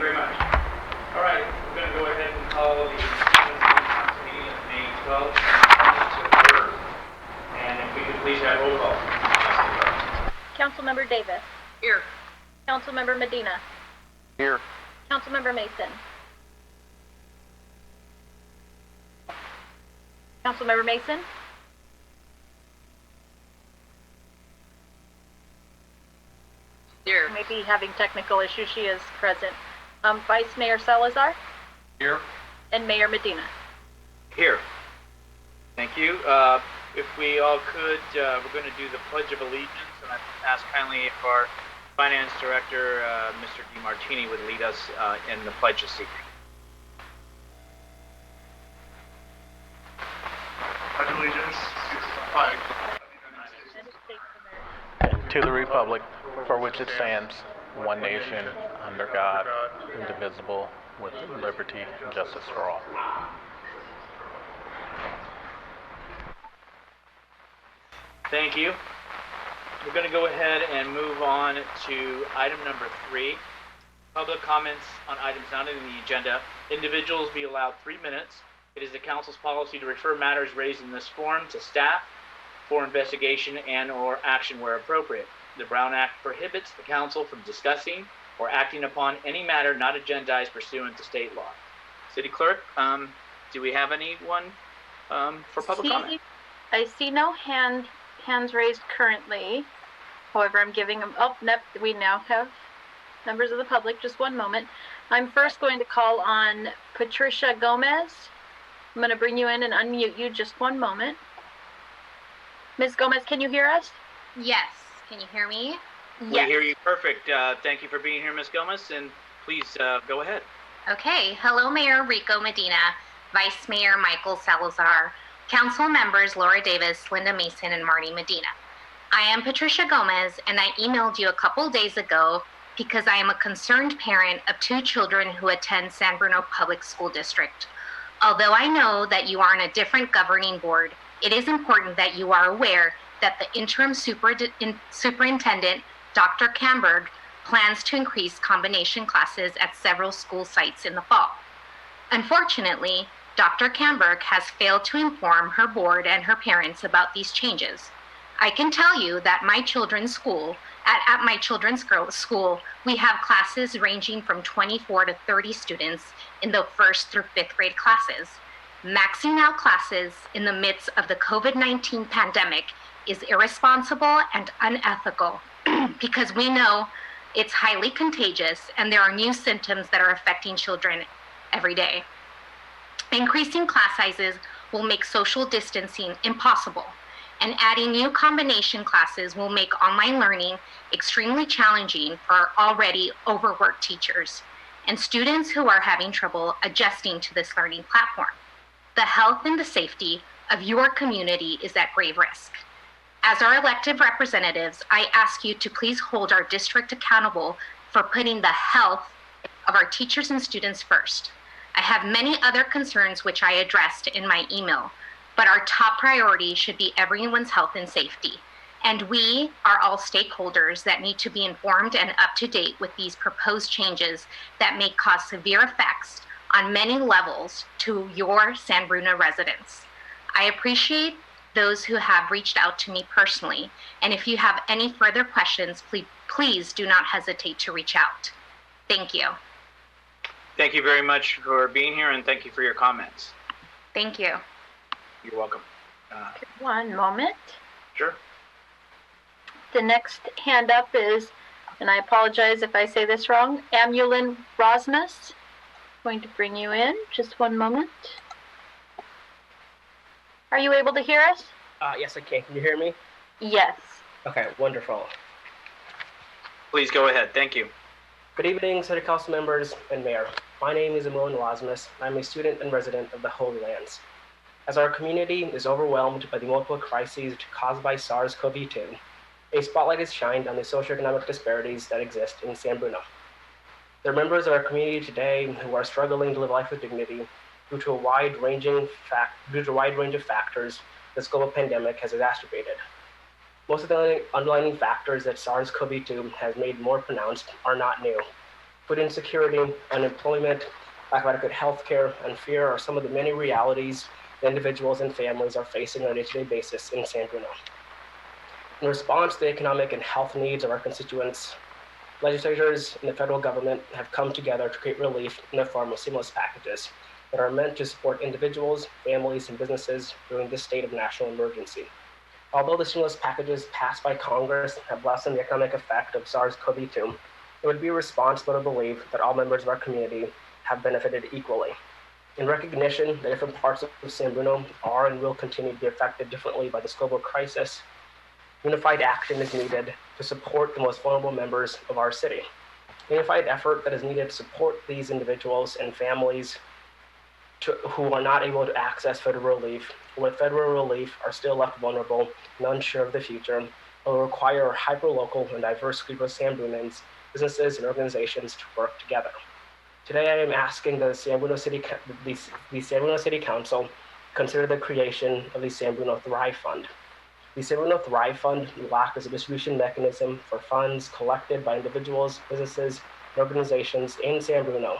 very much. All right, we're going to go ahead and call the council meeting of May 12th to order. And if we could please have roll call. Councilmember Davis. Here. Councilmember Medina. Here. Councilmember Mason. Councilmember Mason. Here. Maybe having technical issues. She is present. Vice Mayor Salazar. Here. And Mayor Medina. Here. Thank you. If we all could, we're going to do the Pledge of Allegiance, and I ask kindly if our Finance Director, Mr. DiMartini, would lead us in the Pledge this evening. Pledge allegiance to the flag of the United States And to the republic for which it stands, one nation, under God, indivisible, with liberty and justice for all. Thank you. We're going to go ahead and move on to item number 3. Public comments on items not in the agenda. Individuals be allowed 3 minutes. It is the council's policy to refer matters raised in this forum to staff for investigation and/or action where appropriate. The Brown Act prohibits the council from discussing or acting upon any matter not agendized pursuant to state law. City Clerk, do we have anyone for public comment? I see no hands raised currently. However, I'm giving them, we now have members of the public. Just one moment. I'm first going to call on Patricia Gomez. I'm going to bring you in and unmute you. Just one moment. Ms. Gomez, can you hear us? Yes. Can you hear me? We hear you perfect. Thank you for being here, Ms. Gomez, and please go ahead. Okay. Hello, Mayor Rico Medina, Vice Mayor Michael Salazar, Council members Laura Davis, Linda Mason, and Marty Medina. I am Patricia Gomez, and I emailed you a couple days ago because I am a concerned parent of 2 children who attend San Bruno Public School District. Although I know that you are on a different governing board, it is important that you are aware that the interim superintendent, Dr. Camberg, plans to increase combination classes at several school sites in the fall. Unfortunately, Dr. Camberg has failed to inform her board and her parents about these changes. I can tell you that at my children's school, we have classes ranging from 24 to 30 students in the 1st through 5th grade classes. Maxing out classes in the midst of the COVID-19 pandemic is irresponsible and unethical because we know it's highly contagious and there are new symptoms that are affecting children every day. Increasing class sizes will make social distancing impossible, and adding new combination classes will make online learning extremely challenging for our already overworked teachers and students who are having trouble adjusting to this learning platform. The health and the safety of your community is at grave risk. As our elected representatives, I ask you to please hold our district accountable for putting the health of our teachers and students first. I have many other concerns which I addressed in my email, but our top priority should be everyone's health and safety. And we are all stakeholders that need to be informed and up to date with these proposed changes that may cause severe effects on many levels to your San Bruno residents. I appreciate those who have reached out to me personally, and if you have any further questions, please do not hesitate to reach out. Thank you. Thank you very much for being here, and thank you for your comments. Thank you. You're welcome. One moment. Sure. The next hand up is, and I apologize if I say this wrong, Amulin Rosmus. Going to bring you in. Just one moment. Are you able to hear us? Yes, I can. Can you hear me? Yes. Okay, wonderful. Please go ahead. Thank you. Good evening, City Council members and Mayor. My name is Emilien Wasmus. I'm a student and resident of the Holy Lands. As our community is overwhelmed by the multiple crises caused by SARS-CoV-2, a spotlight is shined on the socioeconomic disparities that exist in San Bruno. There are members of our community today who are struggling to live life with dignity due to a wide range of factors this global pandemic has exacerbated. Most of the underlying factors that SARS-CoV-2 has made more pronounced are not new. Food insecurity, unemployment, lack of adequate health care, and fear are some of the many realities that individuals and families are facing on a day-to-day basis in San Bruno. In response to the economic and health needs of our constituents, legislators and the federal government have come together to create relief in the form of stimulus packages that are meant to support individuals, families, and businesses during this state of national emergency. Although the stimulus packages passed by Congress have lessened the economic effect of SARS-CoV-2, it would be responsible to believe that all members of our community have benefited equally. In recognition that different parts of San Bruno are and will continue to be affected differently by this global crisis, unified action is needed to support the most vulnerable members of our city. A unified effort that is needed to support these individuals and families who are not able to access federal relief, or with federal relief are still left vulnerable and unsure of the future, will require a hyper-local and diverse group of San Brunans, businesses, and organizations to work together. Today, I am asking the San Bruno City Council consider the creation of the San Bruno Thrive Fund. The San Bruno Thrive Fund will act as a distribution mechanism for funds collected by individuals, businesses, and organizations in San Bruno.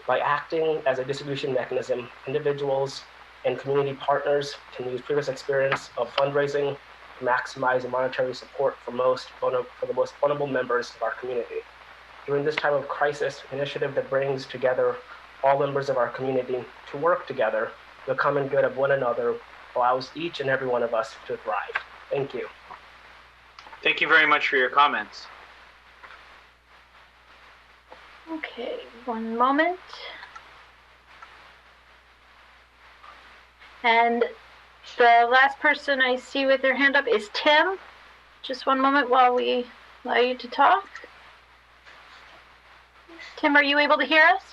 By acting as a distribution mechanism, individuals and community partners can use previous experience of fundraising to maximize the monetary support for the most vulnerable members of our community. During this time of crisis, an initiative that brings together all members of our community to work together for the common good of one another allows each and every one of us to thrive. Thank you. Thank you very much for your comments. Okay, one moment. And the last person I see with their hand up is Tim. Just one moment while we allow you to talk. Tim, are you able to hear us?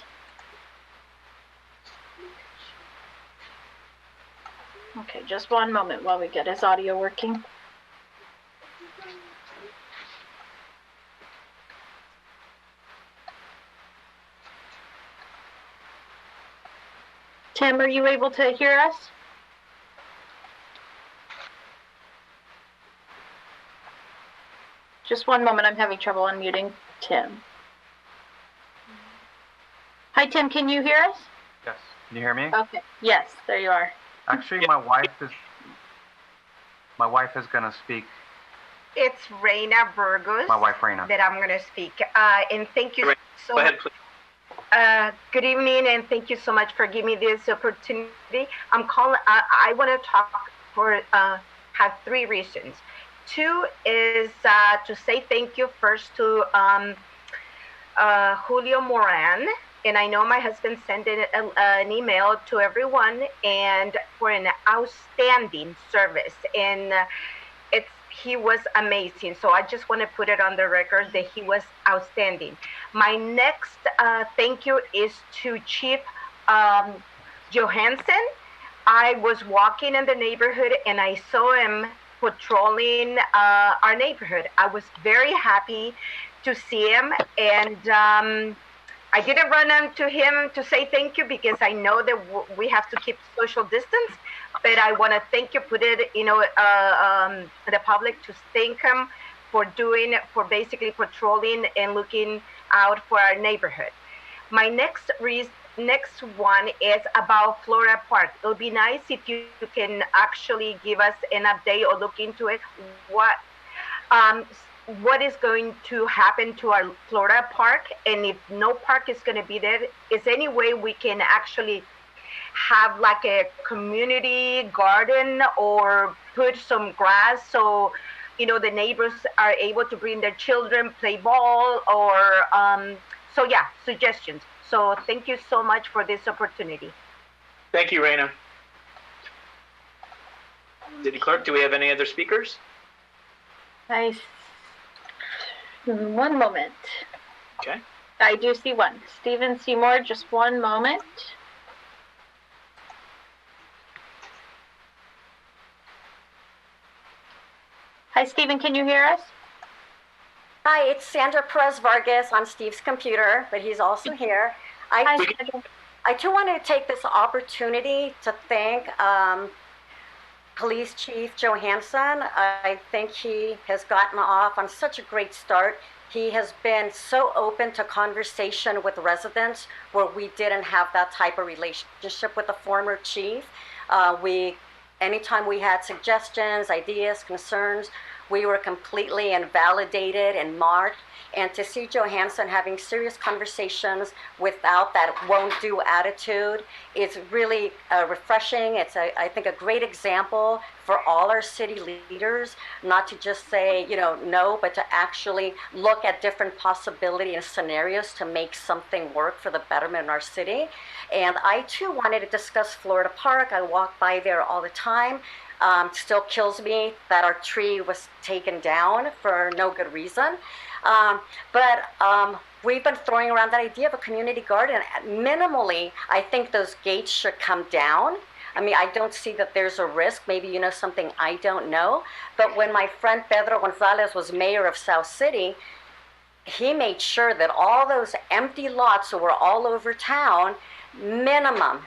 Okay, just one moment while we get his audio working. Tim, are you able to hear us? Just one moment, I'm having trouble unmuting Tim. Hi, Tim, can you hear us? Yes. Can you hear me? Okay, yes, there you are. Actually, my wife is gonna speak. It's Reina Burgos. My wife, Reina. That I'm gonna speak. And thank you so Go ahead, much. please. Good evening, and thank you so much for giving me this opportunity. I'm calling. I want to talk for have three reasons. Two is to say thank you first to Julio Moran. And I know my husband sent an email to everyone and for an outstanding service. And he was amazing. So I just want to put it on the record that he was outstanding. My next thank you is to Chief Johansson. I was walking in the neighborhood and I saw him patrolling our neighborhood. I was very happy to see him, and I didn't run into him to say thank you because I know that we have to keep social distance, but I want to thank you, put it, the public to thank him for basically patrolling and looking out for our neighborhood. My next one is about Florida Park. It'll be nice if you can actually give us an update or look into it. What is going to happen to our Florida Park, and if no park is going to be there, is any way we can actually have like a community garden or put some grass so the neighbors are able to bring their children, play ball, or suggestions. So thank you so much for this opportunity. Thank you, Reina. City Clerk, do we have any other speakers? One moment. Okay. I do see one. Stephen Seymour, just one moment. Hi, Stephen, can you hear us? Hi, it's Sandra Perez Vargas on Steve's computer, but he's also here. Hi, Sandra. I too want to take this opportunity to thank Police Chief Johansson. I think he has gotten off on such a great start He has been so open to conversation with residents where we didn't have that type of relationship with the former chief. Anytime we had suggestions, ideas, concerns, we were completely invalidated and marked. And to see Johansson having serious conversations without that won't do attitude is really refreshing. It's, I think, a great example for all our city leaders, not to just say, no, but to actually look at different possibilities and scenarios to make something work for the betterment of our city. And I, too, wanted to discuss Florida Park. I walk by there all the time. Still kills me that our tree was taken down for no good reason. But we've been throwing around that idea of a community garden. Minimally, I think those gates should come down. I mean, I don't see that there's a risk. Maybe you know something I don't know. But when my friend Pedro Gonzalez was mayor of South City, he made sure that all those empty lots that were all over town, minimum,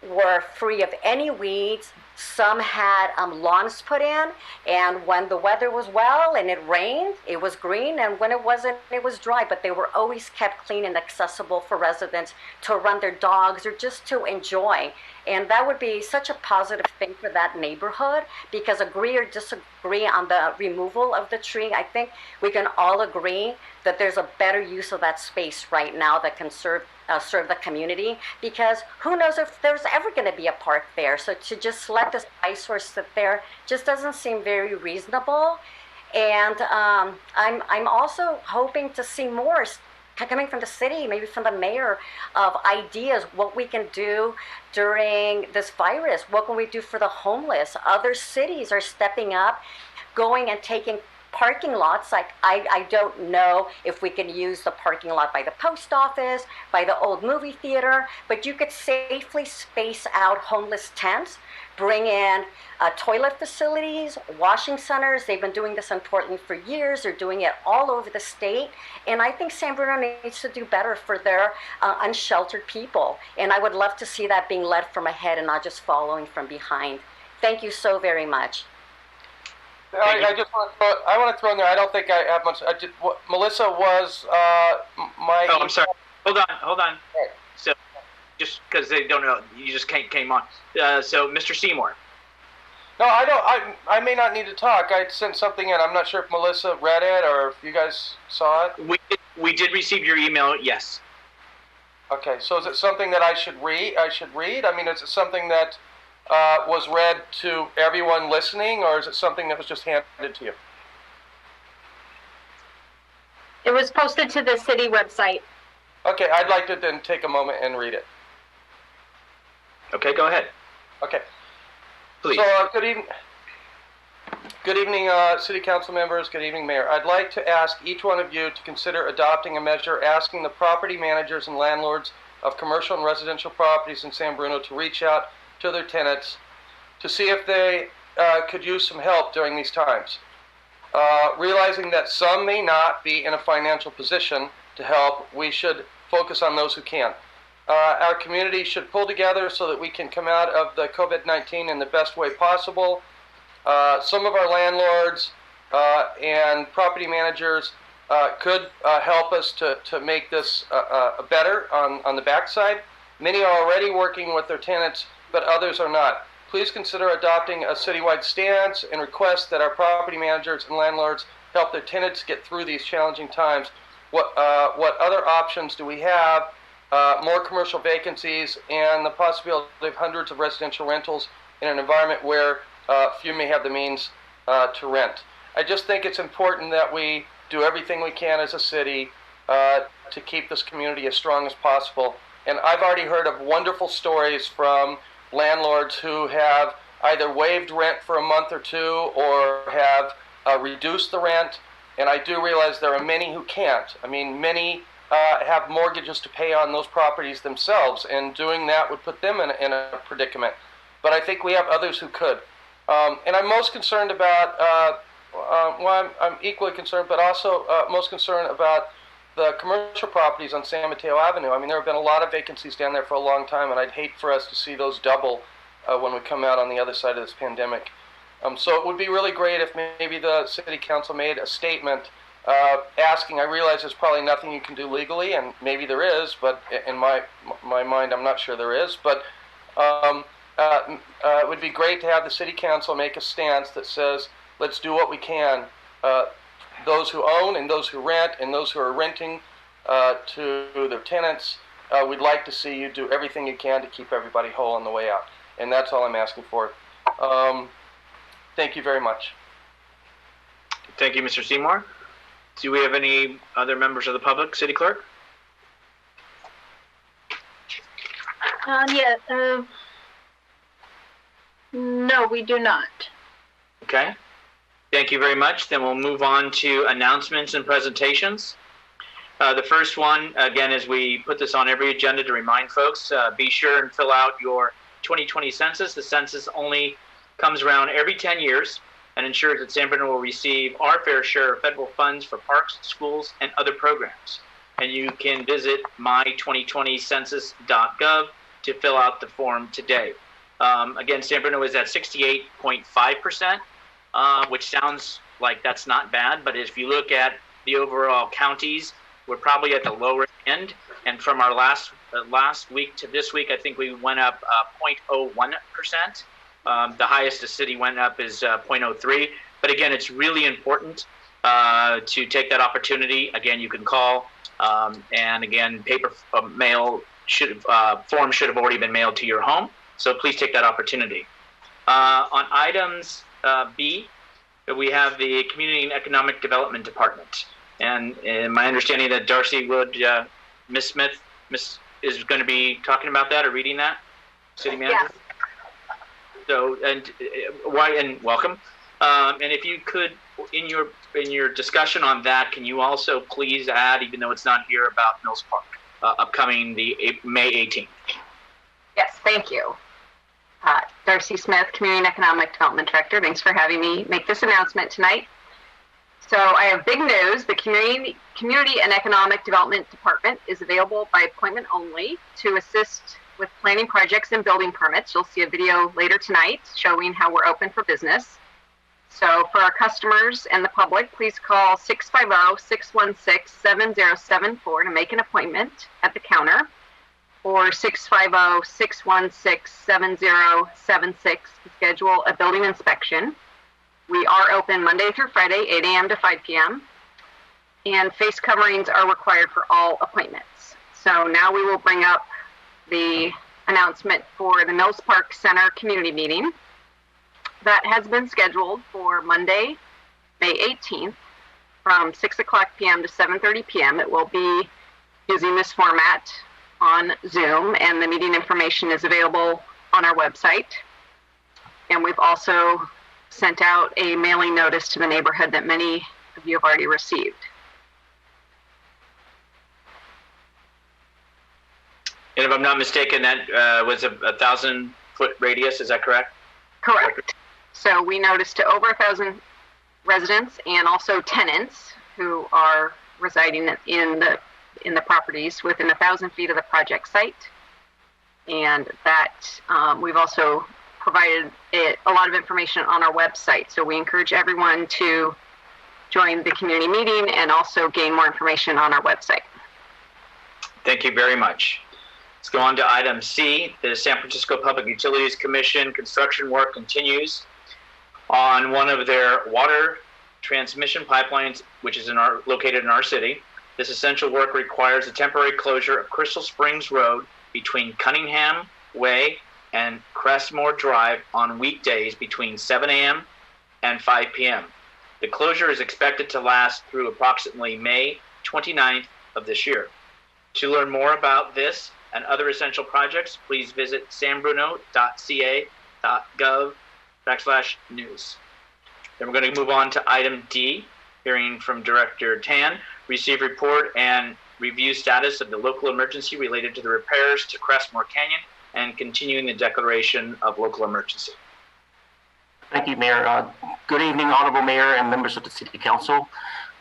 were free of any weeds. Some had lawns put in, and when the weather was well and it rained, it was green, and when it wasn't, it was dry. But they were always kept clean and accessible for residents to run their dogs or just to enjoy. And that would be such a positive thing for that neighborhood, because agree or disagree on the removal of the tree, I think we can all agree that there's a better use of that space right now that can serve the community, because who knows if there's ever going to be a park there. So to just let this eyesore sit there just doesn't seem very reasonable. And I'm also hoping to see more coming from the city, maybe from the mayor, of ideas what we can do during this virus. What can we do for the homeless? Other cities are stepping up, going and taking parking lots. Like I don't know if we can use the parking lot by the post office, by the old movie theater, but you could safely space out homeless tents, bring in toilet facilities, washing centers. They've been doing this in Portland for years. They're doing it all over the state. And I think San Bruno needs to do better for their unsheltered people. And I would love to see that being led from ahead and not just following from behind. Thank you so very much. I just want to throw in there. I don't think I have much. Melissa was my. Oh, I'm sorry. Hold on. Right. So, just because they don't know, you just came on. So, Mr. Seymour. No, I don't. I may not need to talk. I sent something in. I'm not sure if Melissa read it or if you guys saw it. We did receive your email. Yes. Okay. So is it something that I should read? I mean, is it something that was read to everyone listening, or is it something that was just handed to you? It was posted to the city website. Okay, I'd like to then take a moment and read it. Okay, go ahead. Okay. Please. So, good evening, City Council members. Good evening, Mayor. I'd like to ask each one of you to consider adopting a measure asking the property managers and landlords of commercial and residential properties in San Bruno to reach out to their tenants to see if they could use some help during these times. Realizing that some may not be in a financial position to help, we should focus on those who can. Our community should pull together so that we can come out of the COVID-19 in the best way possible. Some of our landlords and property managers could help us to make this better on the backside. Many are already working with their tenants, but others are not. Please consider adopting a citywide stance and request that our property managers and landlords help their tenants get through these challenging times. What other options do we have? More commercial vacancies and the possibility of hundreds of residential rentals in an environment where few may have the means to rent. I just think it's important that we do everything we can as a city to keep this community as strong as possible. And I've already heard of wonderful stories from landlords who have either waived rent for a month or two or have reduced the rent. And I do realize there are many who can't. I mean, many have mortgages to pay on those properties themselves, and doing that would put them in a predicament. But I think we have others who could. And I'm most concerned about, I'm equally concerned, but also most concerned about the commercial properties on San Mateo Avenue. I mean, there have been a lot of vacancies down there for a long time, and I'd hate for us to see those double when we come out on the other side of this pandemic. So it would be really great if maybe the City Council made a statement asking, I realize there's probably nothing you can do legally, and maybe there is, but in my mind, I'm not sure there is, but it would be great to have the city council make a stance that says, let's do what we can. Those who own and those who rent and those who are renting to their tenants, we'd like to see you do everything you can to keep everybody whole on the way out. And that's all I'm asking for. Thank you very much. Thank you, Mr. Seymour. Do we have any other members of the public, City Clerk? No, we do not. Okay. Thank you very much. Then we'll move on to announcements and presentations. The first one, again, as we put this on every agenda to remind folks, be sure and fill out your 2020 census. The census only comes around every 10 years and ensures that San Bruno will receive our fair share of federal funds for parks, schools, and other programs. And you can visit my2020census.gov to fill out the form today. Again, San Bruno is at 68.5%, which sounds like that's not bad, but if you look at the overall counties, we're probably at the lower end. And from our last week to this week, I think we went up 0.01%. The highest the city went up is 0.03. But again, it's really important to take that opportunity. Again, you can call, and again, paper mail form should have already been mailed to your home. So please take that opportunity. On items B, we have the Community and Economic Development Department. And my understanding that Darcy Wood, Ms. Smith, is going to be talking about that or reading that, City Manager? Yes. So, and welcome. And if you could, in your discussion on that, can you also please add, even though it's not here, about Mills Park, upcoming the May 18th? Yes, thank you. Darcy Smith, Community and Economic Development Director. Thanks for having me make this announcement tonight. So I have big news. The Community and Economic Development Department is available by appointment only to assist with planning projects and building permits. You'll see a video later tonight showing how we're open for business. So for our customers and the public, please call 650-616-7074 to make an appointment at the counter, or 650-616-7076 to schedule a building inspection. We are open Monday through Friday, 8 a.m. to 5 p.m. And face coverings are required for all appointments. So now we will bring up the announcement for the Mills Park Center community meeting. That has been scheduled for Monday, May 18th from 6 o'clock p.m. to 7:30 p.m. It will be using this format on Zoom, and the meeting information is available on our website. And we've also sent out a mailing notice to the neighborhood that many of you have already received. And if I'm not mistaken, that was a 1,000-foot radius, is that correct? Correct. So we noticed to over 1,000 residents and also tenants who are residing in the properties within 1,000 feet of the project site. And that we've also provided a lot of information on our website. So we encourage everyone to join the community meeting and also gain more information on our website. Thank you very much. Let's go on to item C. The San Francisco Public Utilities Commission construction work continues on one of their water transmission pipelines, which is located in our city. This essential work requires a temporary closure of Crystal Springs Road between Cunningham Way and Crestmore Drive on weekdays between 7 a.m. and 5 p.m. The closure is expected to last through approximately May 29th of this year. To learn more about this and other essential projects, please visit sanbruno.ca.gov/news. Then we're going to move on to item D, hearing from Director Tan, receive report and review status of the local emergency related to the repairs to Crestmore Canyon and continuing the declaration of local emergency. Thank you, Mayor. Good evening, Honorable Mayor and members of the City Council.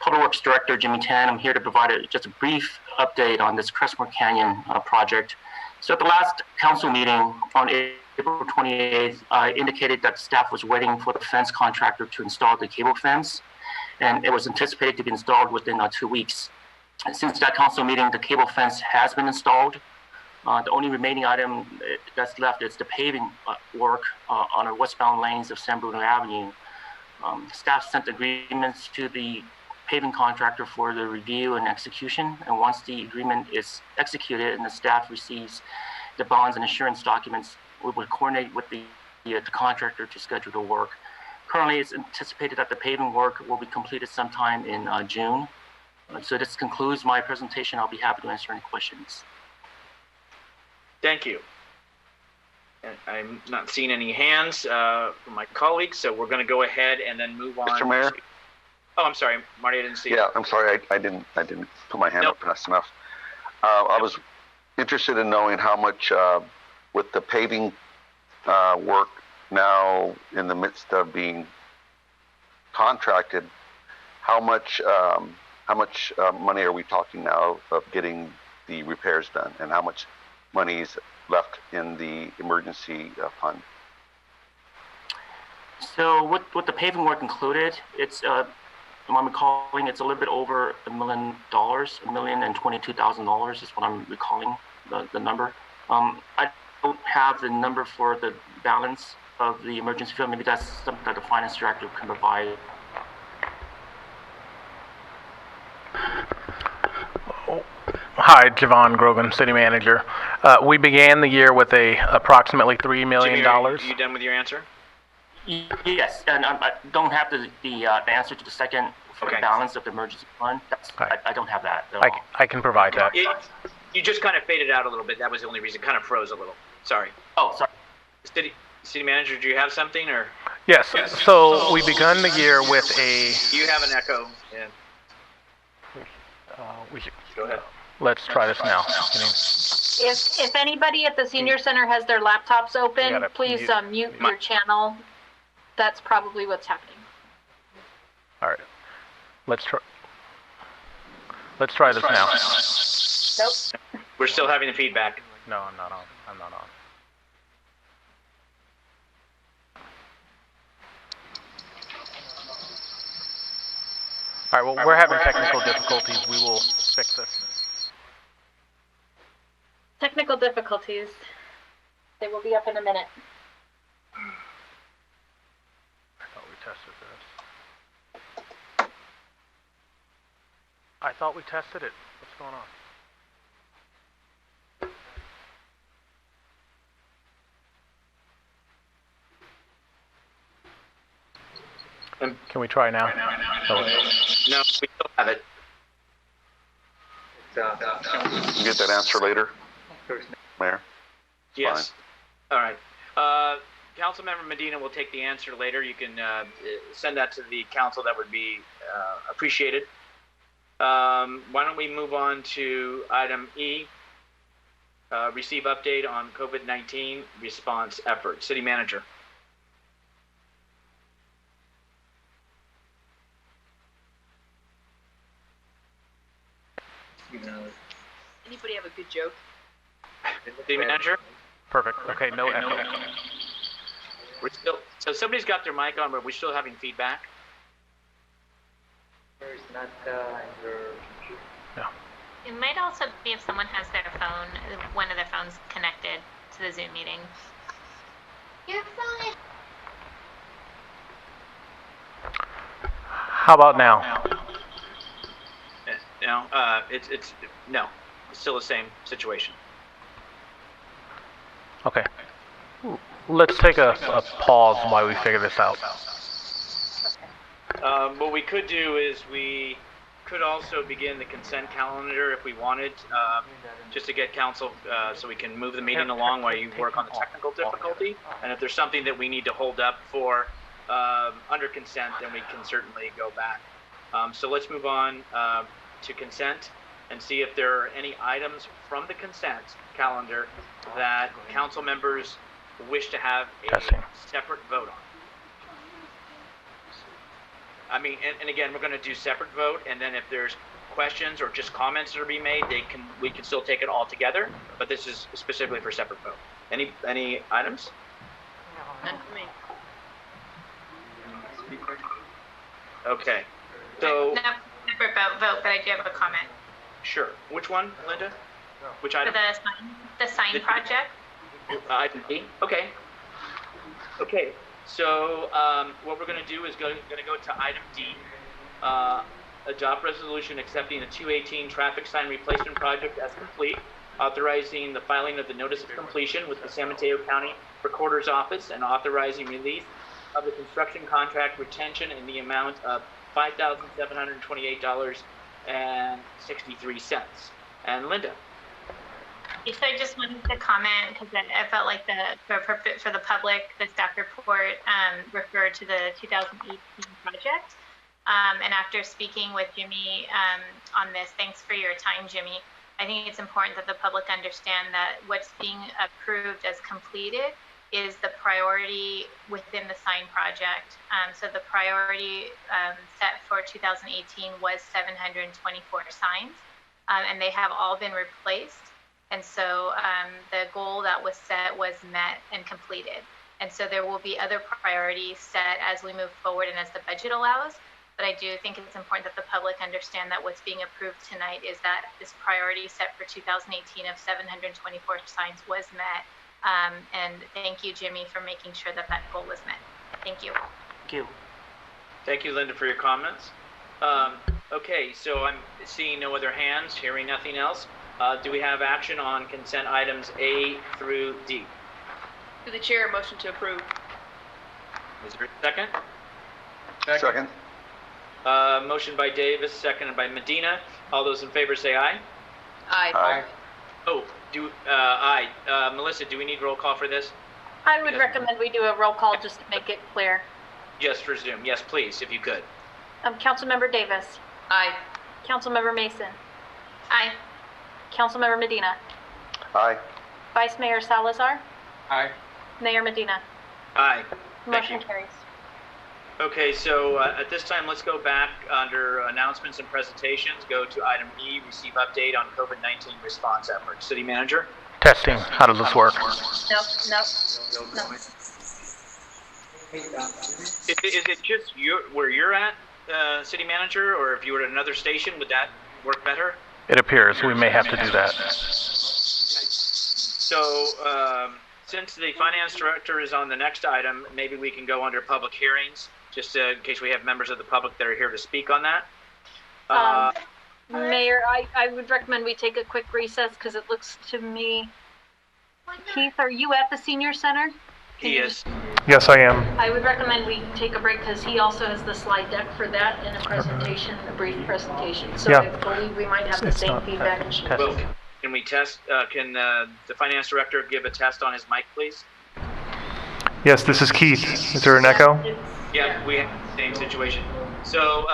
Public Works Director Jimmy Tan. I'm here to provide just a brief update on this Crestmore Canyon project. So at the last council meeting on April 28th, I indicated that staff was waiting for the fence contractor to install the cable fence. and it was anticipated to be installed within 2 weeks. And since that council meeting, the cable fence has been installed. The only remaining item that's left is the paving work on the westbound lanes of San Bruno Avenue. Staff sent agreements to the paving contractor for the review and execution. And once the agreement is executed and the staff receives the bonds and insurance documents, we will coordinate with the contractor to schedule the work. Currently, it's anticipated that the paving work will be completed sometime in June. So this concludes my presentation. I'll be happy to answer any questions. Thank you. And I'm not seeing any hands from my colleagues, so we're going to go ahead and then move on. Mr. Mayor? Oh, I'm sorry, Marty, I didn't see you. Yeah, I'm sorry, I didn't put my hand up fast enough. I was interested in knowing how much, with the paving work now in the midst of being contracted, how much money are we talking now of getting the repairs done, and how much money is left in the emergency fund? So with the paving work included, it's I'm recalling it's a little bit over $1 million, $1,022,000 is what I'm recalling the number. I don't have the number for the balance of the emergency fund. Maybe that's something that the finance director can provide. Hi, Javon Grogan, city manager. We began the year with approximately $3 million. Jimmy, are you done with your answer? Yes, and I don't have the answer to the second for the balance of the emergency fund. I don't have that. I can provide that. You just kind of faded out a little bit. That was the only reason. Kind of froze a little. Sorry. Oh, sorry. City manager, do you have something or? Yes. So we begun the year with a. You have an echo. Yeah. Go ahead. Let's try this now. If anybody at the senior center has their laptops open, please mute your channel. That's probably what's happening. All right. Let's try this now. Nope. We're still having the feedback. No, I'm not on. I'm not on. All right, well, we're having technical difficulties. We will fix this. Technical difficulties. They will be up in a minute. I thought we tested this. I thought we tested it. What's going on? Can we try now? No, we still have it. You get that answer later, Mayor? Yes. All right. Councilmember Medina will take the answer later. You can send that to the council. That would be appreciated. Why don't we move on to item E, receive update on COVID-19 response efforts. City manager. Anybody have a good joke? City manager? Perfect. Okay, no echo. We're still, so somebody's got their mic on, but we're still having feedback. No. It might also be if someone has their phone, one of their phones connected to the Zoom meeting. Your phone. How about now? No, it's still the same situation. Okay. Let's take a pause while we figure this out. What we could do is we could also begin the consent calendar if we wanted, just to get council, so we can move the meeting along while you work on the technical difficulty. And if there's something that we need to hold up for under consent, then we can certainly go back. So let's move on to consent and see if there are any items from the consent calendar that council members wish to have a separate vote on. I mean, and again, we're going to do separate vote, and then if there's questions or just comments that are being made, we can still take it all together, but this is specifically for separate vote. Any items? None for me. Okay. So, No, separate vote, but I do have a comment. sure. Which one, Linda? Which For item? the sign project. Item D? Okay. Okay, so what we're going to do is going to go to item D. Adopt resolution accepting the 218 traffic sign replacement project as complete, authorizing the filing of the notice of completion with the San Mateo County Recorder's Office, and authorizing release of the construction contract retention in the amount of $5,728.63. And Linda? So I just wanted to comment because I felt like for the public, the staff report referred to the 2018 project. And after speaking with Jimmy on this, thanks for your time, Jimmy. I think it's important that the public understand that what's being approved as completed is the priority within the sign project. So the priority set for 2018 was 724 signs, and they have all been replaced. And so the goal that was set was met and completed. And so there will be other priorities set as we move forward and as the budget allows. But I do think it's important that the public understand that what's being approved tonight is that this priority set for 2018 of 724 signs was met. And thank you, Jimmy, for making sure that that goal was met. Thank you. Thank you. Thank you, Linda, for your comments. Okay, so I'm seeing no other hands, hearing nothing else. Do we have action on consent items A through D? To the chair, motion to approve. Is there a second? Second. Motion by Davis, seconded by Medina. All those in favor say aye. Aye. Aye. Oh, aye. Melissa, do we need roll call for this? I would recommend we do a roll call just to make it clear. Yes, for Zoom. Yes, please, if you could. Councilmember Davis. Aye. Councilmember Mason. Aye. Councilmember Medina. Aye. Vice Mayor Salazar. Aye. Mayor Medina. Aye. Thank Motion you. carries. Okay, so at this time, let's go back under announcements and presentations. Go to item E, receive update on COVID-19 response efforts. City Manager? Testing. How does this work? No. Is it just where you're at, City Manager, or if you were at another station, would that work better? It appears we may have to do that. So, since the Finance Director is on the next item, maybe we can go under public hearings, just in case we have members of the public that are here to speak on that. Mayor, I would recommend we take a quick recess because it looks to me. Keith, are you at the senior center? He is. Yes, I am. I would recommend we take a break because he also has the slide deck for that and a presentation, a brief presentation. So Yeah. I believe we might have the It's same not feedback. testing. Well, can we test, can the Finance Director give a test on his mic, please? Yes, this is Keith. Is there an echo? Yeah, we have the same situation. So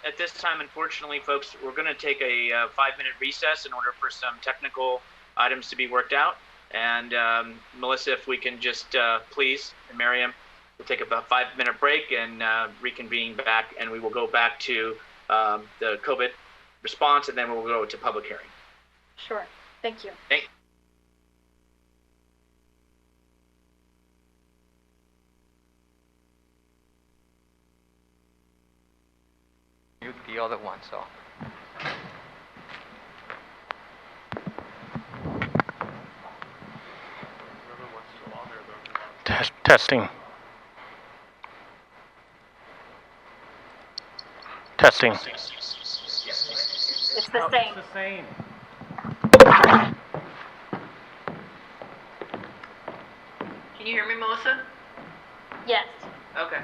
at this time, unfortunately, folks, we're going to take a 5-minute recess in order for some technical items to be worked out. And Melissa, if we can just please, and Miriam, we'll take about a 5-minute break and reconvene back, and we will go back to the COVID response, and then we'll go to public hearing. Sure. Thank you. Mute the other one, so. Testing. Testing. It's the same. The same. Can you hear me, Melissa? Yes. Okay.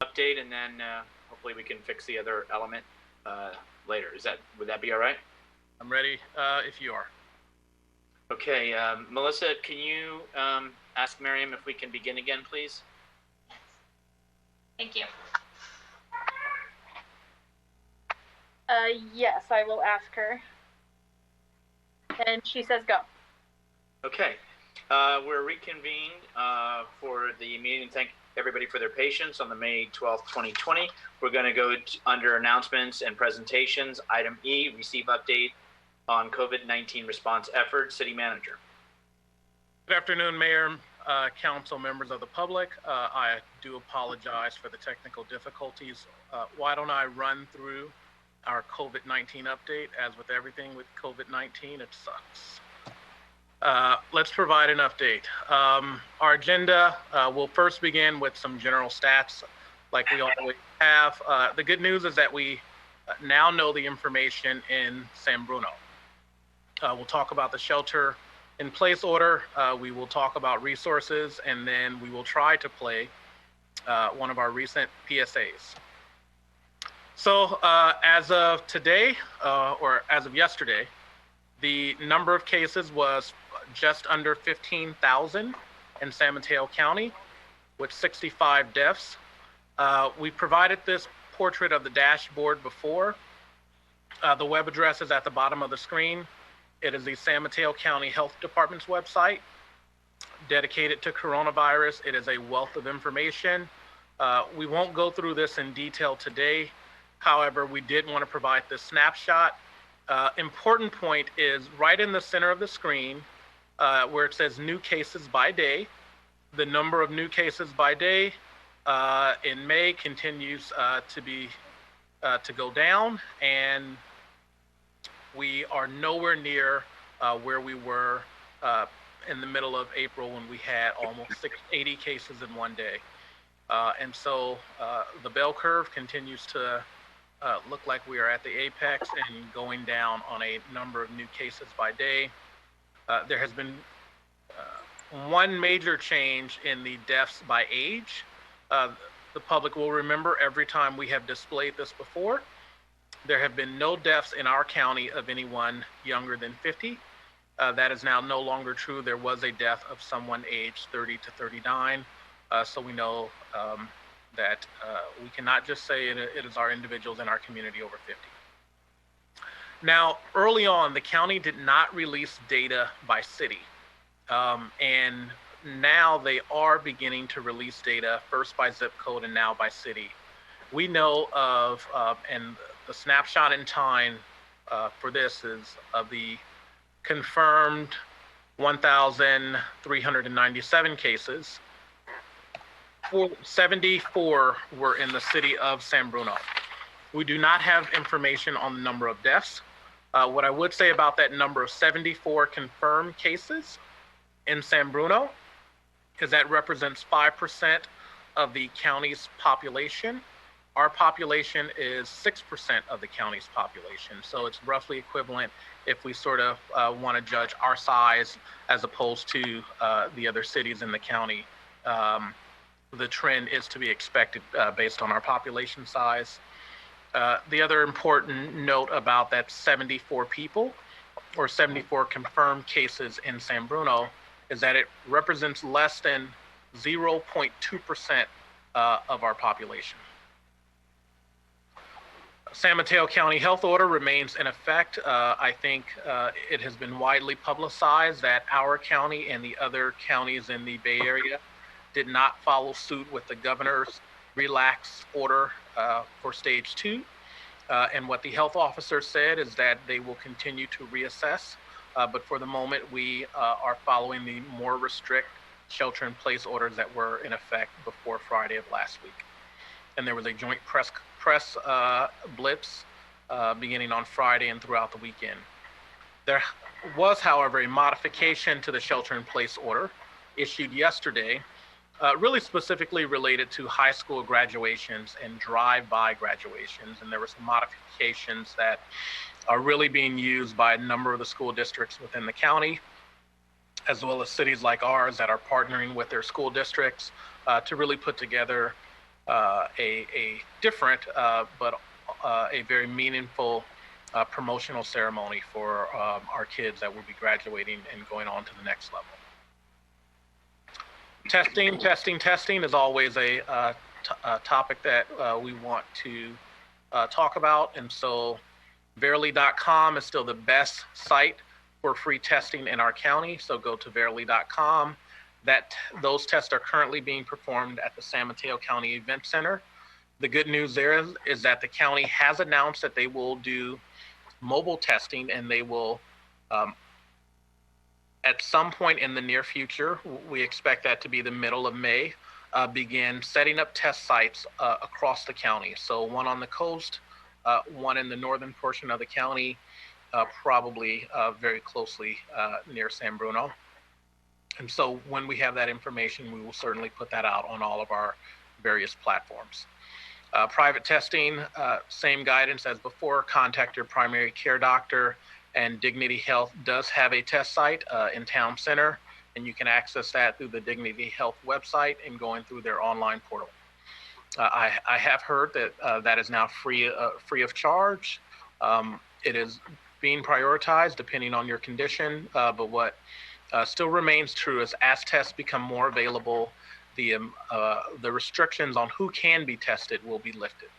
Update, and then hopefully we can fix the other element later. Would that be all right? I'm ready if you are. Okay, Melissa, can you ask Miriam if we can begin again, please? Thank you. Yes, I will ask her. And she says go. Okay, we're reconvened for the meeting. Thank everybody for their patience on the May 12th, 2020. We're going to go under announcements and presentations. Item E, receive update on COVID-19 response efforts. City Manager. Good afternoon, Mayor, Council, members of the public. I do apologize for the technical difficulties. Why don't I run through our COVID-19 update? As with everything with COVID-19, it sucks. Let's provide an update. Our agenda will first begin with some general stats like we always have. The good news is that we now know the information in San Bruno. We'll talk about the shelter in place order. We will talk about resources, and then we will try to play one of our recent PSAs. So as of today, or as of yesterday, the number of cases was just under 15,000 in San Mateo County, with 65 deaths. We provided this portrait of the dashboard before. The web address is at the bottom of the screen. It is the San Mateo County Health Department's website dedicated to coronavirus. It is a wealth of information. We won't go through this in detail today. However, we did want to provide this snapshot. Important point is right in the center of the screen where it says new cases by day. The number of new cases by day in May continues to go down, and we are nowhere near where we were in the middle of April when we had almost 80 cases in one day. And so the bell curve continues to look like we are at the apex and going down on a number of new cases by day. There has been one major change in the deaths by age. The public will remember every time we have displayed this before, there have been no deaths in our county of anyone younger than 50. That is now no longer true. There was a death of someone aged 30 to 39. So we know that we cannot just say it is our individuals in our community over 50. Now, early on, the county did not release data by city. And now they are beginning to release data, first by zip code and now by city. We know of, and the snapshot in time for this is of the confirmed 1,397 cases. 74 were in the city of San Bruno. We do not have information on the number of deaths. What I would say about that number of 74 confirmed cases in San Bruno is that represents 5% of the county's population. Our population is 6% of the county's population. So it's roughly equivalent if we sort of want to judge our size as opposed to the other cities in the county. The trend is to be expected based on our population size. The other important note about that 74 people or 74 confirmed cases in San Bruno is that it represents less than 0.2% of our population. San Mateo County Health Order remains in effect. I think it has been widely publicized that our county and the other counties in the Bay Area did not follow suit with the governor's relaxed order for stage 2. And what the health officer said is that they will continue to reassess. But for the moment, we are following the more strict shelter-in-place orders that were in effect before Friday of last week. And there was a joint press blitz beginning on Friday and throughout the weekend. There was, however, a modification to the shelter-in-place order issued yesterday, really specifically related to high school graduations and drive-by graduations. And there were some modifications that are really being used by a number of the school districts within the county, as well as cities like ours that are partnering with their school districts to really put together a different but a very meaningful promotional ceremony for our kids that will be graduating and going on to the next level. Testing is always a topic that we want to talk about. And so Verily.com is still the best site for free testing in our county. So go to verily.com. Those tests are currently being performed at the San Mateo County Event Center. The good news there is that the county has announced that they will do mobile testing, and they will, at some point in the near future, we expect that to be the middle of May, begin setting up test sites across the county. So one on the coast, one in the northern portion of the county, probably very closely near San Bruno. And so when we have that information, we will certainly put that out on all of our various platforms. Private testing, same guidance as before. Contact your primary care doctor, and Dignity Health does have a test site in Town Center, and you can access that through the Dignity Health website and going through their online portal. I have heard that that is now free of charge. It is being prioritized depending on your condition, but what still remains true is as tests become more available, the restrictions on who can be tested will be lifted.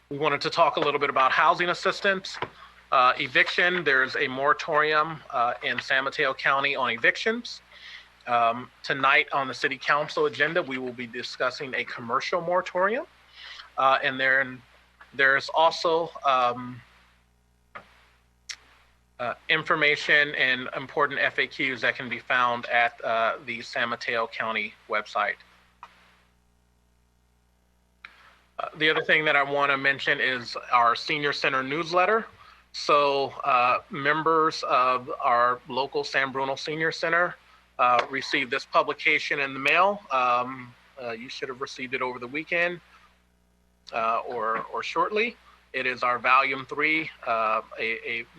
We wanted to talk a little bit about housing assistance. Eviction, there's a moratorium in San Mateo County on evictions. Tonight on the City Council agenda, we will be discussing a commercial moratorium. And there's also information and important FAQs that can be found at the San Mateo County website. The other thing that I want to mention is our Senior Center newsletter. So members of our local San Bruno Senior Center received this publication in the mail. You should have received it over the weekend or shortly. It is our Volume 3, a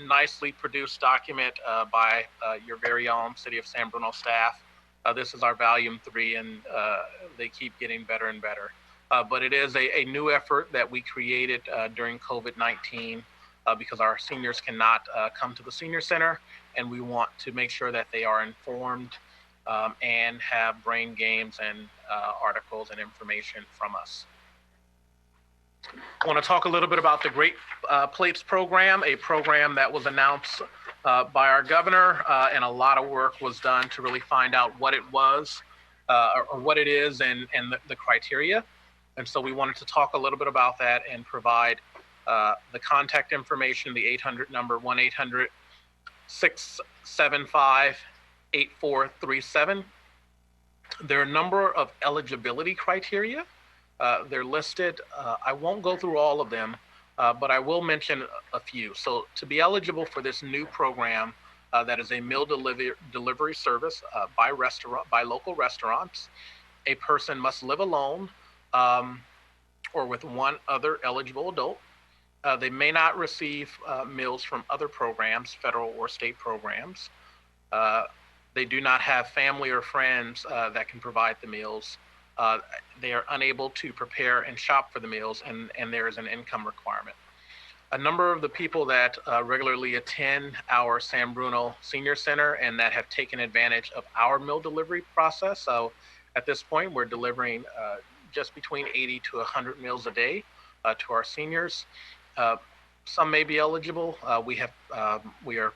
nicely produced document by your very own City of San Bruno staff. This is our Volume 3, and they keep getting better and better. But it is a new effort that we created during COVID-19 because our seniors cannot come to the Senior Center, and we want to make sure that they are informed and have brain games and articles and information from us. I want to talk a little bit about the Great Plates program, a program that was announced by our governor, and a lot of work was done to really find out what it was or what it is and the criteria. And so we wanted to talk a little bit about that and provide the contact information, the 800 number, 1-800-675-8437. There are a number of eligibility criteria. They're listed. I won't go through all of them, but I will mention a few. So to be eligible for this new program, that is a meal delivery service by local restaurants, a person must live alone or with one other eligible adult. They may not receive meals from other programs, federal or state programs. They do not have family or friends that can provide the meals. They are unable to prepare and shop for the meals, and there is an income requirement. A number of the people that regularly attend our San Bruno Senior Center and that have taken advantage of our meal delivery process. So at this point, we're delivering just between 80 to 100 meals a day to our seniors. Some may be eligible. We are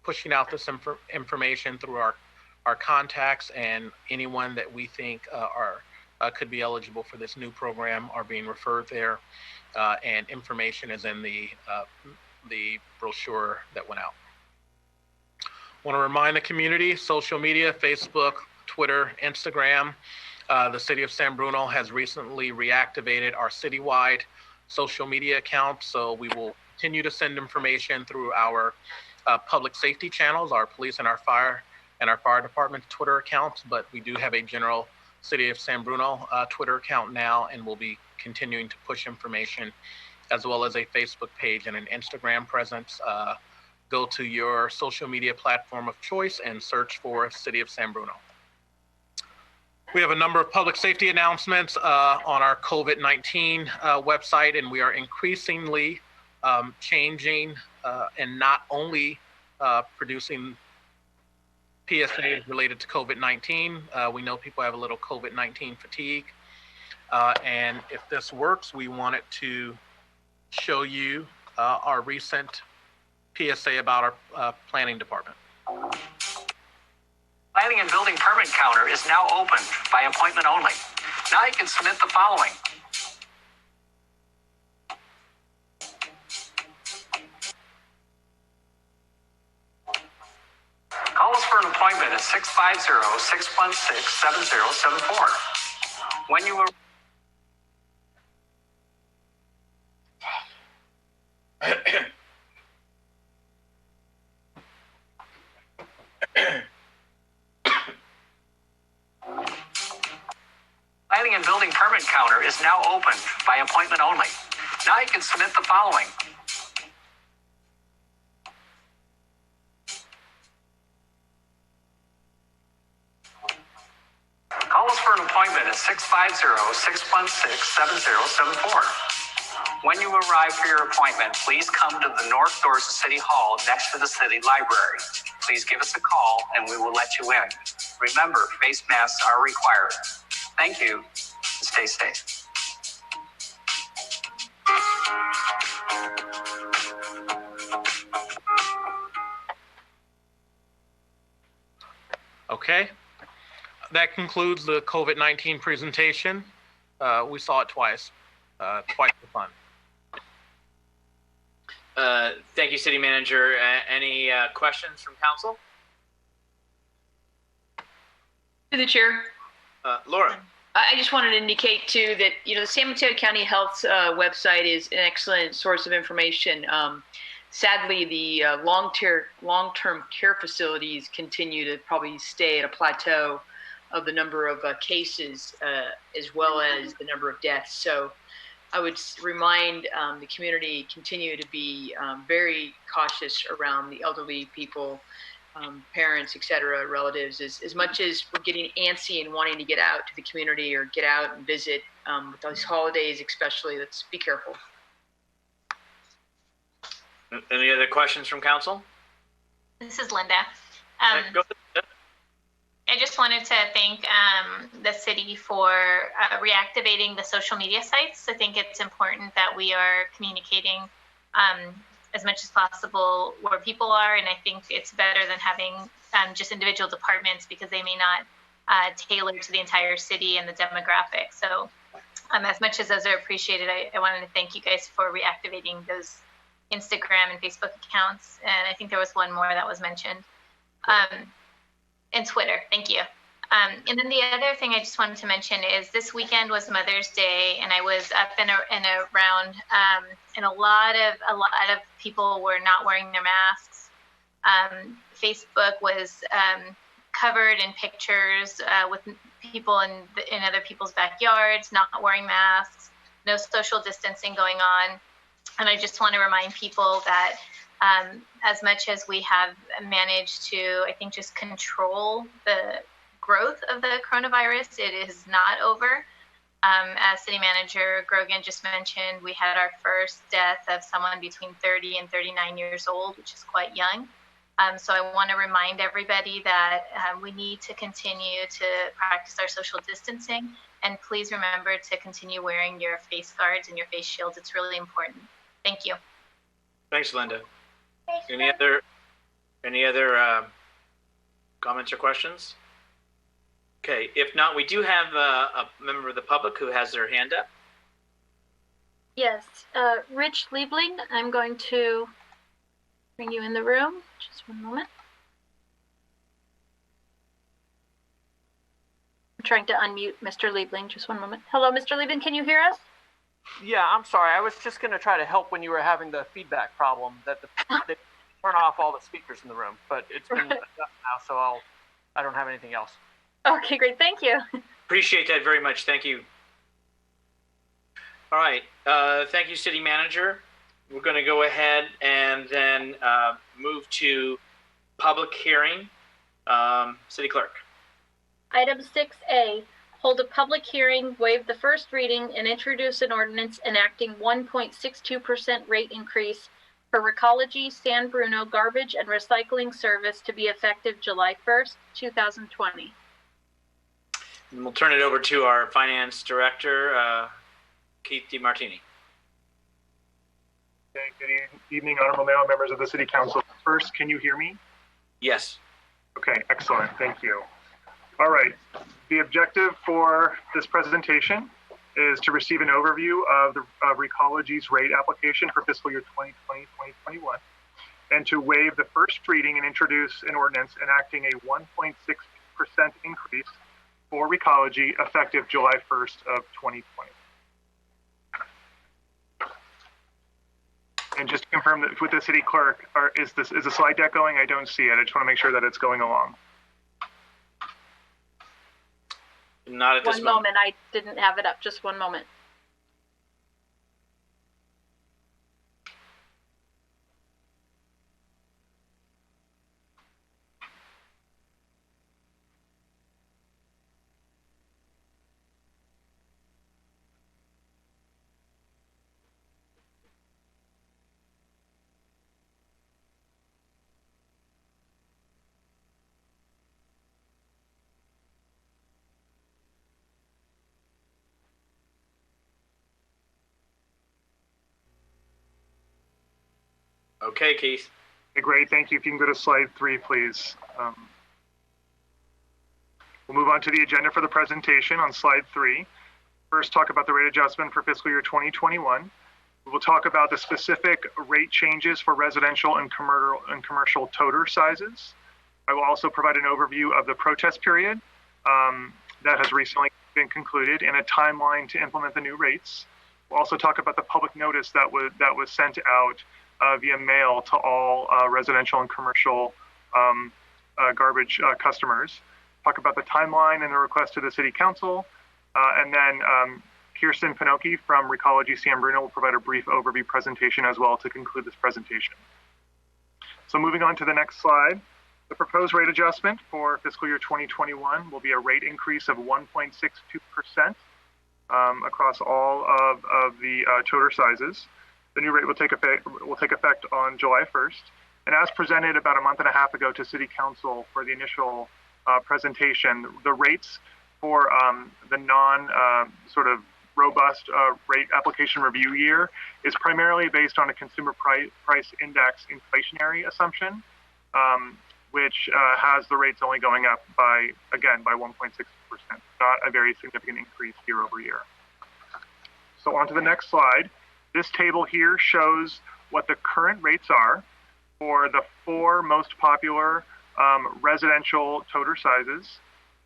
pushing out this information through our contacts, and anyone that we think could be eligible for this new program are being referred there, and information is in the brochure that went out. I want to remind the community, social media, Facebook, Twitter, Instagram. The City of San Bruno has recently reactivated our citywide social media account, so we will continue to send information through our public safety channels, our police and our fire department Twitter accounts, but we do have a general City of San Bruno Twitter account now, and we'll be continuing to push information, as well as a Facebook page and an Instagram presence. Go to your social media platform of choice and search for City of San Bruno. We have a number of public safety announcements on our COVID-19 website, and we are increasingly changing and not only producing PSAs related to COVID-19. We know people have a little COVID-19 fatigue. And if this works, we wanted to show you our recent PSA about our planning department. Planning and building permit counter is now open by appointment only. Now you can submit the following. Call us for an appointment at 650-616-7074. When you are Planning and building permit counter is now open by appointment only. Now you can submit the following. Call us for an appointment at 650-616-7074. When you arrive for your appointment, please come to the North Doors of City Hall next to the City Library. Please give us a call and we will let you in. Remember, face masks are required. Thank you. Stay safe. Okay. That concludes the COVID-19 presentation. We saw it twice. Twice the fun. Thank you, City Manager. Any questions from council? To the chair. Laura. I just wanted to indicate too that, the San Mateo County Health's website is an excellent source of information. Sadly, the long-term care facilities continue to probably stay at a plateau of the number of cases as well as the number of deaths. So I would remind the community continue to be very cautious around the elderly people, parents, et cetera, relatives. As much as we're getting antsy and wanting to get out to the community or get out and visit with these holidays especially, let's be careful. Any other questions from council? This is Linda. Go ahead. I just wanted to thank the city for reactivating the social media sites. I think it's important that we are communicating as much as possible where people are, and I think it's better than having just individual departments because they may not tailor to the entire city and the demographic. So as much as those are appreciated, I wanted to thank you guys for reactivating those Instagram and Facebook accounts. And I think there was one more that was mentioned. And Twitter, thank you. And then the other thing I just wanted to mention is this weekend was Mother's Day, and I was up and around, and a lot of people were not wearing their masks. Facebook was covered in pictures with people in other people's backyards not wearing masks, no social distancing going on. And I just want to remind people that as much as we have managed to, I think, just control the growth of the coronavirus, it is not over. As City Manager Grogan just mentioned, we had our first death of someone between 30 and 39 years old, which is quite young. So I want to remind everybody that we need to continue to practice our social distancing. And please remember to continue wearing your face guards and your face shields. It's really important. Thank you. Thanks, Linda. Any other comments or questions? Okay, if not, we do have a member of the public who has their hand up. Yes, Rich Liebling, I'm going to bring you in the room. Just one moment. I'm trying to unmute Mr. Liebling. Just one moment. Hello, Mr. Liebling, can you hear us? Yeah, I'm sorry. I was just going to try to help when you were having the feedback problem that they turn off all the speakers in the room, but it's been done now, so I don't have anything else. Okay, great. Thank you. Appreciate that very much. Thank you. All right. Thank you, City Manager. We're going to go ahead and then move to public hearing. City Clerk. Item 6A, hold a public hearing, waive the first reading, and introduce an ordinance enacting 1.62% rate increase for Recology San Bruno garbage and recycling service to be effective July 1st, 2020. And we'll turn it over to our Finance Director, Keith DiMartini. Okay, good evening, honorable mayor, members of the city council. First, can you hear me? Yes. Okay, excellent, thank you. All right, the objective for this presentation is to receive an overview of Recology's rate application for fiscal year 2020-2021, and to waive the first reading and introduce an ordinance enacting a 1.6% increase for Recology effective July 1st of 2020. And just to confirm that with the city clerk, is the slide deck going? I don't see it. I just want to make sure that it's going along. Not at this moment. 1 moment. I didn't have it up. Just 1 moment. Okay, Keith. Okay, great, thank you. If you can go to slide 3, please. We'll move on to the agenda for the presentation on slide 3. First, talk about the rate adjustment for fiscal year 2021. We will talk about the specific rate changes for residential and commercial toter sizes. I will also provide an overview of the protest period that has recently been concluded and a timeline to implement the new rates. We'll also talk about the public notice that was sent out via mail to all residential and commercial garbage customers. Talk about the timeline and the request to the city council. And then Kirsten Pinocchi from Recology San Bruno will provide a brief overview presentation as well to conclude this presentation. So moving on to the next slide, the proposed rate adjustment for fiscal year 2021 will be a rate increase of 1.62% across all of the toter sizes. The new rate will take effect on July 1st. And as presented about a month and a half ago to City Council for the initial presentation, the rates for the sort of robust rate application review year is primarily based on a consumer price index inflationary assumption, which has the rates only going up by 1.6%, not a very significant increase year over year. So on to the next slide. This table here shows what the current rates are for the 4 most popular residential toter sizes,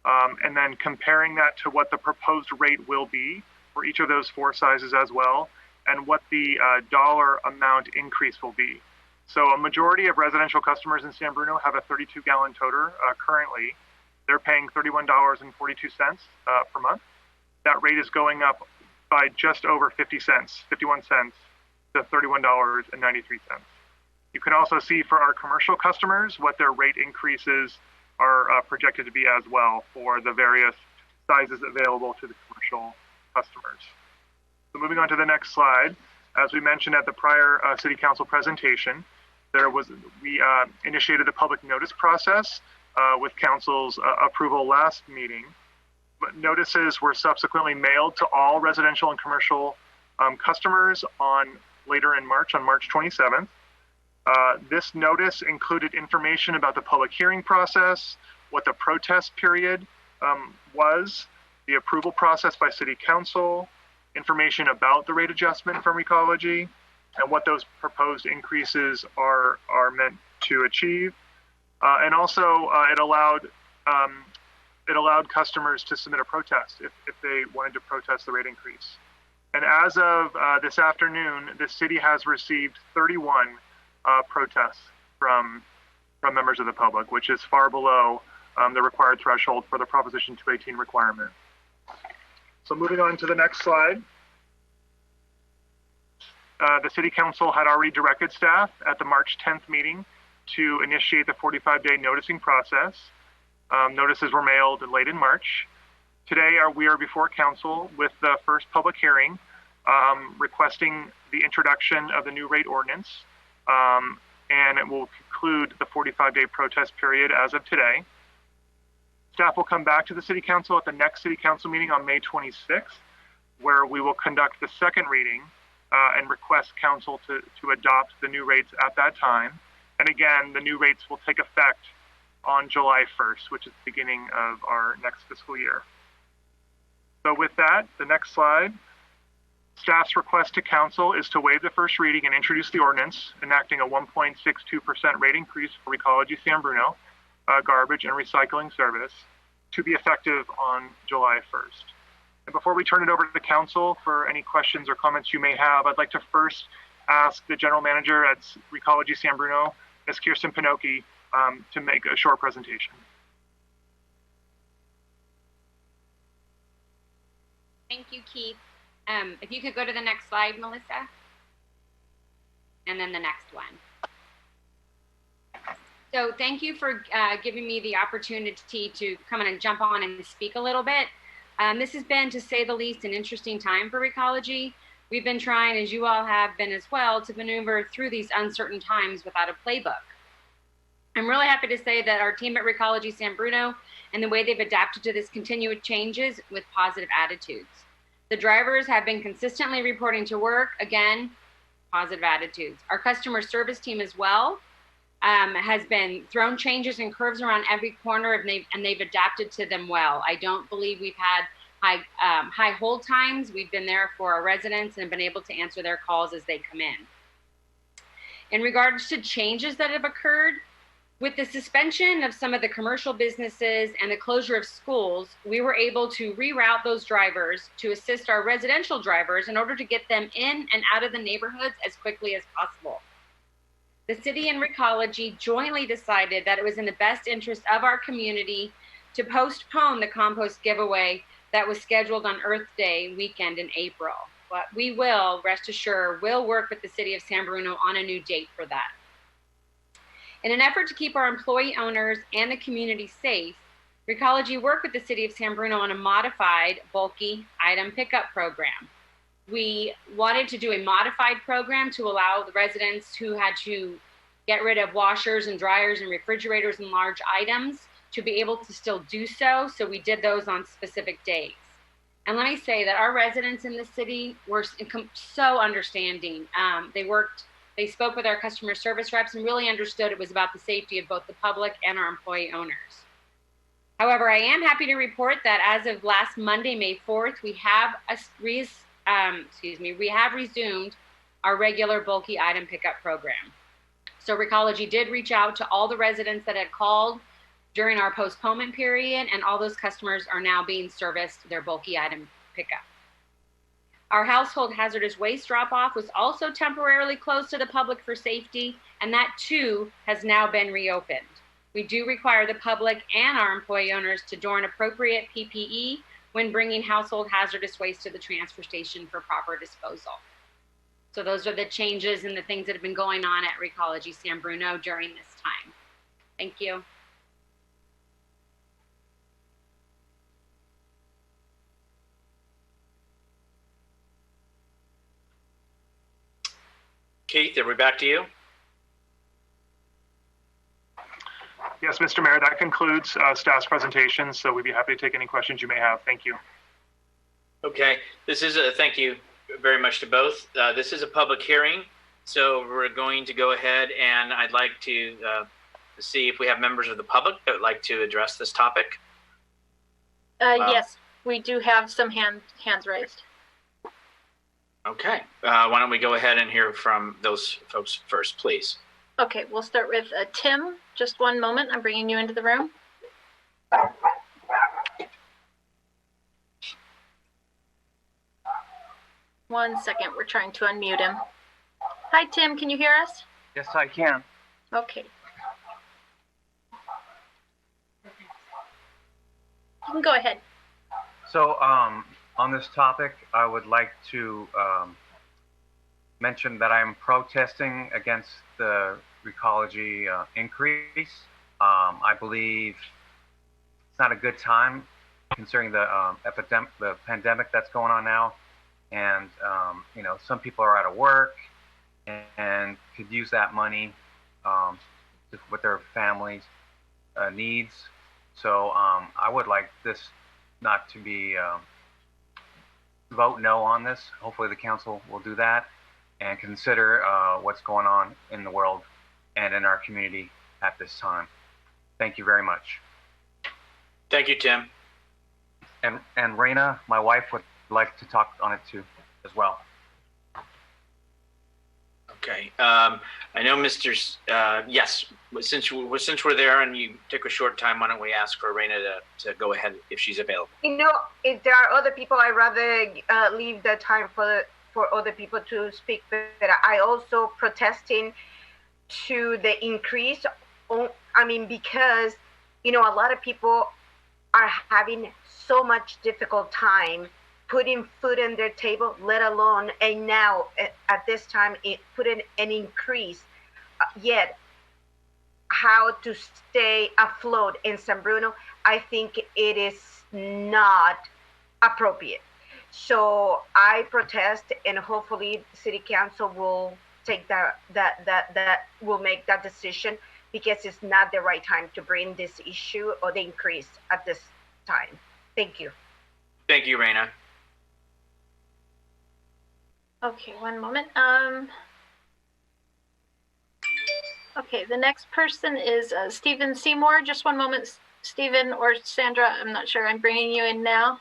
and then comparing that to what the proposed rate will be for each of those 4 sizes as well, and what the dollar amount increase will be. So a majority of residential customers in San Bruno have a 32-gallon toter currently. They're paying $31.42 per month. That rate is going up by just over 51 cents to $31.93. You can also see for our commercial customers what their rate increases are projected to be as well for the various sizes available to the commercial customers. So moving on to the next slide, as we mentioned at the prior City Council presentation, we initiated the public notice process with Council's approval last meeting. But notices were subsequently mailed to all residential and commercial customers later in March, on March 27th. This notice included information about the public hearing process, what the protest period was, the approval process by City Council, information about the rate adjustment from Recology, and what those proposed increases are meant to achieve. And also it allowed customers to submit a protest if they wanted to protest the rate increase. And as of this afternoon, the city has received 31 protests from members of the public, which is far below the required threshold for the Proposition 218 requirement. So moving on to the next slide. The City Council had already directed staff at the March 10th meeting to initiate the 45-day noticing process. Notices were mailed late in March. Today we are before Council with the first public hearing requesting the introduction of the new rate ordinance, and it will conclude the 45-day protest period as of today. Staff will come back to the City Council at the next City Council meeting on May 26th, where we will conduct the second reading and request council to adopt the new rates at that time. And again, the new rates will take effect on July 1st, which is the beginning of our next fiscal year. So with that, the next slide. Staff's request to council is to waive the first reading and introduce the ordinance, enacting a 1.62% rate increase for Recology San Bruno garbage and recycling service to be effective on July 1st. And before we turn it over to the council for any questions or comments you may have, I'd like to first ask the general manager at Recology San Bruno, Ms. Kirsten Pinocchi, to make a short presentation. Thank you, Keith. If you could go to the next slide, Melissa. And then the next one. So thank you for giving me the opportunity to come in and jump on and speak a little bit. This has been, to say the least, an interesting time for Recology. We've been trying, as you all have been as well, to maneuver through these uncertain times without a playbook. I'm really happy to say that our team at Recology San Bruno and the way they've adapted to this continued changes with positive attitudes. The drivers have been consistently reporting to work, again, positive attitudes. Our customer service team as well has been thrown changes and curves around every corner, and they've adapted to them well. I don't believe we've had high hold times. We've been there for our residents and been able to answer their calls as they come in. In regards to changes that have occurred, with the suspension of some of the commercial businesses and the closure of schools, we were able to reroute those drivers to assist our residential drivers in order to get them in and out of the neighborhoods as quickly as possible. The city and Recology jointly decided that it was in the best interest of our community to postpone the compost giveaway that was scheduled on Earth Day weekend in April. But we will, rest assured, will work with the city of San Bruno on a new date for that. In an effort to keep our employee owners and the community safe, Recology worked with the city of San Bruno on a modified bulky item pickup program. We wanted to do a modified program to allow the residents who had to get rid of washers and dryers and refrigerators and large items to be able to still do so. So we did those on specific days. And let me say that our residents in the city were so understanding. They spoke with our customer service reps and really understood it was about the safety of both the public and our employee owners. However, I am happy to report that as of last Monday, May 4th, we have resumed our regular bulky item pickup program. So Recology did reach out to all the residents that had called during our postponement period, and all those customers are now being serviced their bulky item pickup. Our household hazardous waste drop-off was also temporarily closed to the public for safety, and that too has now been reopened. We do require the public and our employee owners to don appropriate PPE when bringing household hazardous waste to the transfer station for proper disposal. So those are the changes and the things that have been going on at Recology San Bruno during this time. Thank you. Keith, are we back to you? Yes, Mr. Mayor, that concludes staff's presentation, so we'd be happy to take any questions you may have. Thank you. Okay, thank you very much to both. This is a public hearing, so we're going to go ahead, and I'd like to see if we have members of the public that would like to address this topic. Yes, we do have some hands raised. Okay, why don't we go ahead and hear from those folks first, please. Okay, we'll start with Tim. Just one moment, I'm bringing you into the room. One second, we're trying to unmute him. Hi, Tim, can you hear us? Yes, I can. Okay. You can go ahead. So, on this topic, I would like to mention that I'm protesting against the Recology increase. I believe it's not a good time considering the pandemic that's going on now. And, you know, some people are out of work and could use that money with their families' needs. So I would like this not to be vote no on this. Hopefully the council will do that. and consider what's going on in the world and in our community at this time. Thank you very much. Thank you, Tim. And Raina, my wife, would like to talk on it too, as well. Okay. I know yes, since we're there and you took a short time, why don't we ask for Raina to go ahead if she's available? If there are other people, I'd rather leave the time for other people to speak. But I also protesting to the increase. Because, a lot of people are having so much difficult time putting food on their table, let alone, and now at this time, put in an increase. Yet, how to stay afloat in San Bruno, I think it is not appropriate. So I protest, and hopefully, City Council will take that will make that decision, because it's not the right time to bring this issue or the increase at this time. Thank you. Thank you, Raina. Okay, one moment. Okay, the next person is Stephen Seymour. Just one moment, Stephen or Sandra. I'm not sure. I'm bringing you in now.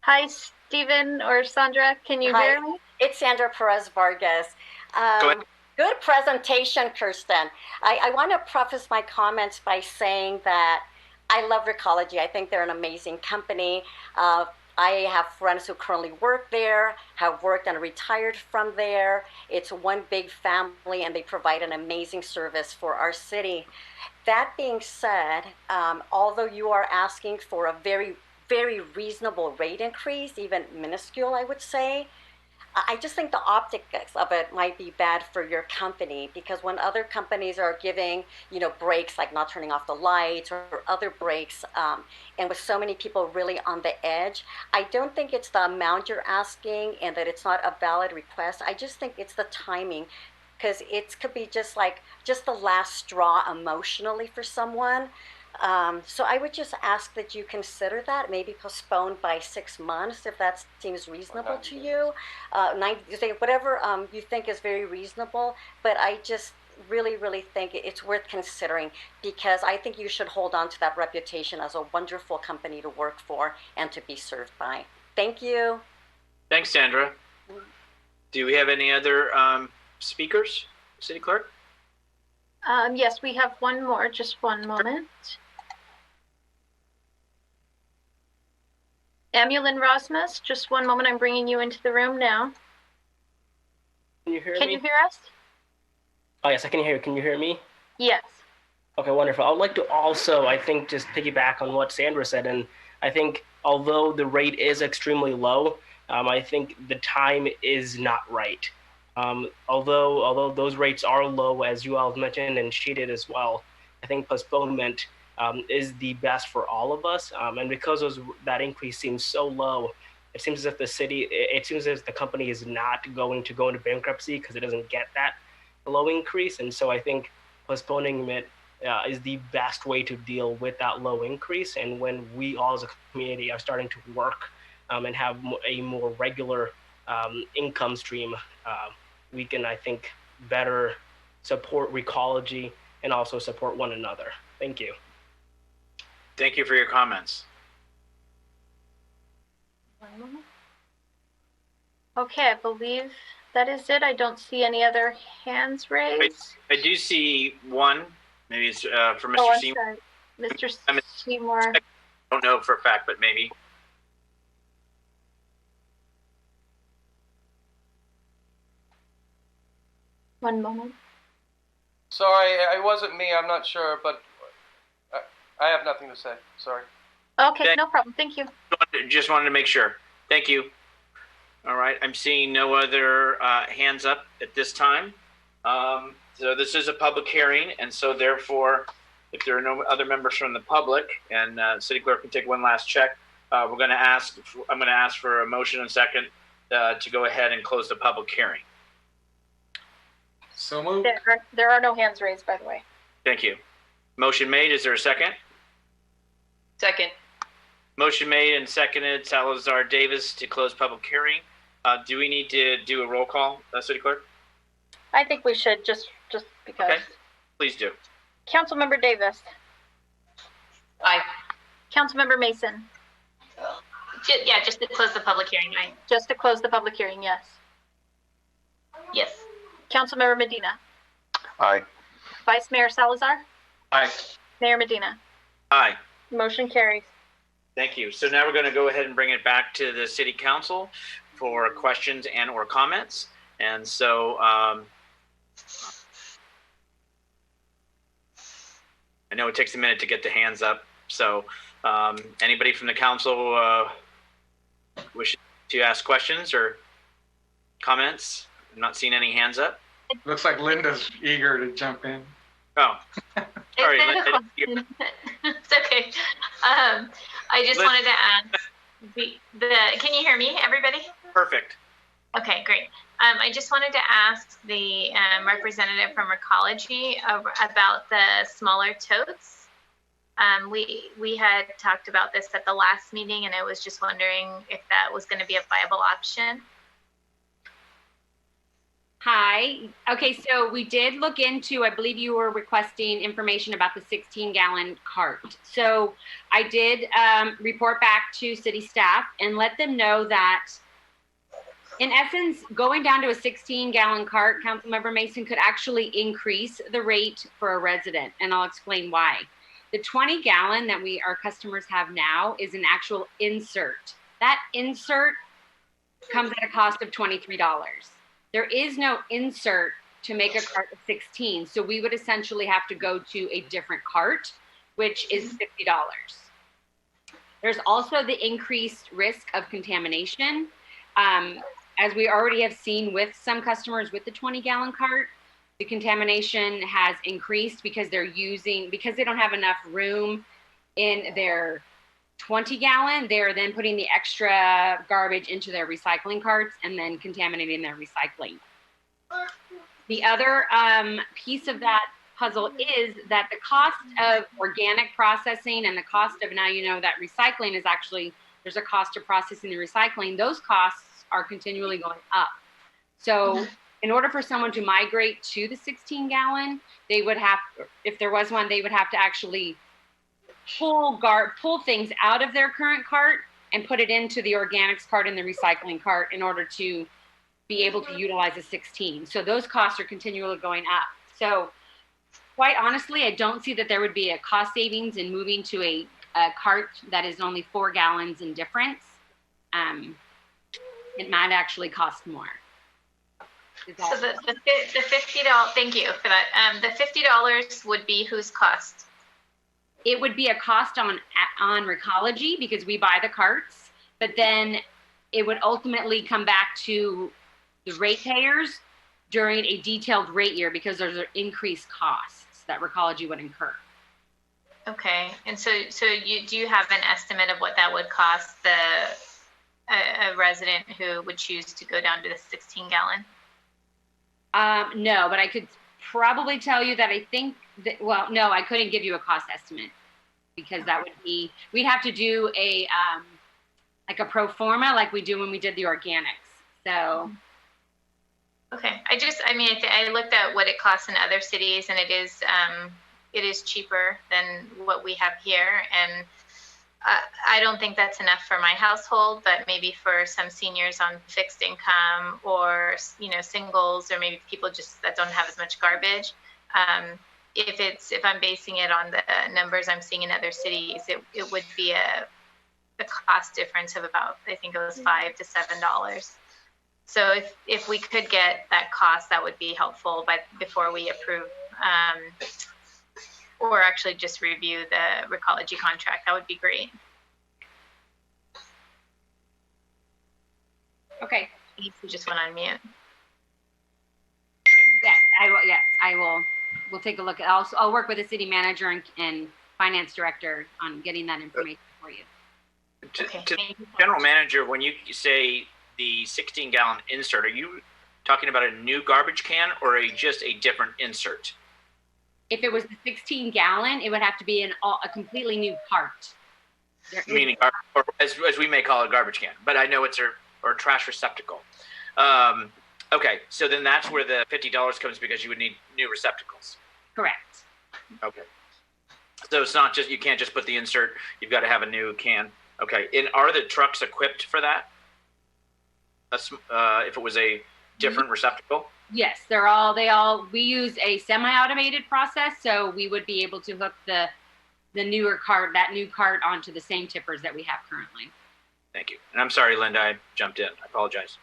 Hi, Stephen or Sandra. Can you hear me? It's Sandra Perez Vargas. Go ahead. Good presentation, Kirsten. I want to preface my comments by saying that I love Recology. I think they're an amazing company. I have friends who currently work there, have worked and retired from there. It's one big family, and they provide an amazing service for our city. That being said, although you are asking for a very, very reasonable rate increase, even minuscule, I would say, I just think the optics of it might be bad for your company, because when other companies are giving, breaks like not turning off the lights or other breaks, and with so many people really on the edge, I don't think it's the amount you're asking and that it's not a valid request. I just think it's the timing, because it could be just the last straw emotionally for someone. So I would just ask that you consider that, maybe postpone by 6 months if that seems reasonable to you. Whatever you think is very reasonable, but I just really, really think it's worth considering, because I think you should hold on to that reputation as a wonderful company to work for and to be served by. Thank you. Thanks, Sandra. Do we have any other speakers, City Clerk? Yes, we have one more. Just one moment. Amulin Rosmus, just one moment. I'm bringing you into the room now. Can you hear me? Can you hear us? Oh, yes, I can hear you. Can you hear me? Yes. Okay, wonderful. I would like to also, I think, just piggyback on what Sandra said. And I think although the rate is extremely low, I think the time is not right. Although those rates are low, as you all mentioned, and she did as well, I think postponement is the best for all of us. And because that increase seems so low, it seems as if the company is not going to go into bankruptcy because it doesn't get that low increase. And so I think postponing it is the best way to deal with that low increase. And when we all as a community are starting to work and have a more regular income stream, we can, I think, better support Recology and also support one another. Thank you. Thank you for your comments. One moment. Okay, I believe that is it. I don't see any other hands raised. I do see one. Maybe it's for Mr. I'm Seymour. sorry. Mr. Seymour. I don't know for a fact, but maybe. One moment. Sorry, it wasn't me. I'm not sure, but I have nothing to say. Sorry. Okay, no problem. Thank you. Just wanted to make sure. Thank you. All right, I'm seeing no other hands up at this time. So this is a public hearing, and so therefore, if there are no other members from the public, and City Clerk can take one last check, I'm going to ask for a motion and second to go ahead and close the public hearing. So moved. There are no hands raised, by the way. Thank you. Motion made. Is there a second? Second. Motion Motion made and seconded, Salazar Davis, to close public hearing. Do we need to do a roll call, City Clerk? I think we should, just because. Okay, please do. Councilmember Davis. Aye. Councilmember Mason. Yeah, just to close the public hearing. Aye. Just to close the public hearing, yes. Yes. Councilmember Medina. Aye. Vice Mayor Salazar. Aye. Mayor Medina. Aye. Motion carries. Thank you. So now we're going to go ahead and bring it back to the City Council for questions and or comments. And so I know it takes a minute to get the hands up. So anybody from the council wish to ask questions or comments? I'm not seeing any hands up. Looks like Linda's eager to jump in. Oh, sorry, Linda. It's okay. I just wanted to ask can you hear me, everybody? Perfect. Okay, great. I just wanted to ask the representative from Recology about the smaller totes. We had talked about this at the last meeting, and I was just wondering if that was going to be a viable option. Hi. Okay, so we did look into, I believe you were requesting information about the 16-gallon cart. So I did report back to city staff and let them know that, in essence, going down to a 16-gallon cart, Councilmember Mason, could actually increase the rate for a resident, and I'll explain why. The 20-gallon that our customers have now is an actual insert. That insert comes at a cost of $23. There is no insert to make a cart of 16, so we would essentially have to go to a different cart, which is $50. There's also the increased risk of contamination. As we already have seen with some customers with the 20-gallon cart, the contamination has increased because because they don't have enough room in their 20-gallon, they're then putting the extra garbage into their recycling carts and then contaminating their recycling. The other piece of that puzzle is that the cost of organic processing and the cost of, now you know that recycling is actually, there's a cost of processing the recycling. Those costs are continually going up. So in order for someone to migrate to the 16-gallon, they would have, if there was one, they would have to actually pull things out of their current cart and put it into the organics cart and the recycling cart in order to be able to utilize a 16. So those costs are continually going up. So quite honestly, I don't see that there would be a cost savings in moving to a cart that is only 4 gallons in difference. It might actually cost more. So the $50, thank you for that. The $50 would be whose cost? It would be a cost on Recology because we buy the carts, but then it would ultimately come back to the ratepayers during a detailed rate year because there's increased costs that Recology would incur. Okay, and so do you have an estimate of what that would cost a resident who would choose to go down to the 16-gallon? No, but I could probably tell you that I think that, well, no, I couldn't give you a cost estimate because that would be, we'd have to do a, like a pro forma like we do when we did the organics. So. Okay, I looked at what it costs in other cities and it is cheaper than what we have here. And I don't think that's enough for my household, but maybe for some seniors on fixed income or, singles, or maybe people just that don't have as much garbage. If I'm basing it on the numbers I'm seeing in other cities, it would be a cost difference of about, I think it was $5 to $7. So if we could get that cost, that would be helpful, but before we approve, or actually just review the Recology contract, that would be great. Okay. You just went on mute. Yes, I will. Yes, I will. We'll take a look at. I'll work with the city manager and finance director on getting that information for you. To general manager, when you say the 16-gallon insert, are you talking about a new garbage can or just a different insert? If it was the 16-gallon, it would have to be a completely new cart. Meaning, or as we may call it, garbage can, but I know it's or trash receptacle. Okay, so then that's where the $50 comes because you would need new receptacles. Correct. Okay. So it's not just, you can't just put the insert, you've got to have a new can. Okay, and are the trucks equipped for that? If it was a different receptacle? Yes, we use a semi-automated process, so we would be able to hook the new cart onto the same tippers that we have currently. Thank you. And I'm sorry, Linda, I jumped in. I apologize.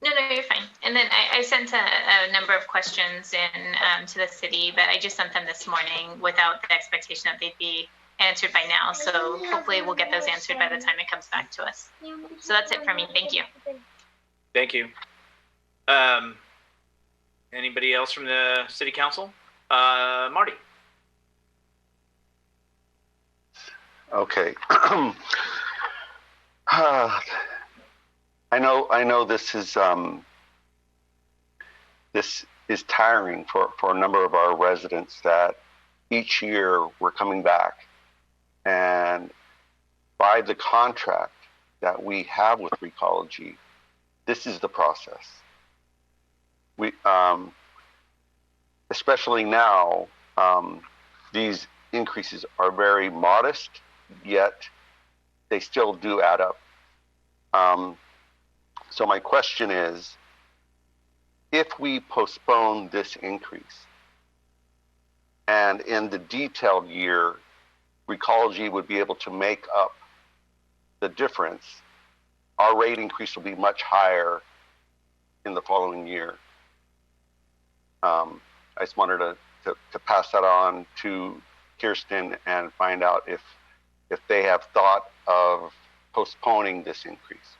No, you're fine. And then I sent a number of questions in to the city, but I just sent them this morning without the expectation that they'd be answered by now. So hopefully we'll get those answered by the time it comes back to us. So that's it for me. Thank you. Thank you. Anybody else from the city council? Marty. Okay. I know this is tiring for a number of our residents that each year we're coming back, and by the contract that we have with Recology, this is the process. We especially now, these increases are very modest, yet they still do add up. So my question is, if we postpone this increase, and in the detailed year, Recology would be able to make up the difference, our rate increase will be much higher in the following year. I just wanted to pass that on to Kirsten and find out if they have thought of postponing this increase.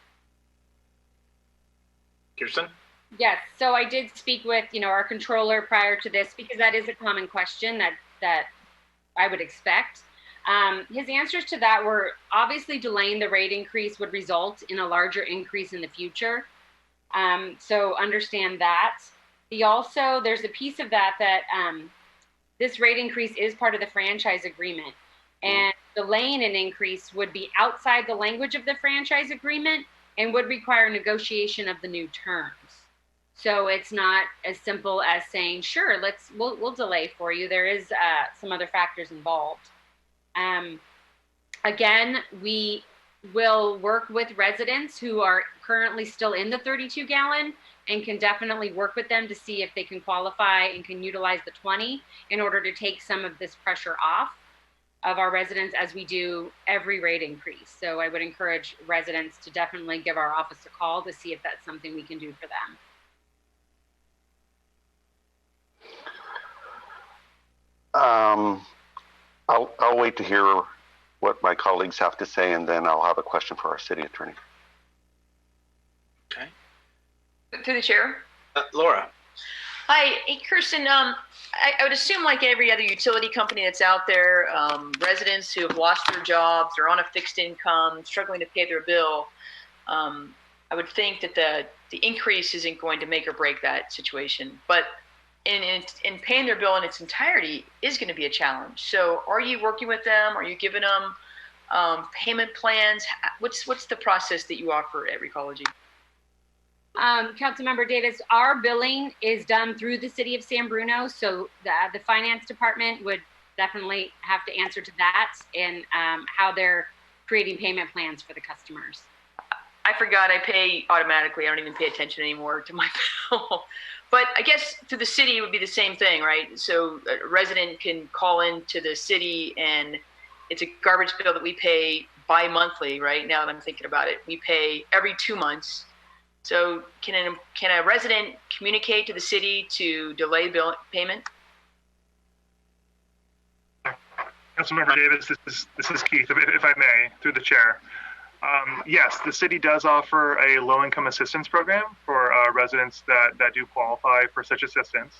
Kirsten? Yes, so I did speak with, our controller prior to this, because that is a common question that I would expect. His answers to that were obviously delaying the rate increase would result in a larger increase in the future. So understand that. There's a piece of that this rate increase is part of the franchise agreement, and delaying an increase would be outside the language of the franchise agreement and would require negotiation of the new terms. So it's not as simple as saying, sure, we'll delay for you. There is some other factors involved. Again, we will work with residents who are currently still in the 32 gallon and can definitely work with them to see if they can qualify and can utilize the 20 in order to take some of this pressure off of our residents as we do every rate increase. So I would encourage residents to definitely give our office a call to see if that's something we can do for them. I'll wait to hear what my colleagues have to say, and then I'll have a question for our city attorney. Okay. To the chair. Laura. Hi, hey, Kirsten. I would assume, like every other utility company that's out there, residents who have lost their jobs or on a fixed income, struggling to pay their bill, I would think that the increase isn't going to make or break that situation. But in paying their bill in its entirety is going to be a challenge. So, are you working with them? Are you giving them payment plans? What's the process that you offer at Recology? Councilmember Davis, our billing is done through the city of San Bruno, so the finance department would definitely have to answer to that and how they're creating payment plans for the customers. I forgot I pay automatically. I don't even pay attention anymore to my bill. But I guess through the city it would be the same thing, right? So a resident can call in to the city, and it's a garbage bill that we pay bi-monthly, right? Now that I'm thinking about it, we pay every 2 months. So can a resident communicate to the city to delay bill payment? Councilmember Davis, this is Keith, if I may, through the chair. Yes, the city does offer a low-income assistance program for residents that do qualify for such assistance.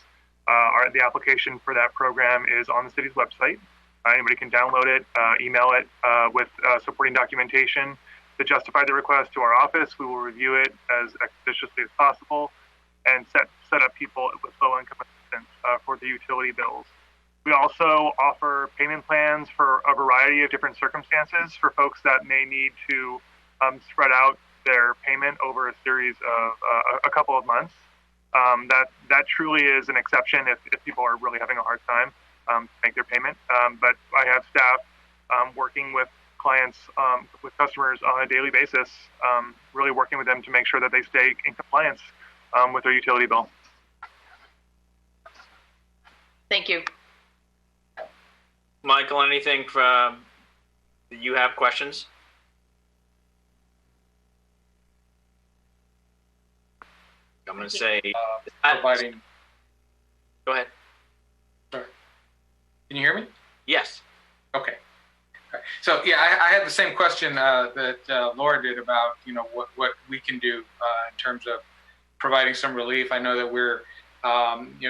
The application for that program is on the city's website. Anybody can download it, email it with supporting documentation to justify the request to our office. We will review it as expeditiously as possible and set up people with low-income assistance for the utility bills. We also offer payment plans for a variety of different circumstances for folks that may need to spread out their payment over a series of a couple of months. That truly is an exception if people are really having a hard time to make their payment. But I have staff working with clients, with customers on a daily basis, really working with them to make sure that they stay in compliance with their utility bill. Thank you. Michael, anything from you have questions? I'm going to say providing. Go ahead. Sorry. Can you hear me? Yes. Okay. So yeah, I had the same question that Laura did about what we can do in terms of providing some relief. I know that we're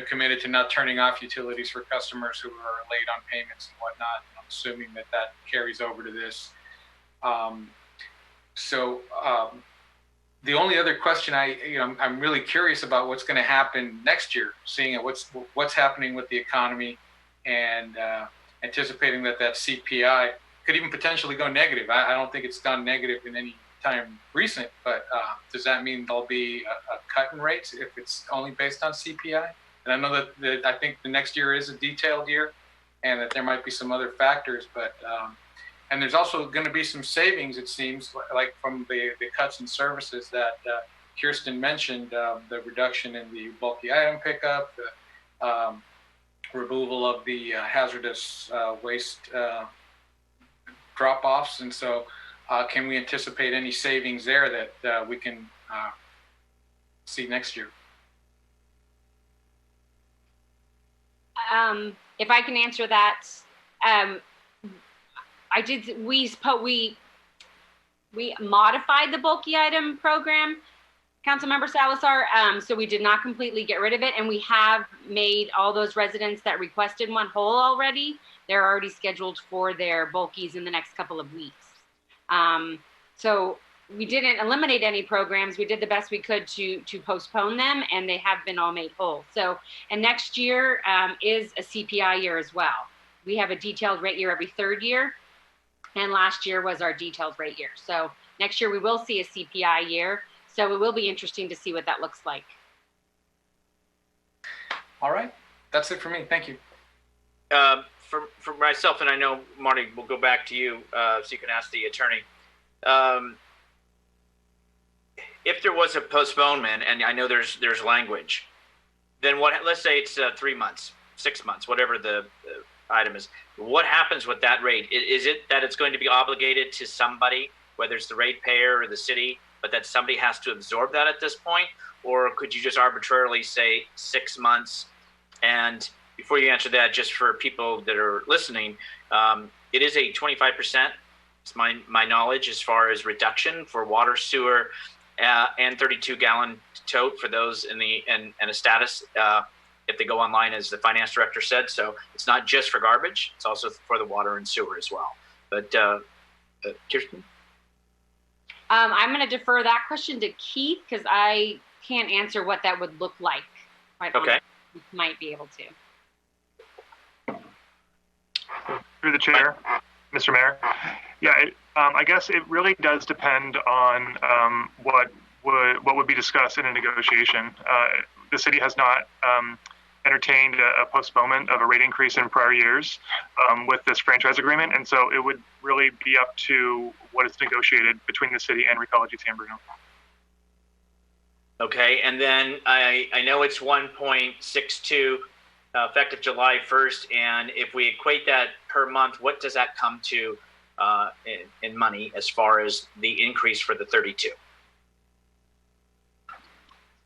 committed to not turning off utilities for customers who are late on payments and whatnot. I'm assuming that carries over to this. The only other question I'm really curious about what's going to happen next year, seeing what's happening with the economy and anticipating that CPI could even potentially go negative. I don't think it's gone negative in any time recent, but does that mean there'll be a cut in rates if it's only based on CPI? And I know that I think the next year is a detailed year and that there might be some other factors, but and there's also going to be some savings, it seems, like from the cuts in services that Kirsten mentioned, the reduction in the bulky item pickup, the removal of the hazardous waste drop-offs. And so can we anticipate any savings there that we can see next year? If I can answer that, we modified the bulky item program, Councilmember Salazar, so we did not completely get rid of it, and we have made all those residents that requested one whole already. They're already scheduled for their bulkies in the next couple of weeks. So we didn't eliminate any programs. We did the best we could to postpone them, and they have been all made whole. So, and next year is a CPI year as well. We have a detailed rate year every third year, and last year was our detailed rate year. So next year we will see a CPI year. So it will be interesting to see what that looks like. All right, that's it for me. Thank you. For myself, and I know Marty, we'll go back to you so you can ask the attorney. If there was a postponement, and I know there's language, then what? Let's say it's 3 months, 6 months, whatever the item is. What happens with that rate? Is it that it's going to be obligated to somebody, whether it's the ratepayer or the city, but that somebody has to absorb that at this point? Or could you just arbitrarily say 6 months? And before you answer that, just for people that are listening, it is a 25%. It's my knowledge as far as reduction for water, sewer, and 32-gallon tote for those in a status if they go online, as the finance director said. So it's not just for garbage; it's also for the water and sewer as well. But Kirsten, I'm going to defer that question to Keith because I can't answer what that would look like. Okay. We might be able to. Through the chair, Mr. Mayor. Yeah, I guess it really does depend on what would be discussed in a negotiation. The city has not entertained a postponement of a rate increase in prior years with this franchise agreement, and so it would really be up to what is negotiated between the city and Recology San Bruno. Okay, and then I know it's 1.62 effective July 1st, and if we equate that per month, what does that come to in money as far as the increase for the 32?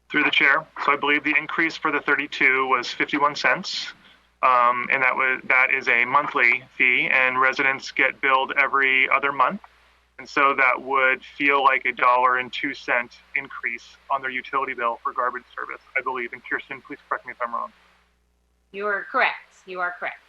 Through the chair, so I believe the increase for the 32 was 51 cents, and that is a monthly fee, and residents get billed every other month. And so that would feel like $1.02 increase on their utility bill for garbage service, I believe. And Kirsten, please correct me if I'm wrong. You are correct. You are correct.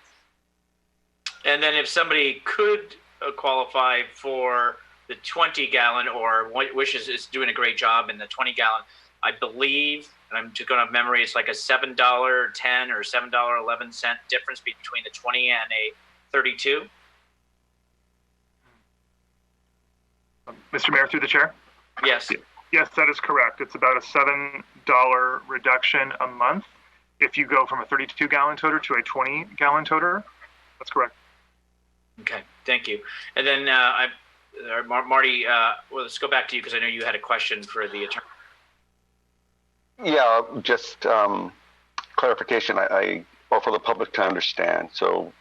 And then if somebody could qualify for the 20-gallon or wishes is doing a great job in the 20-gallon, I believe, and I'm just going to memory, it's like a $7.10 or $7.11 difference between a 20 and a 32. Mr. Mayor, through the chair? Yes. Yes, that is correct. It's about a $7 reduction a month if you go from a 32-gallon toter to a 20-gallon toter. That's correct. Okay, thank you. And then Marty, well, let's go back to you because I know you had a question for the attorney. Yeah, just clarification, or for the public to understand. So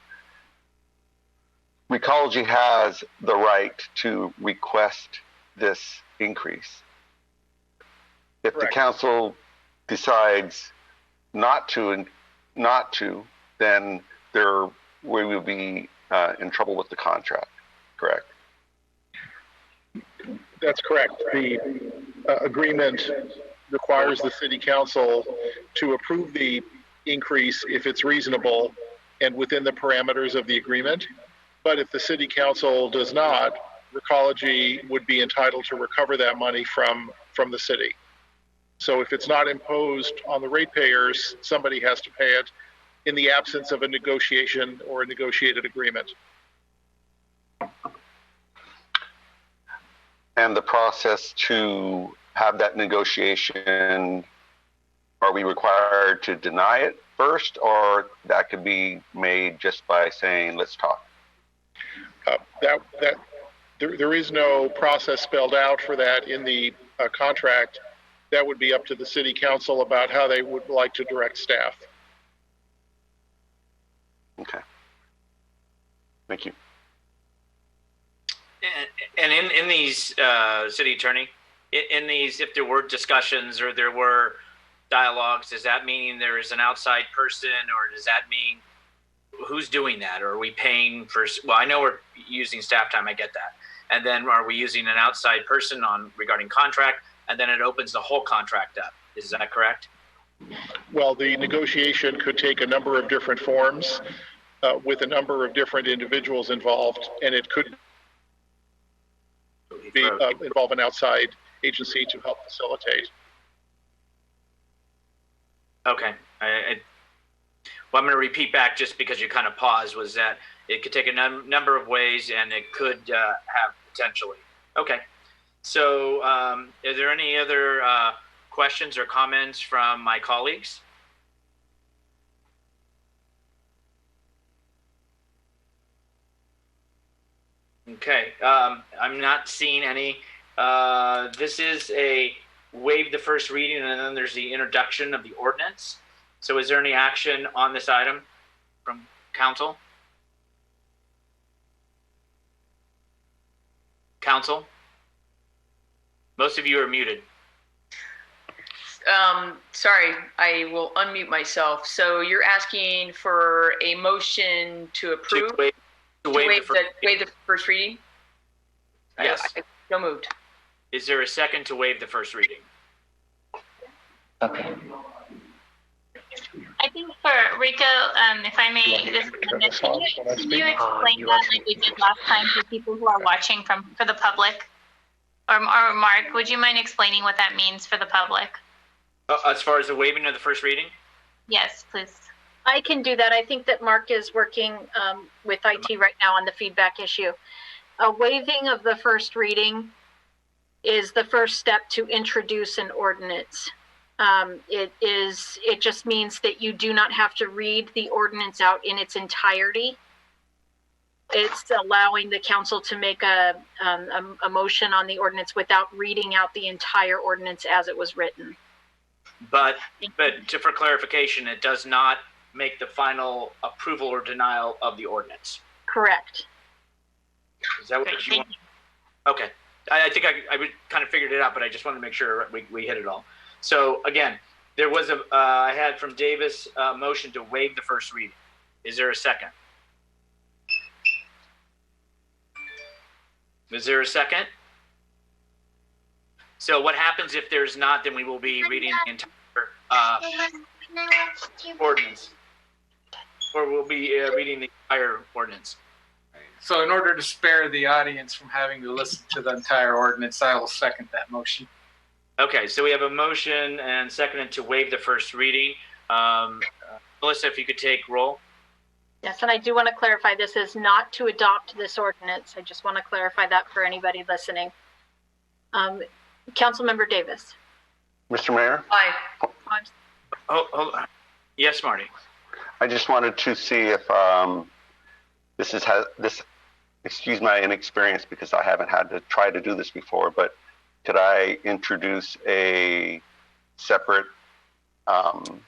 Recology has the right to request this increase. If the council decides not to, then we will be in trouble with the contract, correct? That's correct. The agreement requires the city council to approve the increase if it's reasonable and within the parameters of the agreement. But if the city council does not, Recology would be entitled to recover that money from the city. So if it's not imposed on the ratepayers, somebody has to pay it in the absence of a negotiation or a negotiated agreement. And the process to have that negotiation, are we required to deny it first, or that could be made just by saying, let's talk? There is no process spelled out for that in the contract. That would be up to the city council about how they would like to direct staff. Okay. Thank you. And in these, city attorney, in these, if there were discussions or there were dialogues, does that mean there is an outside person, or does that mean who's doing that? Or are we paying for, well, I know we're using staff time, I get that. And then are we using an outside person regarding contract, and then it opens the whole contract up? Is that correct? Well, the negotiation could take a number of different forms with a number of different individuals involved, and it could involve an outside agency to help facilitate. Okay. Well, I'm going to repeat back just because you kind of paused, was that it could take a number of ways, and it could have potentially. Okay. So are there any other questions or comments from my colleagues? Okay. I'm not seeing any. This is a waive the first reading, and then there's the introduction of the ordinance. So is there any action on this item from council? Council? Most of you are muted. Sorry, I will unmute myself. So you're asking for a motion to approve? To waive the first reading? Yes. So moved. Is there a second to waive the first reading? Okay. I think for Rico, if I may, can you explain that like we did last time to people who are watching for the public? Or Mark, would you mind explaining what that means for the public? As far as the waiving of the first reading? Yes, please. I can do that. I think that Mark is working with IT right now on the feedback issue. A waiving of the first reading is the first step to introduce an ordinance. It just means that you do not have to read the ordinance out in its entirety. It's allowing the council to make a motion on the ordinance without reading out the entire ordinance as it was written. But for clarification, it does not make the final approval or denial of the ordinance. Correct. Is that what you want? Okay. I think I kind of figured it out, but I just wanted to make sure we hit it all. So again, there was I had from Davis a motion to waive the first reading. Is there a second? Is there a second? So what happens if there's not, then we will be reading the entire ordinance. Or we'll be reading the entire ordinance. So in order to spare the audience from having to listen to the entire ordinance, I will second that motion. Okay, so we have a motion and seconded to waive the first reading. Melissa, if you could take roll. Yes, and I do want to clarify, this is not to adopt this ordinance. I just want to clarify that for anybody listening. Councilmember Davis. Mr. Mayor? Aye. Oh, hold on. Yes, Marty. I just wanted to see if excuse my inexperience because I haven't had to try to do this before, but could I introduce a separate, can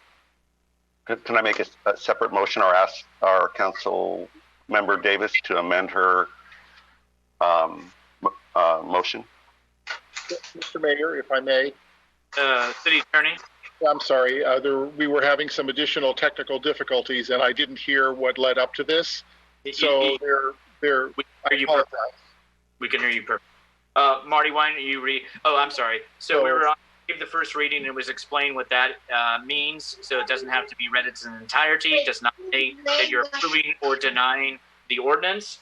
I make a separate motion or ask our council member Davis to amend her motion? Mr. Mayor, if I may. City Attorney. I'm sorry, we were having some additional technical difficulties and I didn't hear what led up to this. So I apologize. We can hear you perfectly. Marty, why don't you read? Oh, I'm sorry. So we were on the first reading and it was explained what that means. So it doesn't have to be read in its entirety. It does not say that you're approving or denying the ordinance.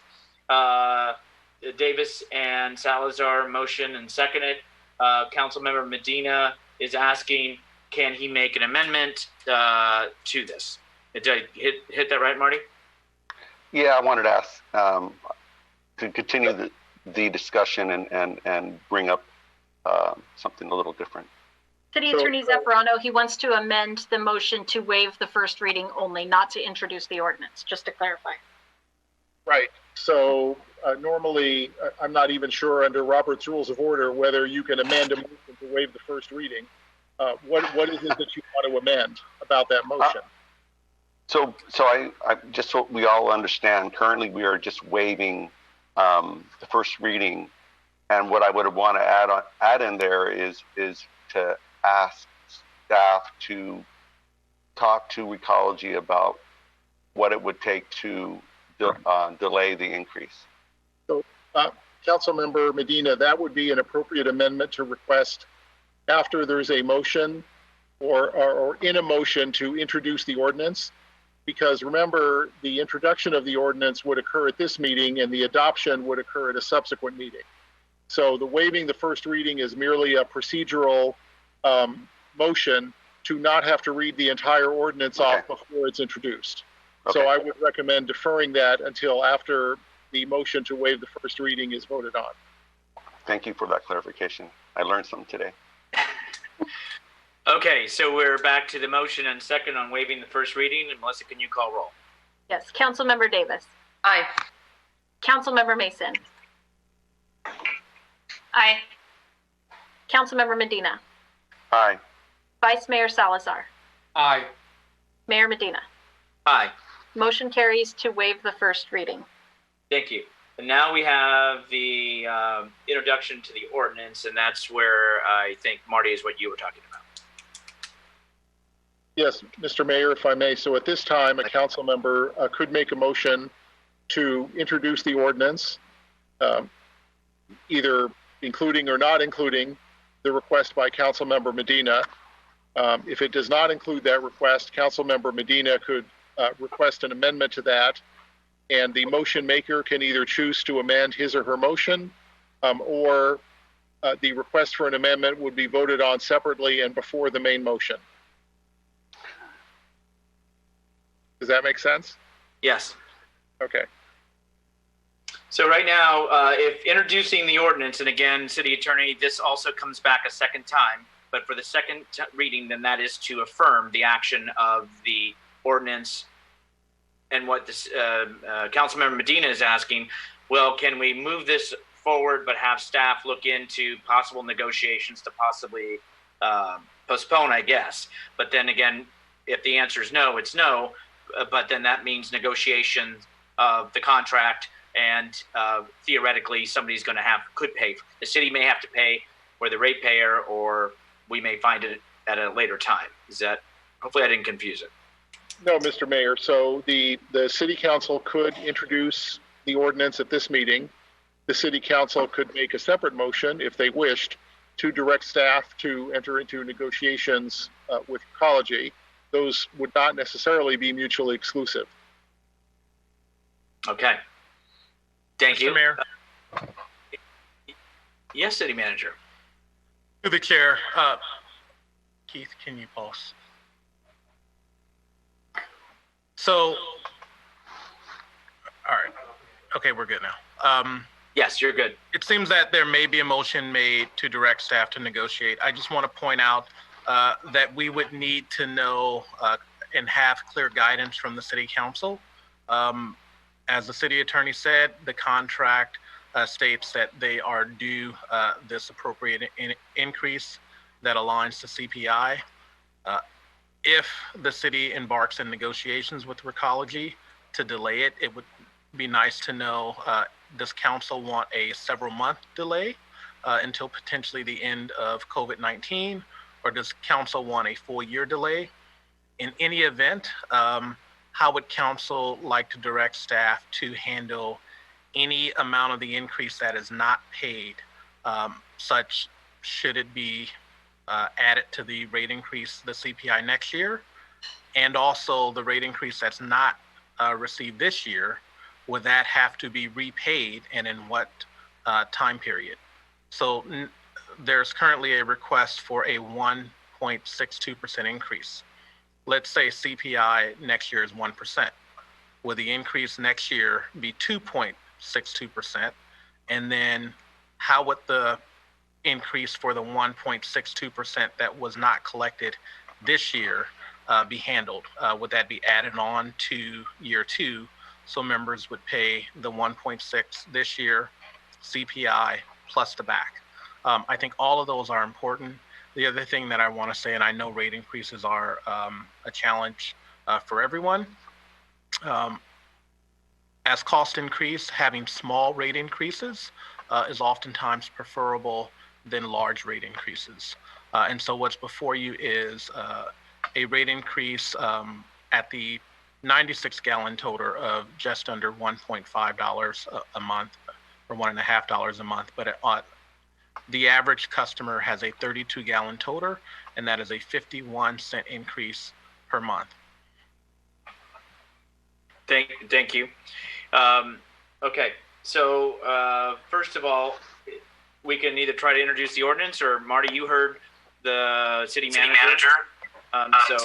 Davis and Salazar motion and seconded. Councilmember Medina is asking, can he make an amendment to this? Did I hit that right, Marty? Yeah, I wanted to ask to continue the discussion and bring up something a little different. City Attorney Zaffarano, he wants to amend the motion to waive the first reading only, not to introduce the ordinance, just to clarify. Right. So normally, I'm not even sure under Robert's Rules of Order whether you can amend a motion to waive the first reading. What is it that you want to amend about that motion? So I just so we all understand, currently we are just waiving the first reading, and what I would want to add in there is to ask staff to talk to Ecology about what it would take to delay the increase. So, Councilmember Medina, that would be an appropriate amendment to request after there's a motion or in a motion to introduce the ordinance. Because remember, the introduction of the ordinance would occur at this meeting and the adoption would occur at a subsequent meeting. So the waiving the first reading is merely a procedural motion to not have to read the entire ordinance off before it's introduced. Okay. So I would recommend deferring that until after the motion to waive the first reading is voted on. Thank you for that clarification. I learned something today. Okay, so we're back to the motion and second on waiving the first reading. And Melissa, can you call roll? Yes, Councilmember Davis. Aye. Councilmember Mason. Aye. Councilmember Medina. Aye. Vice Mayor Salazar. Aye. Mayor Medina. Aye. Motion carries to waive the first reading. Thank you. And now we have the introduction to the ordinance, and that's where I think, Marty, is what you were talking about. Yes, Mr. Mayor, if I may. So at this time, a council member could make a motion to introduce the ordinance, either including or not including the request by Councilmember Medina. If it does not include that request, Councilmember Medina could request an amendment to that, and the motion maker can either choose to amend his or her motion, or the request for an amendment would be voted on separately and before the main motion. Does that make sense? Yes. Okay. So right now, if introducing the ordinance, and again, City Attorney, this also comes back a second time, but for the second reading, then that is to affirm the action of the ordinance. And what this Councilmember Medina is asking, well, can we move this forward but have staff look into possible negotiations to possibly postpone, I guess. But then again, if the answer is no, it's no. But then that means negotiation of the contract, and theoretically somebody's going to could pay. The city may have to pay, or the ratepayer, or we may find it at a later time. Is that, hopefully I didn't confuse it. No, Mr. Mayor. So the city council could introduce the ordinance at this meeting. The city council could make a separate motion if they wished to direct staff to enter into negotiations with Ecology. Those would not necessarily be mutually exclusive. Okay. Thank you. Mr. Mayor. Yes, City Manager. To the chair, Keith, can you pause? So, all right. Okay, we're good now. Yes, you're good. It seems that there may be a motion made to direct staff to negotiate. I just want to point out that we would need to know and have clear guidance from the city council. As the city attorney said, the contract states that they are due this appropriate increase that aligns to CPI. If the city embarks in negotiations with Recology to delay it, it would be nice to know, does council want a several month delay until potentially the end of COVID-19, or does council want a full year delay? In any event, how would council like to direct staff to handle any amount of the increase that is not paid, such should it be added to the rate increase, the CPI next year, and also the rate increase that's not received this year, would that have to be repaid, and in what time period? So there's currently a request for a 1.62% increase. Let's say CPI next year is 1%. Will the increase next year be 2.62%? And then how would the increase for the 1.62% that was not collected this year be handled? Would that be added on to year two, so members would pay the 1.6 this year, CPI plus the back? I think all of those are important. The other thing that I want to say, and I know rate increases are a challenge for everyone. As costs increase, having small rate increases is oftentimes preferable than large rate increases. And so what's before you is a rate increase at the 96 gallon toter of just under $1.5 a month, or $1.50 a month, but the average customer has a 32 gallon toter, and that is a 51-cent increase per month. Thank you. Okay, so first of all, we can either try to introduce the ordinance, or Marty, you heard the city manager. So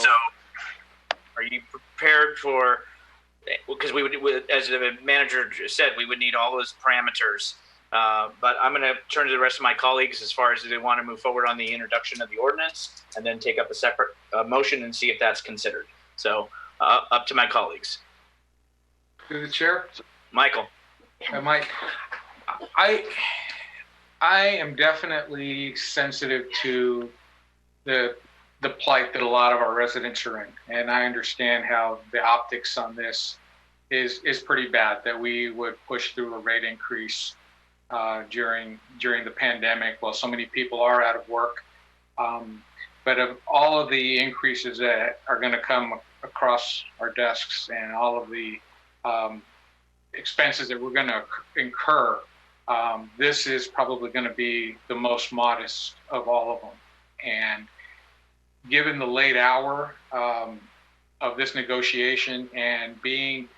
are you prepared for, because we would, as the manager said, we would need all those parameters. But I'm going to turn to the rest of my colleagues as far as they want to move forward on the introduction of the ordinance, and then take up a separate motion and see if that's considered. So up to my colleagues. Through the chair. Michael. Mike, I am definitely sensitive to the plight that a lot of our residents are in, and I understand how the optics on this is pretty bad, that we would push through a rate increase during the pandemic while so many people are out of work. But of all of the increases that are going to come across our desks, and all of the expenses that we're going to incur, this is probably going to be the most modest of all of them. And given the late hour of this negotiation, and being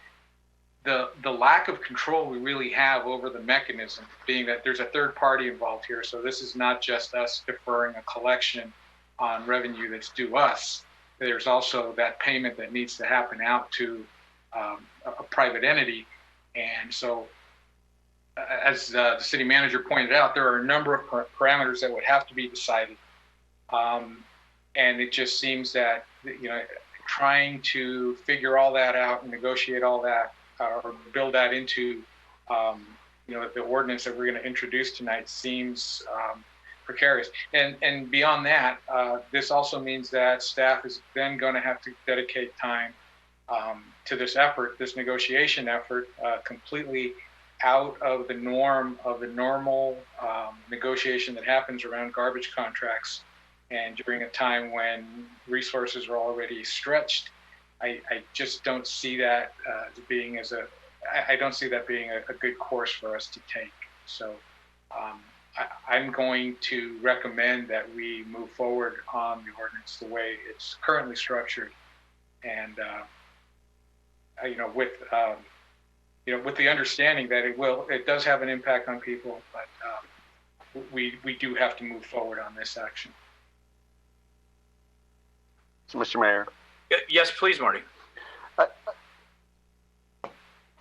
the lack of control we really have over the mechanism, being that there's a third party involved here, so this is not just us deferring a collection on revenue that's due us. There's also that payment that needs to happen out to a private entity. And so, as the city manager pointed out, there are a number of parameters that would have to be decided. And it just seems that, trying to figure all that out and negotiate all that, or build that into, the ordinance that we're going to introduce tonight, seems precarious. And beyond that, this also means that staff is then going to have to dedicate time to this effort, this negotiation effort, completely out of the norm of the normal negotiation that happens around garbage contracts. And during a time when resources are already stretched, I just don't see that being a good course for us to take. So I'm going to recommend that we move forward on the ordinance the way it's currently structured, and with the understanding that it does have an impact on people, but we do have to move forward on this action. So, Mr. Mayor, Yes, please, Marty.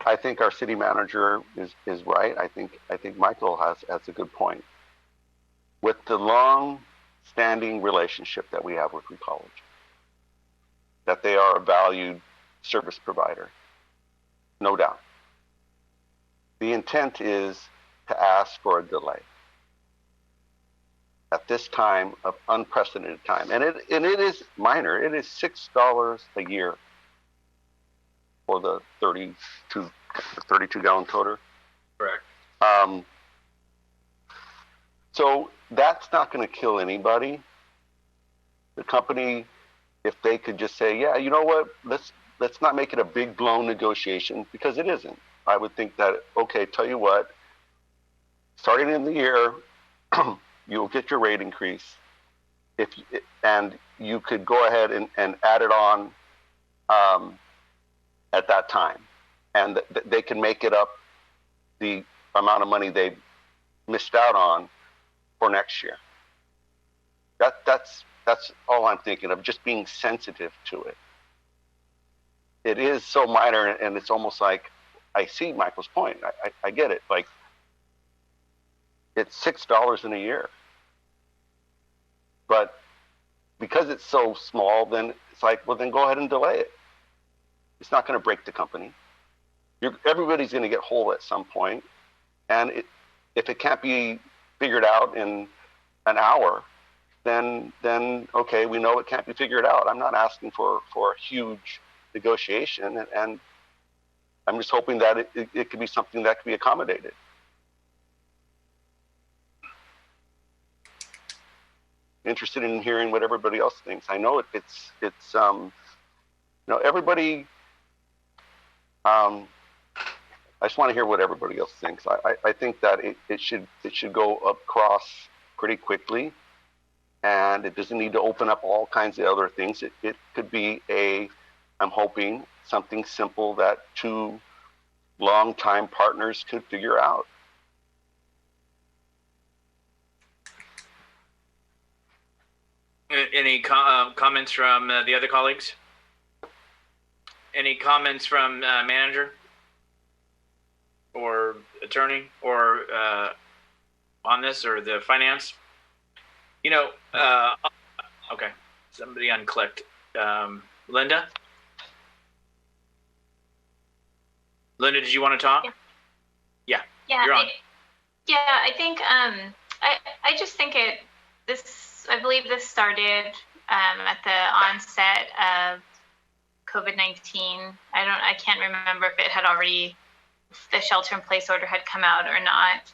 I think our city manager is right. I think Michael has a good point. With the long-standing relationship that we have with Recology, that they are a valued service provider, no doubt. The intent is to ask for a delay at this time of unprecedented time, and it is minor. It is $6 a year for the 32 gallon toter. Correct. So that's not going to kill anybody. The company, if they could just say, yeah, you know what, let's not make it a big blown negotiation, because it isn't. I would think that, okay, tell you what, starting in the year, you'll get your rate increase, and you could go ahead and add it on at that time, and they can make it up the amount of money they missed out on for next year. That's all I'm thinking of, just being sensitive to it. It is so minor, and it's almost like, I see Michael's point. I get it. Like, it's $6 in a year. But because it's so small, then it's like, well, then go ahead and delay it. It's not going to break the company. Everybody's going to get whole at some point. And if it can't be figured out in an hour, then okay, we know it can't be figured out. I'm not asking for a huge negotiation, and I'm just hoping that it could be something that could be accommodated. Interested in hearing what everybody else thinks. I know it's everybody. I just want to hear what everybody else thinks. I think that it should go across pretty quickly, and it doesn't need to open up all kinds of other things. It could be I'm hoping, something simple that two longtime partners could figure out. Any comments from the other colleagues? Any comments from manager or attorney or on this, or the finance? Okay, somebody unclicked. Linda? Linda, did you want to talk? Yeah. Yeah. You're on. I think I just think I believe this started at the onset of COVID-19. I can't remember if it had already, if the shelter-in-place order had come out or not.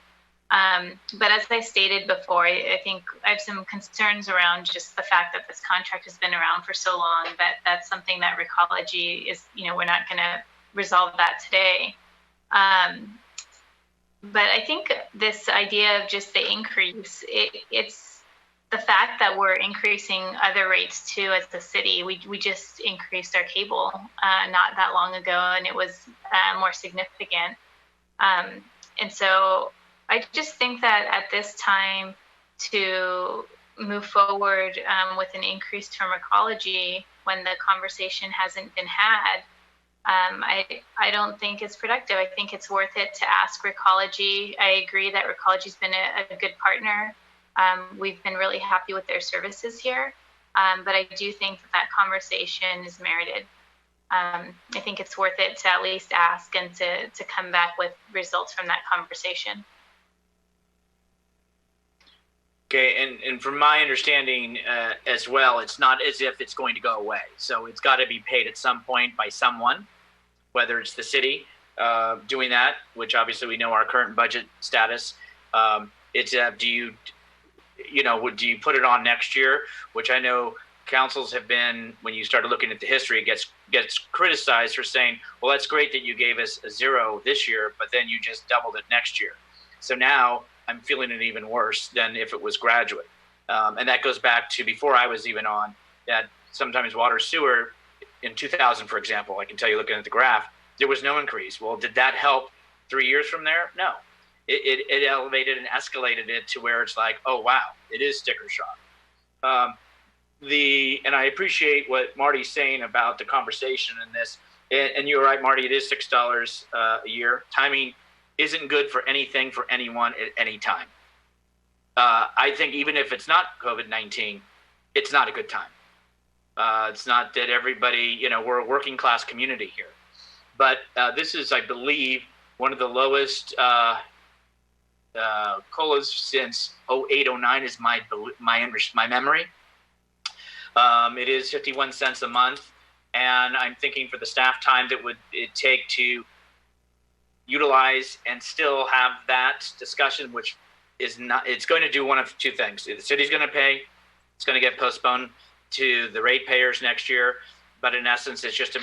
But as I stated before, I think I have some concerns around just the fact that this contract has been around for so long, that that's something that Recology is, we're not going to resolve that today. But I think this idea of just the increase, it's the fact that we're increasing other rates too as the city. We just increased our cable not that long ago, and it was more significant. And so I just think that at this time to move forward with an increased term ecology when the conversation hasn't been had, I don't think it's productive. I think it's worth it to ask Recology. I agree that Recology's been a good partner. We've been really happy with their services here, but I do think that conversation is merited. I think it's worth it to at least ask and to come back with results from that conversation. Okay, and from my understanding as well, it's not as if it's going to go away. So it's got to be paid at some point by someone, whether it's the city doing that, which obviously we know our current budget status. It's do you put it on next year, which I know councils have been, when you started looking at the history, it gets criticized for saying, well, that's great that you gave us a zero this year, but then you just doubled it next year. So now I'm feeling it even worse than if it was graduate. And that goes back to before I was even on, that sometimes water sewer in 2000, for example, I can tell you looking at the graph, there was no increase. Well, did that help 3 years from there? No. it elevated and escalated it to where it's like, oh wow, it is sticker shock. And I appreciate what Marty's saying about the conversation in this. And you're right, Marty, it is $6 a year. Timing isn't good for anything for anyone at any time. I think even if it's not COVID-19, it's not a good time. It's not that everybody, we're a working class community here. But this is, I believe, one of the lowest COLAs since 08, 09 is my memory. It is 51 cents a month. And I'm thinking for the staff time that would it take to utilize and still have that discussion, which is not, it's going to do one of two things. The city's going to pay, it's going to get postponed to the ratepayers next year. But in essence, it's just a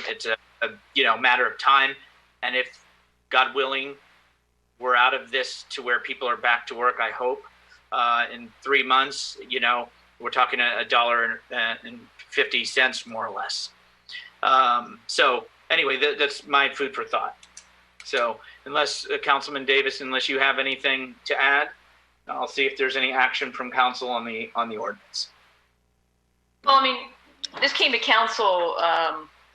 matter of time. And if, God willing, we're out of this to where people are back to work, I hope, in 3 months, we're talking $1.50 more or less. So anyway, that's my food for thought. So unless Councilman Davis, unless you have anything to add, I'll see if there's any action from council on the ordinance. Well, I mean, this came to council,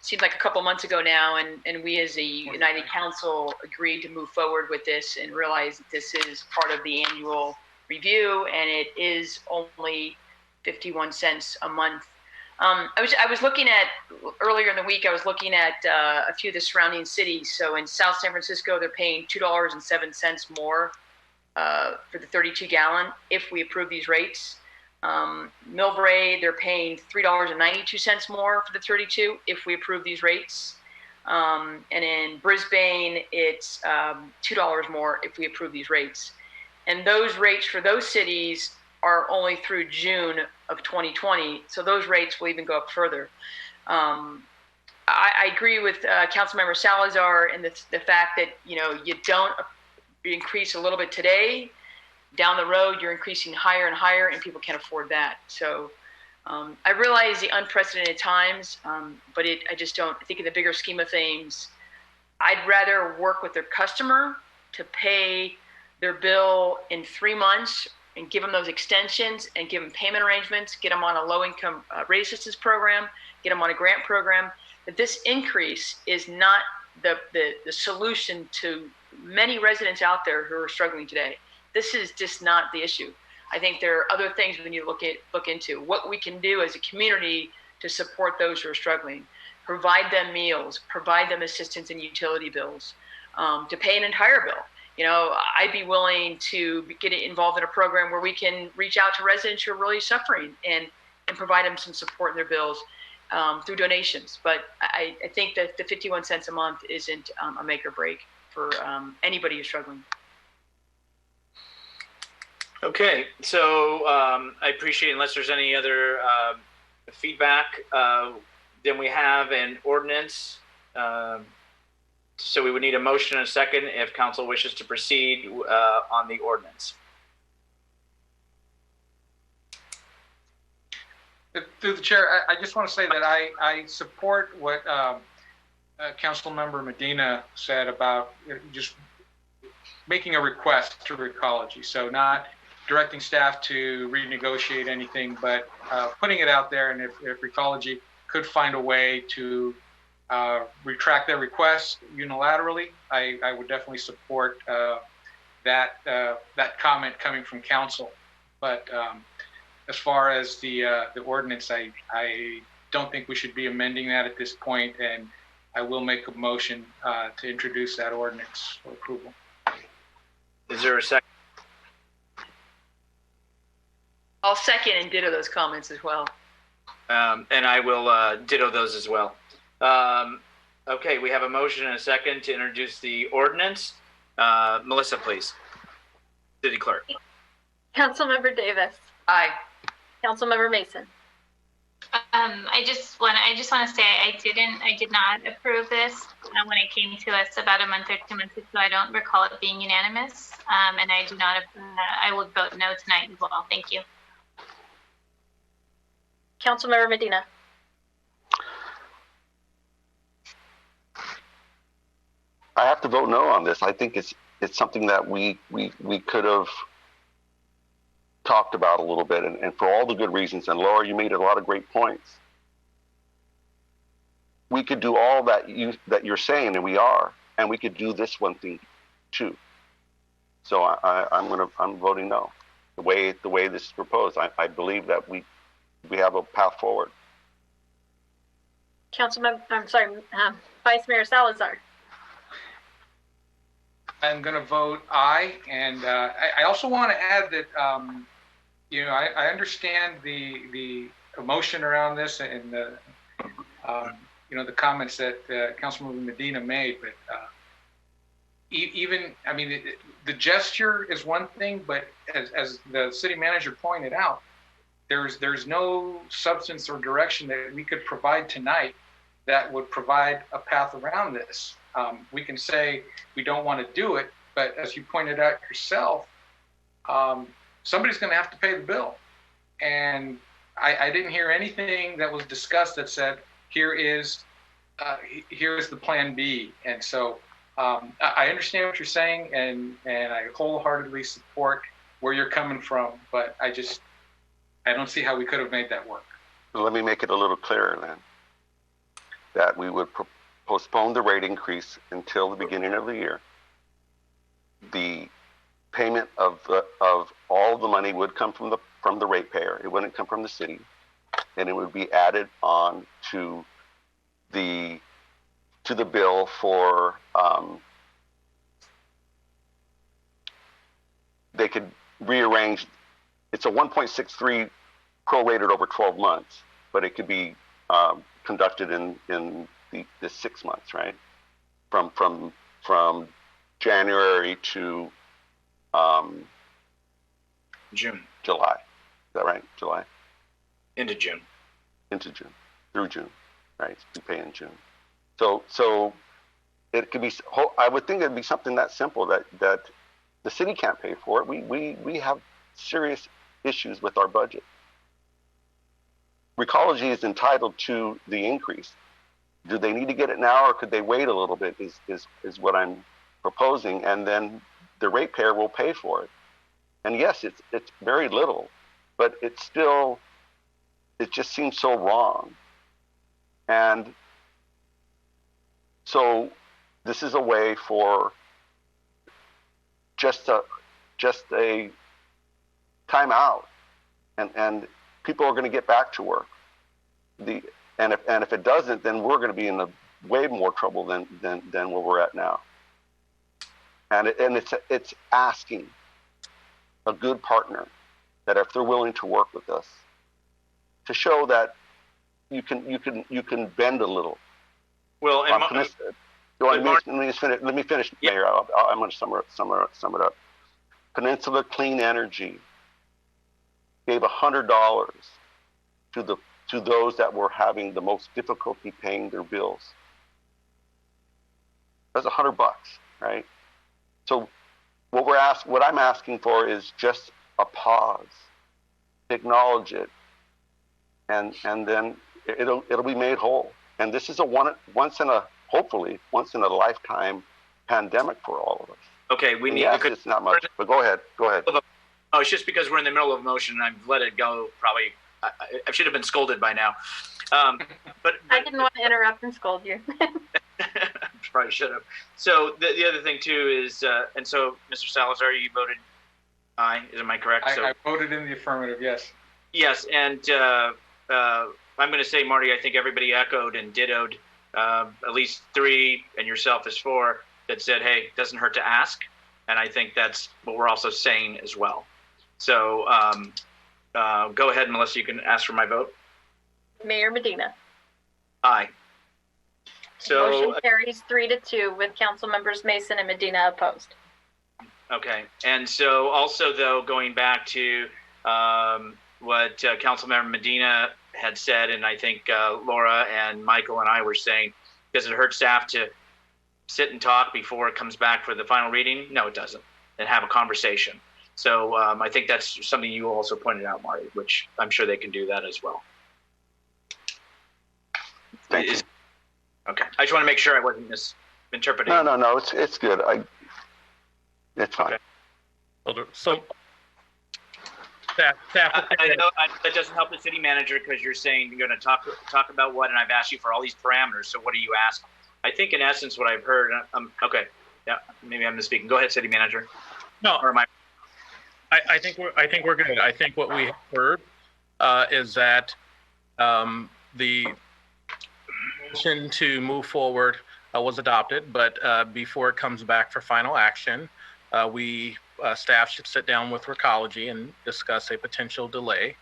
seemed like a couple months ago now, and we as a United Council agreed to move forward with this and realize that this is part of the annual review, and it is only 51 cents a month. I was looking at, earlier in the week, I was looking at a few of the surrounding cities. So in South San Francisco, they're paying $2.07 more for the 32 gallon if we approve these rates. Millbrae, they're paying $3.92 more for the 32 if we approve these rates. And in Brisbane, it's $2 more if we approve these rates. And those rates for those cities are only through June of 2020, so those rates will even go up further. I agree with Councilmember Salazar in the fact that you don't increase a little bit today, down the road you're increasing higher and higher, and people can't afford that. So I realize the unprecedented times, but I just don't. I think in the bigger scheme of things, I'd rather work with their customer to pay their bill in 3 months and give them those extensions and give them payment arrangements, get them on a low-income rate assistance program, get them on a grant program. That this increase is not the solution to many residents out there who are struggling today. This is just not the issue. I think there are other things we need to look into. What we can do as a community to support those who are struggling, provide them meals, provide them assistance in utility bills, to pay an entire bill. I'd be willing to get involved in a program where we can reach out to residents who are really suffering and provide them some support in their bills through donations. But I think that the 51 cents a month isn't a make or break for anybody who's struggling. Okay, so I appreciate, unless there's any other feedback, then we have an ordinance. So we would need a motion and a second if council wishes to proceed on the ordinance. Through the chair, I just want to say that I support what Council Member Medina said about just making a request to Recology. So not directing staff to renegotiate anything, but putting it out there. And if Recology could find a way to retract their request unilaterally, I would definitely support that comment coming from council. But as far as the ordinance, I don't think we should be amending that at this point, and I will make a motion to introduce that ordinance for approval. Is there a second? I'll second and ditto those comments as well. And I will ditto those as well. Okay, we have a motion and a second to introduce the ordinance. Melissa, please. City Clerk. Councilmember Davis. Aye. Councilmember Mason. I just want to say I did not approve this when it came to us about a month or 2 months ago. I don't recall it being unanimous, and I do not. I will vote no tonight as well. Thank you. Councilmember Medina. I have to vote no on this. I think it's something that we could have talked about a little bit, and for all the good reasons. And Laura, you made a lot of great points. We could do all that you're saying, and we are, and we could do this one thing too. So I'm voting no. The way this is proposed, I believe that we have a path forward. Vice Mayor Salazar. I'm going to vote aye, and I also want to add that I understand the emotion around this and the the comments that Councilmember Medina made, but the gesture is one thing, but as the city manager pointed out, there's no substance or direction that we could provide tonight that would provide a path around this. We can say we don't want to do it, but as you pointed out yourself, somebody's going to have to pay the bill. And I didn't hear anything that was discussed that said, here is the plan B. And so I understand what you're saying, and I wholeheartedly support where you're coming from, but I don't see how we could have made that work. Let me make it a little clearer then, that we would postpone the rate increase until the beginning of the year. The payment of all the money would come from the ratepayer. It wouldn't come from the city, and it would be added on to the bill for they could rearrange. It's a 1.63 prorated over 12 months, but it could be conducted in the 6 months, right? From January to July. Is that right? July? Into June. Through June, right? We pay in June. So it could be, I would think it'd be something that simple that the city can't pay for it. We have serious issues with our budget. Recology is entitled to the increase. Do they need to get it now, or could they wait a little bit is what I'm proposing, and then the ratepayer will pay for it. And yes, it's very little, but it just seems so wrong. And so this is a way for just a time out, and people are going to get back to work. And if it doesn't, then we're going to be in way more trouble than where we're at now. And it's asking a good partner that if they're willing to work with us, to show that you can bend a little. Well, let me finish, yeah. Mayor. I'm going to sum it up. Peninsula Clean Energy gave $100 to those that were having the most difficulty paying their bills. That's $100, right? So what I'm asking for is just a pause, acknowledge it, and then it'll be made whole. And this is hopefully once in a lifetime pandemic for all of us. Okay, it's not much, but go ahead. Oh, it's just because we're in the middle of motion and I've let it go. Probably I should have been scolded by now. But I didn't want to interrupt and scold you. Probably should have. So the other thing too is, and so Mr. Salazar, you voted aye. Am I correct? I voted in the affirmative. Yes. Yes, and I'm going to say, Marty, I think everybody echoed and dittoed. At least 3, and yourself is 4, that said, hey, it doesn't hurt to ask. And I think that's what we're also saying as well. So go ahead, Melissa, you can ask for my vote. Mayor Medina. Aye. So motion carries 3-2 with council members Mason and Medina opposed. Okay. And so also, though, going back to what Councilmember Medina had said, and I think Laura and Michael and I were saying, does it hurt staff to sit and talk before it comes back for the final reading? No, it doesn't. And have a conversation. So I think that's something you also pointed out, Marty, which I'm sure they can do that as well. Thank you. Okay. I just want to make sure I wasn't misinterpreting. No, it's good. It's fine. So, staff. I know that doesn't help the city manager because you're saying you're going to talk about what, and I've asked you for all these parameters. So what are you asking? I think in essence what I've heard. Okay. Yeah. Maybe I'm misspeaking. Go ahead, city manager. No. Or am I think we're good. I think what we heard is that the motion to move forward was adopted, but before it comes back for final action, staff should sit down with Recology and discuss a potential delay,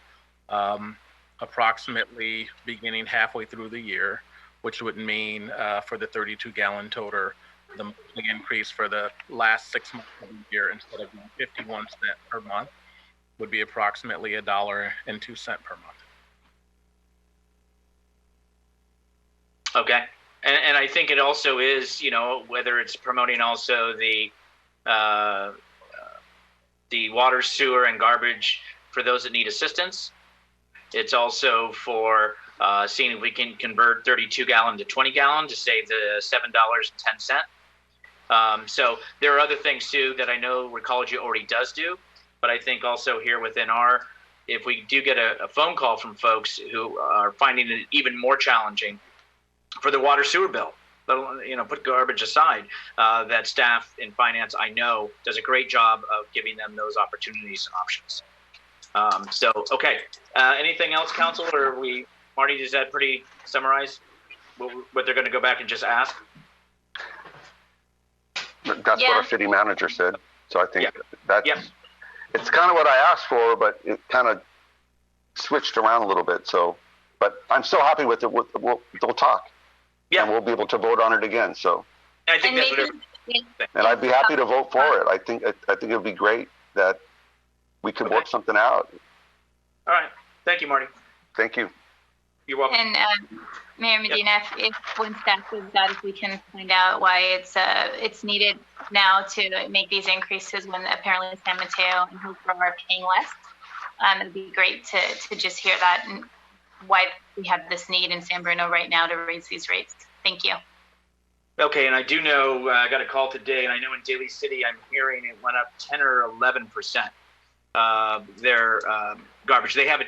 approximately beginning halfway through the year, which would mean for the 32-gallon toter, the monthly increase for the last 6 months of the year, instead of being 51 cents per month, would be approximately $1.02 per month. Okay. And I think it also is, whether it's promoting also the water, sewer, and garbage for those that need assistance. It's also for seeing if we can convert 32-gallon to 20-gallon to save the $7.10. So there are other things too that I know Recology already does do, but I think also here within if we do get a phone call from folks who are finding it even more challenging for the water sewer bill, put garbage aside, that staff in finance, I know, does a great job of giving them those opportunities and options. Okay. Anything else, council, or Marty, does that pretty summarize what they're going to go back and just ask? That's what our city manager said. So I think it's kind of what I asked for, but it kind of switched around a little bit. So, but I'm still happy with it. We'll talk. Yeah. And we'll be able to vote on it again. So. I think and I'd be happy to vote for it. I think it would be great that we could work something out. All right. Thank you, Marty. Thank you. You're welcome. And Mayor Medina, if when staff does that, if we can find out why it's needed now to make these increases when apparently San Mateo and Hillsborough are paying less, it'd be great to just hear that and why we have this need in San Bruno right now to raise these rates. Thank you. Okay, and I do know I got a call today, and I know in Daly City I'm hearing it went up 10 or 11%. Their garbage. They have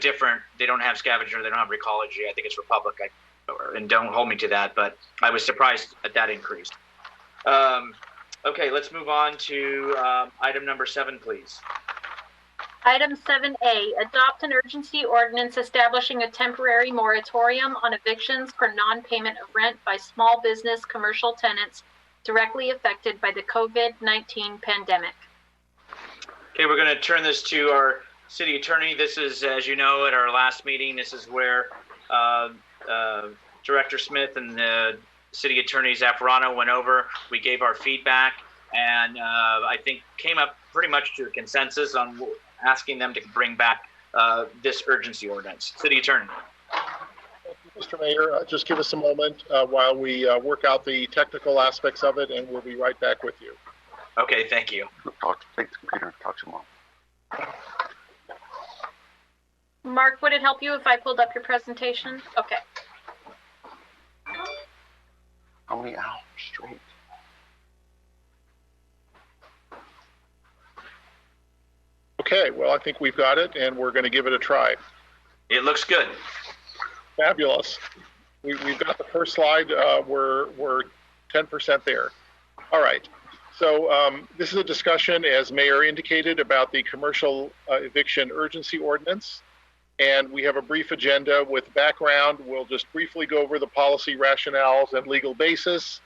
they don't have scavenger, they don't have Recology. I think it's Republic, and don't hold me to that, but I was surprised at that increase. Okay, let's move on to item number 7, please. Item 7A, adopt an urgency ordinance establishing a temporary moratorium on evictions for non-payment of rent by small business commercial tenants directly affected by the COVID-19 pandemic. Okay, we're going to turn this to our city attorney. This is, as you know, at our last meeting, this is where Director Smith and the city attorney Zaffarano went over. We gave our feedback, and I think came up pretty much to a consensus on asking them to bring back this urgency ordinance. City attorney. Mr. Mayor, just give us a moment while we work out the technical aspects of it, and we'll be right back with you. Okay, thank you. Take the computer and talk to Mom. Mark, would it help you if I pulled up your presentation? Okay. How many hours straight? Okay, well, I think we've got it, and we're going to give it a try. It looks good. Fabulous. We've got the first slide. We're 10% there. All right. So this is a discussion, as Mayor indicated, about the commercial eviction urgency ordinance. And we have a brief agenda with background. We'll just briefly go over the policy rationales and legal basis.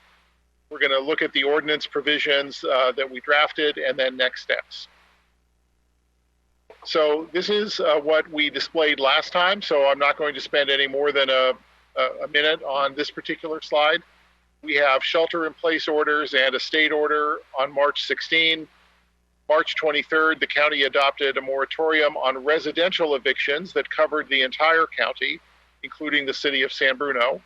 We're going to look at the ordinance provisions that we drafted, and then next steps. So this is what we displayed last time, so I'm not going to spend any more than a minute on this particular slide. We have shelter-in-place orders and a state order on March 16. March 23rd, the county adopted a moratorium on residential evictions that covered the entire county, including the city of San Bruno.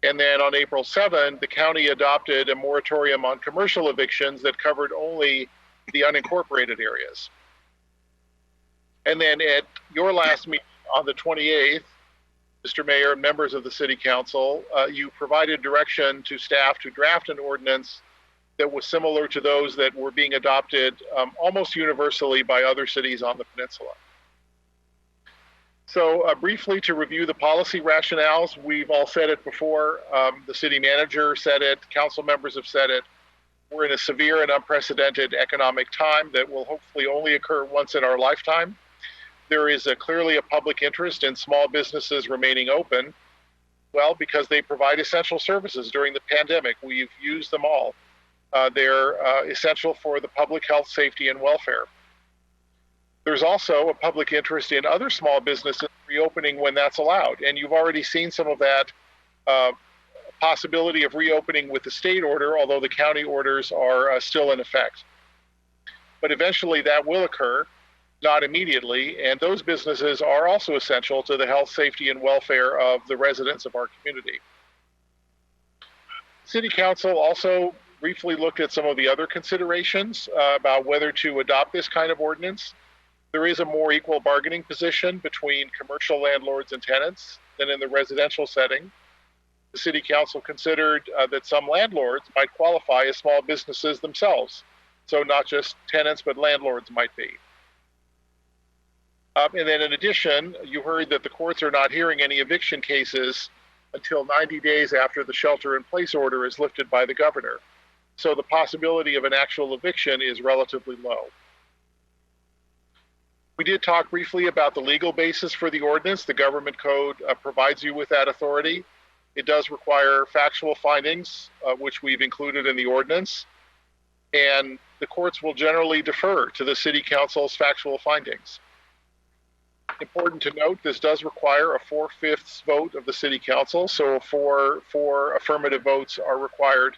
And then on April 7, the county adopted a moratorium on commercial evictions that covered only the unincorporated areas. And then at your last meeting on the 28th, Mr. Mayor and members of the City Council, you provided direction to staff to draft an ordinance that was similar to those that were being adopted almost universally by other cities on the peninsula. So briefly to review the policy rationales, we've all said it before. The city manager said it, council members have said it. We're in a severe and unprecedented economic time that will hopefully only occur once in our lifetime. There is clearly a public interest in small businesses remaining open, well, because they provide essential services during the pandemic. We've used them all. They're essential for the public health, safety, and welfare. There's also a public interest in other small businesses reopening when that's allowed. And you've already seen some of that possibility of reopening with the state order, although the county orders are still in effect. But eventually that will occur, not immediately, and those businesses are also essential to the health, safety, and welfare of the residents of our community. City Council also briefly looked at some of the other considerations about whether to adopt this kind of ordinance. There is a more equal bargaining position between commercial landlords and tenants than in the residential setting. The City Council considered that some landlords might qualify as small businesses themselves. So not just tenants, but landlords might be. And then in addition, you heard that the courts are not hearing any eviction cases until 90 days after the shelter-in-place order is lifted by the governor. So the possibility of an actual eviction is relatively low. We did talk briefly about the legal basis for the ordinance. The government code provides you with that authority. It does require factual findings, which we've included in the ordinance. And the courts will generally defer to the City Council's factual findings. Important to note, this does require a 4/5 vote of the City Council, so four affirmative votes are required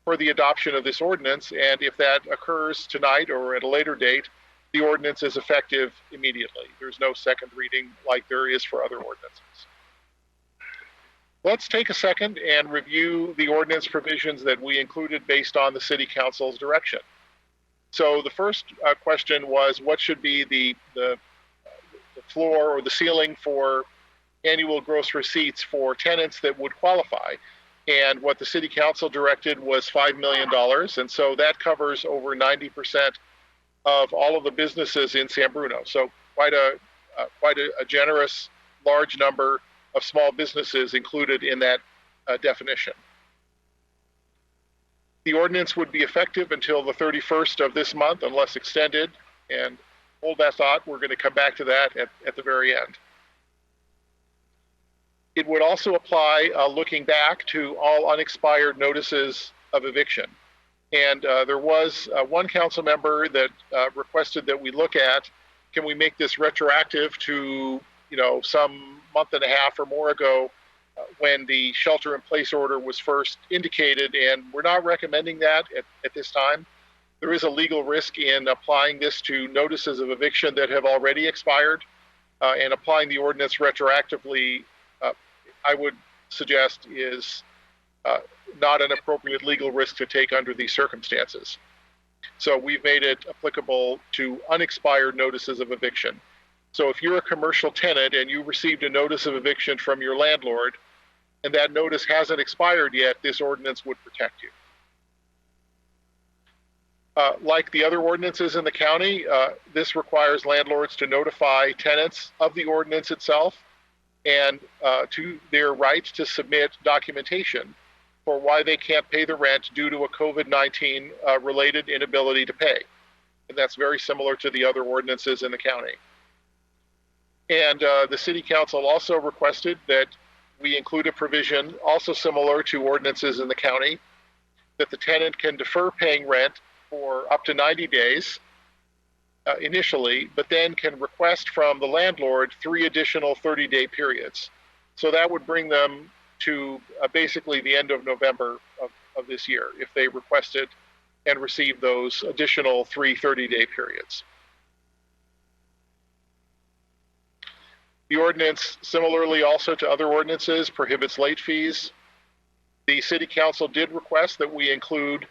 for the adoption of this ordinance, and if that occurs tonight or at a later date, the ordinance is effective immediately. There's no second reading like there is for other ordinances. Let's take a second and review the ordinance provisions that we included based on the City Council's direction. So the first question was, what should be the floor or the ceiling for annual gross receipts for tenants that would qualify? And what the City Council directed was $5 million. And so that covers over 90% of all of the businesses in San Bruno. So quite a generous, large number of small businesses included in that definition. The ordinance would be effective until the 31st of this month unless extended. And hold that thought, we're going to come back to that at the very end. It would also apply, looking back, to all unexpired notices of eviction. And there was one council member that requested that we look at, can we make this retroactive to, some month and a half or more ago when the shelter-in-place order was first indicated, and we're not recommending that at this time. There is a legal risk in applying this to notices of eviction that have already expired, and applying the ordinance retroactively, I would suggest, is not an appropriate legal risk to take under these circumstances. So we've made it applicable to unexpired notices of eviction. So if you're a commercial tenant and you received a notice of eviction from your landlord, and that notice hasn't expired yet, this ordinance would protect you. Like the other ordinances in the county, this requires landlords to notify tenants of the ordinance itself and to their right to submit documentation for why they can't pay the rent due to a COVID-19 related inability to pay. And that's very similar to the other ordinances in the county. And the City Council also requested that we include a provision also similar to ordinances in the county, that the tenant can defer paying rent for up to 90 days initially, but then can request from the landlord 3 additional 30-day periods. So that would bring them to basically the end of November of this year if they requested and received those additional 3 30-day periods. The ordinance, similarly also to other ordinances, prohibits late fees. The City Council did request that we include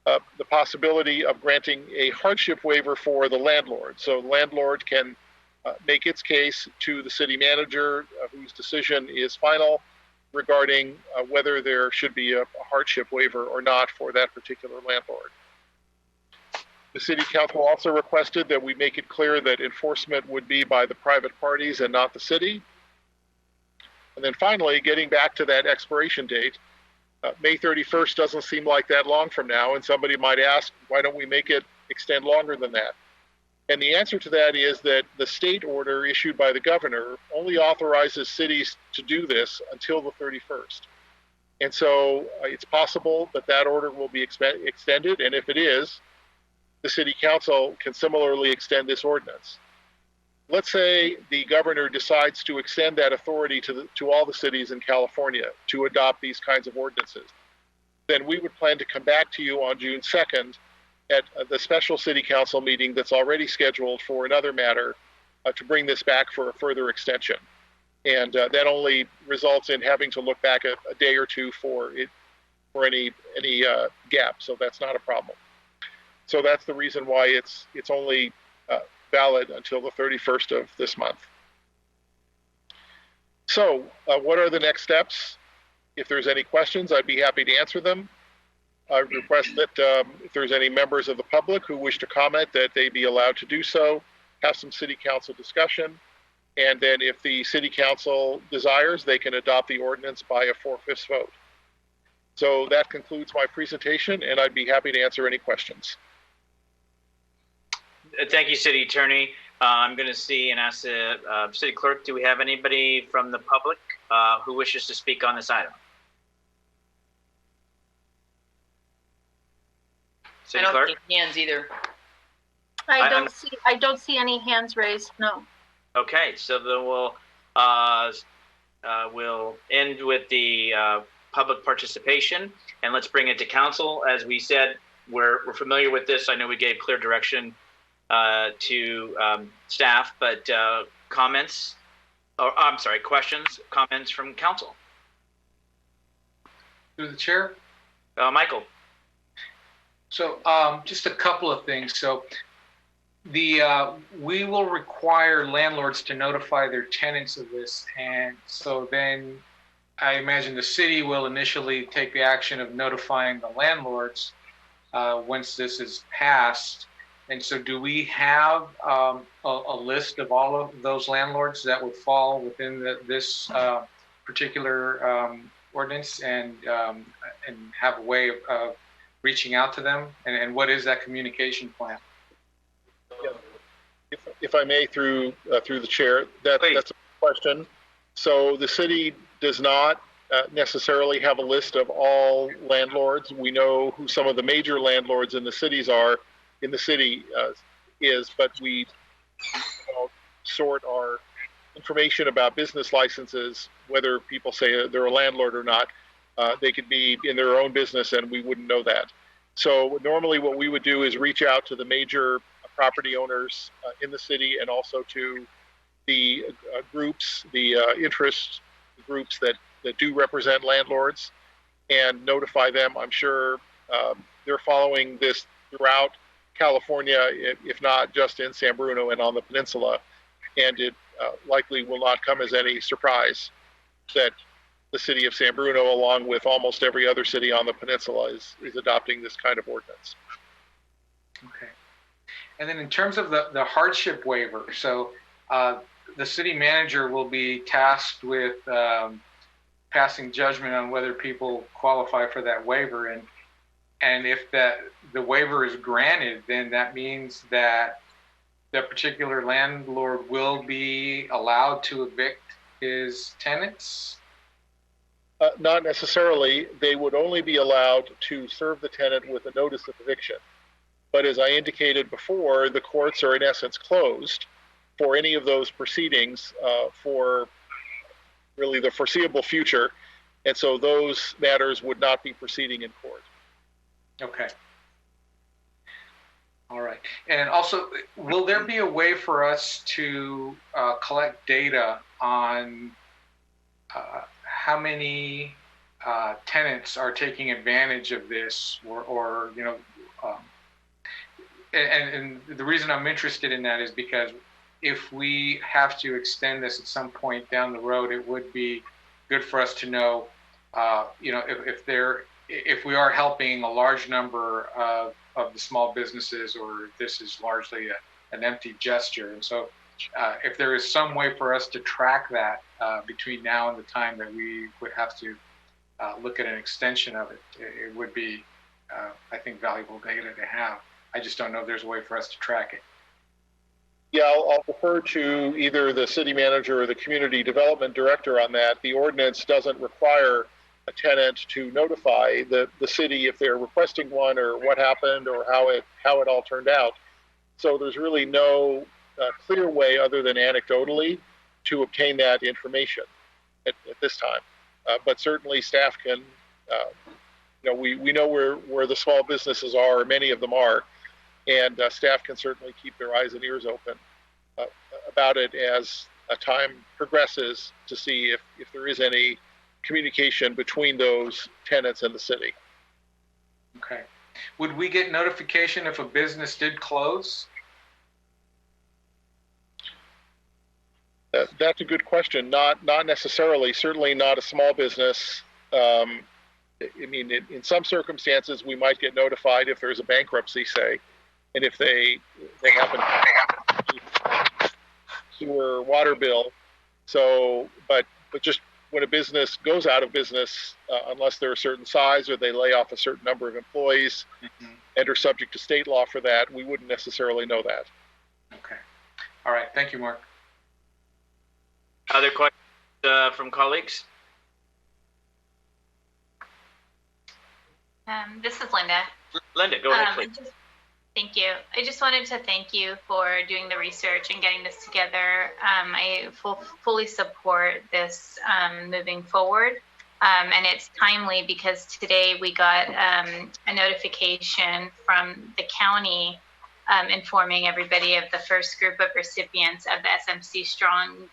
the possibility of granting a hardship waiver for the landlord. So the landlord can make its case to the city manager, whose decision is final, regarding whether there should be a hardship waiver or not for that particular landlord. The City Council also requested that we make it clear that enforcement would be by the private parties and not the city. And then finally, getting back to that expiration date, May 31st doesn't seem like that long from now, and somebody might ask, why don't we make it extend longer than that? And the answer to that is that the state order issued by the governor only authorizes cities to do this until the 31st. And so it's possible that that order will be extended, and if it is, the City Council can similarly extend this ordinance. Let's say the governor decides to extend that authority to all the cities in California to adopt these kinds of ordinances. Then we would plan to come back to you on June 2nd at the special City Council meeting that's already scheduled for another matter to bring this back for a further extension. And that only results in having to look back a day or two for any gap. So that's not a problem. So that's the reason why it's only valid until the 31st of this month. So what are the next steps? If there's any questions, I'd be happy to answer them. I request that if there's any members of the public who wish to comment, that they be allowed to do so, have some City Council discussion, and then if the City Council desires, they can adopt the ordinance by a 4/5 vote. So that concludes my presentation, and I'd be happy to answer any questions. Thank you, City Attorney. I'm going to see and ask the City Clerk, do we have anybody from the public who wishes to speak on this item? City I don't Clerk? see hands either. I don't see any hands raised, no. Okay, so then we'll end with the public participation, and let's bring it to council. As we said, we're familiar with this. I know we gave clear direction to staff, but comments, or I'm sorry, questions, comments from council. Through the chair. Michael. So just a couple of things. So we will require landlords to notify their tenants of this, and so then I imagine the city will initially take the action of notifying the landlords once this is passed. And so do we have a list of all of those landlords that would fall within this particular ordinance and have a way of reaching out to them? And what is that communication plan? If I may, through the chair, that's a question. So the city does not necessarily have a list of all landlords. We know who some of the major landlords in the cities are, but we sort our information about business licenses, whether people say they're a landlord or not. They could be in their own business and we wouldn't know that. So normally what we would do is reach out to the major property owners in the city and also to the groups, the interest groups that do represent landlords, and notify them. I'm sure they're following this throughout California, if not just in San Bruno and on the peninsula, and it likely will not come as any surprise that the city of San Bruno, along with almost every other city on the peninsula, is adopting this kind of ordinance. Okay. And then in terms of the hardship waiver, so the city manager will be tasked with passing judgment on whether people qualify for that waiver. And if the waiver is granted, then that means that that particular landlord will be allowed to evict his tenants? Not necessarily. They would only be allowed to serve the tenant with a notice of eviction. But as I indicated before, the courts are in essence closed for any of those proceedings for really the foreseeable future. And so those matters would not be proceeding in court. Okay. All right. And also, will there be a way for us to collect data on how many tenants are taking advantage of this, or you know, and the reason I'm interested in that is because if we have to extend this at some point down the road, it would be good for us to know, if we are helping a large number of the small businesses, or if this is largely an empty gesture. And so if there is some way for us to track that between now and the time that we would have to look at an extension of it, it would be, I think, valuable data to have. I just don't know if there's a way for us to track it. Yeah, I'll defer to either the city manager or the community development director on that. The ordinance doesn't require a tenant to notify the city if they're requesting one, or what happened, or how it all turned out. So there's really no clear way other than anecdotally to obtain that information at this time. But certainly staff can, we know where the small businesses are, or many of them are, and staff can certainly keep their eyes and ears open about it as time progresses to see if there is any communication between those tenants and the city. Okay. Would we get notification if a business did close? That's a good question. Not necessarily. Certainly not a small business. I mean, in some circumstances, we might get notified if there's a bankruptcy, say, and if they happen to sewer water bill. So, but just when a business goes out of business, unless they're a certain size or they lay off a certain number of employees and are subject to state law for that, we wouldn't necessarily know that. Okay. All right. Thank you, Mark. Other questions from colleagues? This is Linda. Linda, go ahead, please. Thank you. I just wanted to thank you for doing the research and getting this together. I fully support this moving forward. And it's timely because today we got a notification from the county informing everybody of the first group of recipients of the SMC Strong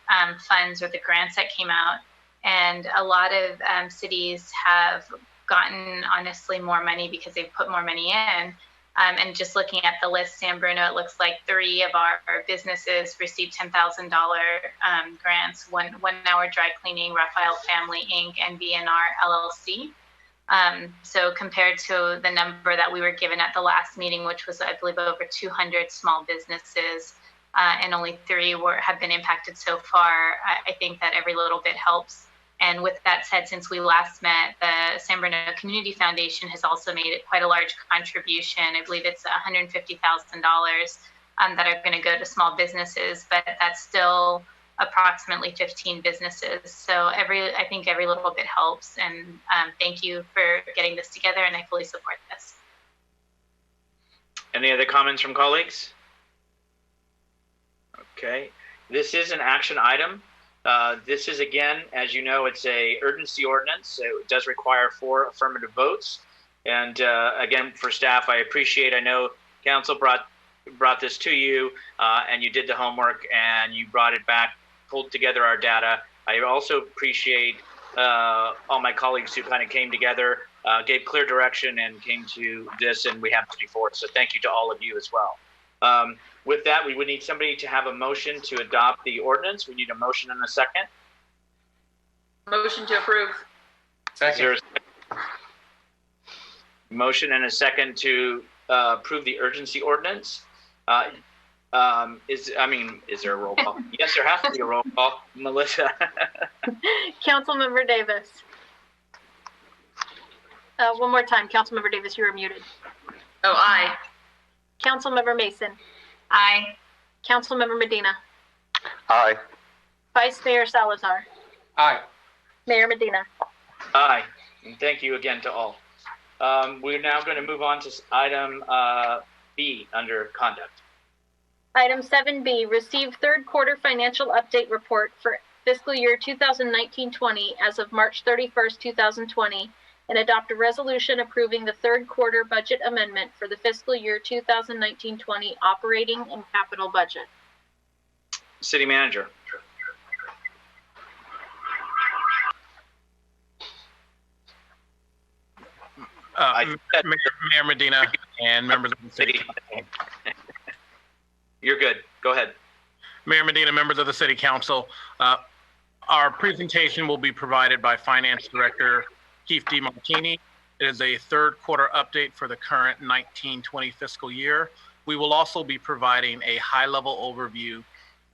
funds, or the grants that came out. And a lot of cities have gotten, honestly, more money because they've put more money in. And just looking at the list, San Bruno, it looks like 3 of our businesses received $10,000 grants: One Hour Dry Cleaning, Raphael Family Inc., and VNR LLC. So compared to the number that we were given at the last meeting, which was, I believe, over 200 small businesses, and only 3 have been impacted so far, I think that every little bit helps. And with that said, since we last met, the San Bruno Community Foundation has also made it quite a large contribution. I believe it's $150,000 that are going to go to small businesses, but that's still approximately 15 businesses. So I think every little bit helps. And thank you for getting this together, and I fully support this. Any other comments from colleagues? Okay, this is an action item. This is, again, as you know, it's a urgency ordinance. So it does require 4 affirmative votes. And again, for staff, I know council brought this to you, and you did the homework and you brought it back, pulled together our data. I also appreciate all my colleagues who kind of came together, gave clear direction, and came to this, and we have this before. So thank you to all of you as well. With that, we would need somebody to have a motion to adopt the ordinance. We need a motion and a second. Motion to approve. Second. Motion and a second to approve the urgency ordinance. Is there a roll call? Yes, there has to be a roll call. Melissa. Councilmember Davis. One more time. Councilmember Davis, you are muted. Oh, aye. Councilmember Mason. Aye. Councilmember Medina. Aye. Vice Mayor Salazar. Aye. Mayor Medina. Aye. And thank you again to all. We're now going to move on to item B under conduct. Item 7B, receive third quarter financial update report for fiscal year 2019-20 as of March 31st, 2020, and adopt a resolution approving the third quarter budget amendment for the fiscal year 2019-20 operating and capital budget. City Manager. Mayor Medina and members of the city council. You're good. Go ahead. Mayor Medina, members of the city council. Our presentation will be provided by Finance Director Keith DeMartini. It is a third quarter update for the current 19-20 fiscal year. We will also be providing a high-level overview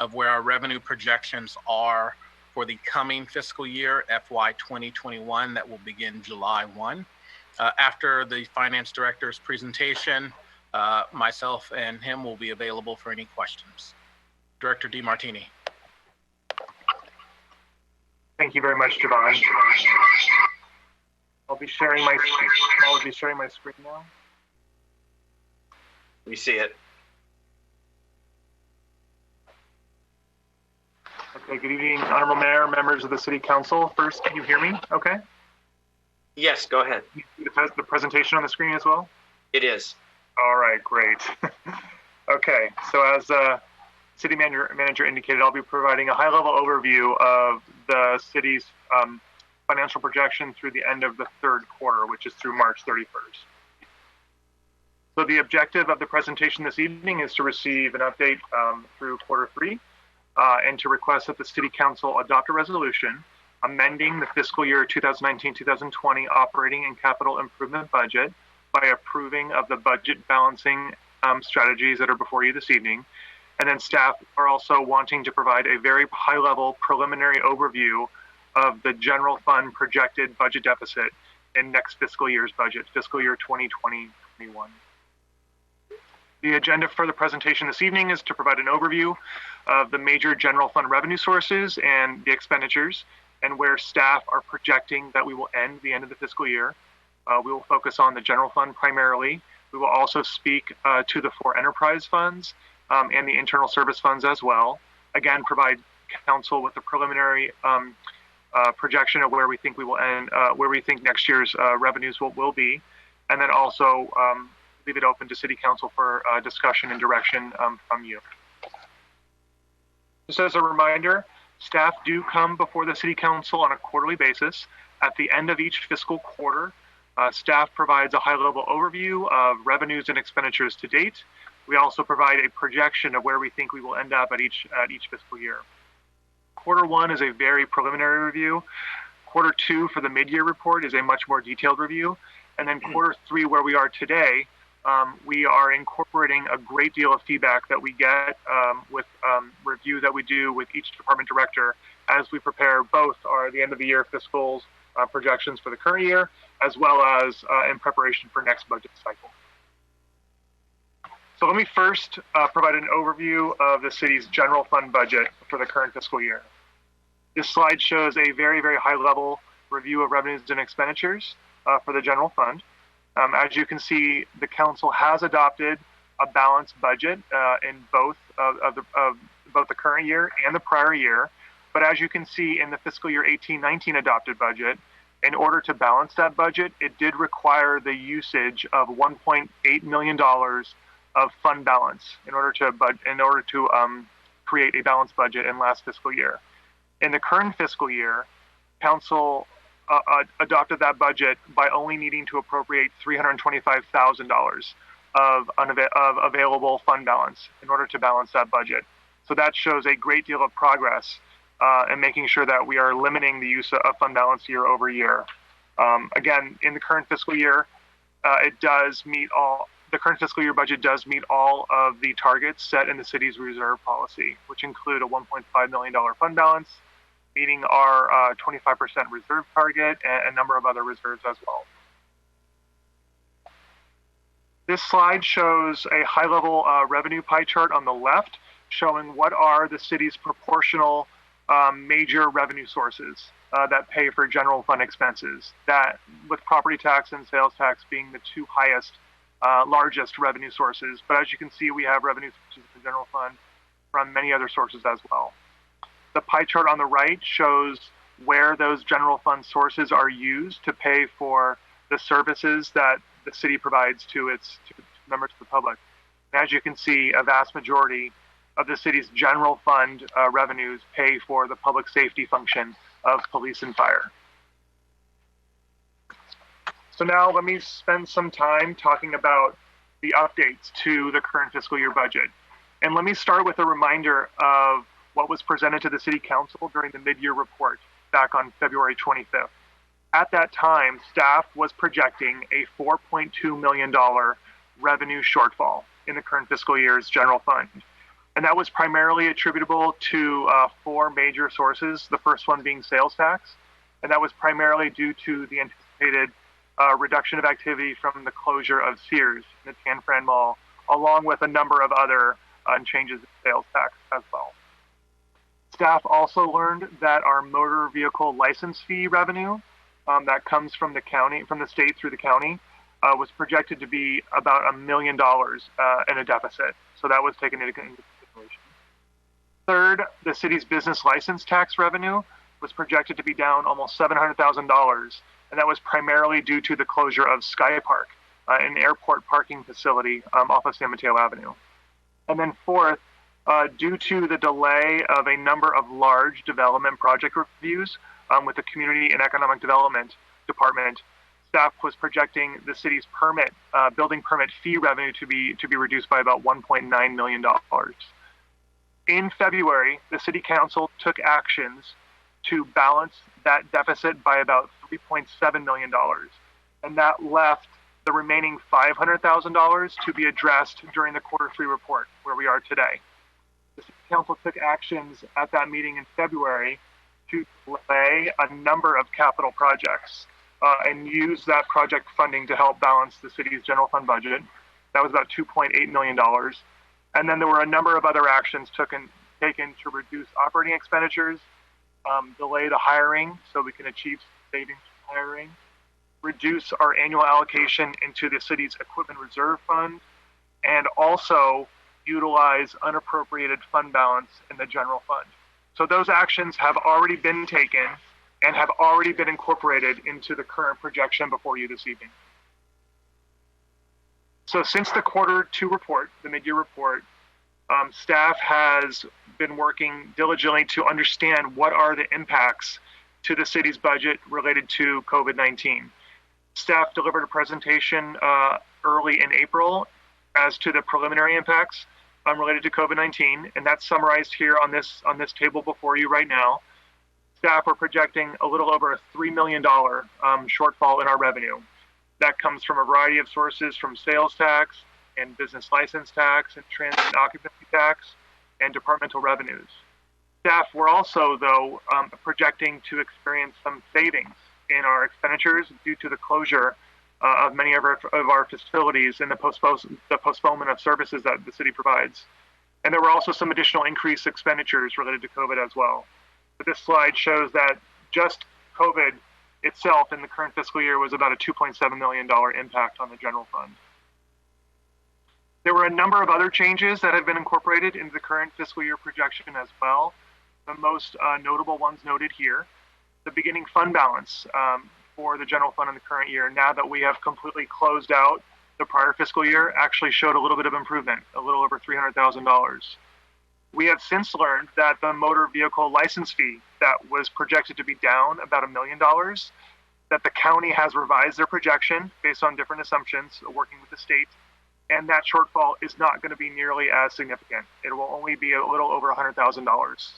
of where our revenue projections are for the coming fiscal year, FY 2021, that will begin July 1. After the Finance Director's presentation, myself and him will be available for any questions. Director DeMartini. Thank you very much, Javon. I'll be sharing my screen now. We see it. Okay, good evening, Honorable Mayor, members of the City Council. First, can you hear me okay? Yes, go ahead. You see the presentation on the screen as well? It is. All right, great. Okay, so as City Manager indicated, I'll be providing a high-level overview of the city's financial projection through the end of the third quarter, which is through March 31st. So the objective of the presentation this evening is to receive an update through quarter three and to request that the City Council adopt a resolution amending the fiscal year 2019-2020 operating and capital improvement budget by approving of the budget balancing strategies that are before you this evening. And then staff are also wanting to provide a very high-level preliminary overview of the general fund projected budget deficit in next fiscal year's budget, fiscal year 2020-21. The agenda for the presentation this evening is to provide an overview of the major general fund revenue sources and the expenditures, and where staff are projecting that we will end the end of the fiscal year. We will focus on the general fund primarily. We will also speak to the 4 enterprise funds and the internal service funds as well. Again, provide council with a preliminary projection of where we think we will end, where we think next year's revenues will be, and then also leave it open to City Council for discussion and direction from you. Just as a reminder, staff do come before the City Council on a quarterly basis. At the end of each fiscal quarter, staff provides a high-level overview of revenues and expenditures to date. We also provide a projection of where we think we will end up at each fiscal year. Quarter one is a very preliminary review. Quarter two for the mid-year report is a much more detailed review. And then quarter three, where we are today, we are incorporating a great deal of feedback that we get with review that we do with each department director as we prepare both the end of the year fiscals projections for the current year, as well as in preparation for next budget cycle. So let me first provide an overview of the city's general fund budget for the current fiscal year. This slide shows a very, very high level review of revenues and expenditures for the general fund. As you can see, the council has adopted a balanced budget in both both the current year and the prior year. But as you can see in the fiscal year 18-19 adopted budget, in order to balance that budget, it did require the usage of $1.8 million of fund balance in order to create a balanced budget in last fiscal year. In the current fiscal year, council adopted that budget by only needing to appropriate $325,000 of available fund balance in order to balance that budget. So that shows a great deal of progress in making sure that we are limiting the use of fund balance year over year. Again, in the current fiscal year, the current fiscal year budget does meet all of the targets set in the city's reserve policy, which include a $1.5 million fund balance, meeting our 25% reserve target, and a number of other reserves as well. This slide shows a high-level revenue pie chart on the left, showing what are the city's proportional major revenue sources that pay for general fund expenses, that with property tax and sales tax being the two highest, largest revenue sources. But as you can see, we have revenues to the general fund from many other sources as well. The pie chart on the right shows where those general fund sources are used to pay for the services that the city provides to members of the public. And as you can see, a vast majority of the city's general fund revenues pay for the public safety function of police and fire. So now let me spend some time talking about the updates to the current fiscal year budget. And let me start with a reminder of what was presented to the City Council during the mid-year report back on February 25th. At that time, staff was projecting a $4.2 million revenue shortfall in the current fiscal year's general fund. And that was primarily attributable to four major sources, the first one being sales tax. And that was primarily due to the anticipated reduction of activity from the closure of Sears in the San Fran Mall, along with a number of other changes in sales tax as well. Staff also learned that our motor vehicle license fee revenue that comes from the county, from the state through the county, was projected to be about $1 million in a deficit. So that was taken into consideration. Third, the city's business license tax revenue was projected to be down almost $700,000, and that was primarily due to the closure of Sky Park, an airport parking facility off of San Mateo Avenue. And then fourth, due to the delay of a number of large development project reviews with the Community and Economic Development Department, staff was projecting the city's building permit fee revenue to be reduced by about $1.9 million. In February, the City Council took actions to balance that deficit by about $3.7 million, and that left the remaining $500,000 to be addressed during the Q3 report, where we are today. The City Council took actions at that meeting in February to delay a number of capital projects and use that project funding to help balance the city's general fund budget. That was about $2.8 million. And then there were a number of other actions taken to reduce operating expenditures, delay the hiring so we can achieve savings from hiring, reduce our annual allocation into the city's equipment reserve fund, and also utilize unappropriated fund balance in the general fund. So those actions have already been taken and have already been incorporated into the current projection before you this evening. So since the Q2 report, the mid-year report, staff has been working diligently to understand what are the impacts to the city's budget related to COVID-19. Staff delivered a presentation early in April as to the preliminary impacts related to COVID-19, and that's summarized here on this table before you right now. Staff are projecting a little over a $3 million shortfall in our revenue. That comes from a variety of sources, from sales tax and business license tax and transit occupancy tax and departmental revenues. Staff were also, though, projecting to experience some savings in our expenditures due to the closure of many of our facilities and the postponement of services that the city provides. And there were also some additional increased expenditures related to COVID as well. But this slide shows that just COVID itself in the current fiscal year was about a $2.7 million impact on the general fund. There were a number of other changes that have been incorporated into the current fiscal year projection as well. The most notable ones noted here: the beginning fund balance for the general fund in the current year, now that we have completely closed out the prior fiscal year, actually showed a little bit of improvement, a little over $300,000. We have since learned that the motor vehicle license fee that was projected to be down about $1 million, that the county has revised their projection based on different assumptions, working with the state, and that shortfall is not going to be nearly as significant. It will only be a little over $100,000.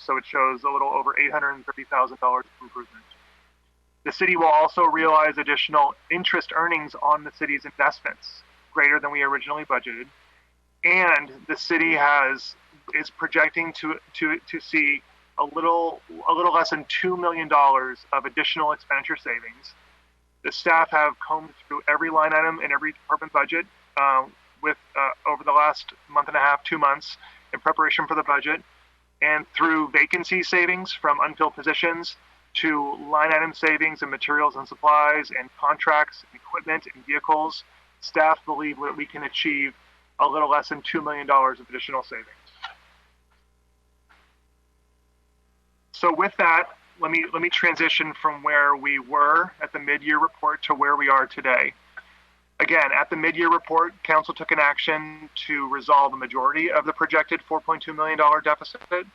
So it shows a little over $830,000 improvement. The city will also realize additional interest earnings on the city's investments, greater than we originally budgeted. And the city is projecting to see a little less than $2 million of additional expenditure savings. The staff have combed through every line item in every department budget over the last month and a half, 2 months, in preparation for the budget, and through vacancy savings from unfilled positions to line item savings in materials and supplies and contracts, and equipment and vehicles, staff believe that we can achieve a little less than $2 million of additional savings. So with that, let me transition from where we were at the mid-year report to where we are today. Again, at the mid-year report, council took an action to resolve a majority of the projected $4.2 million deficit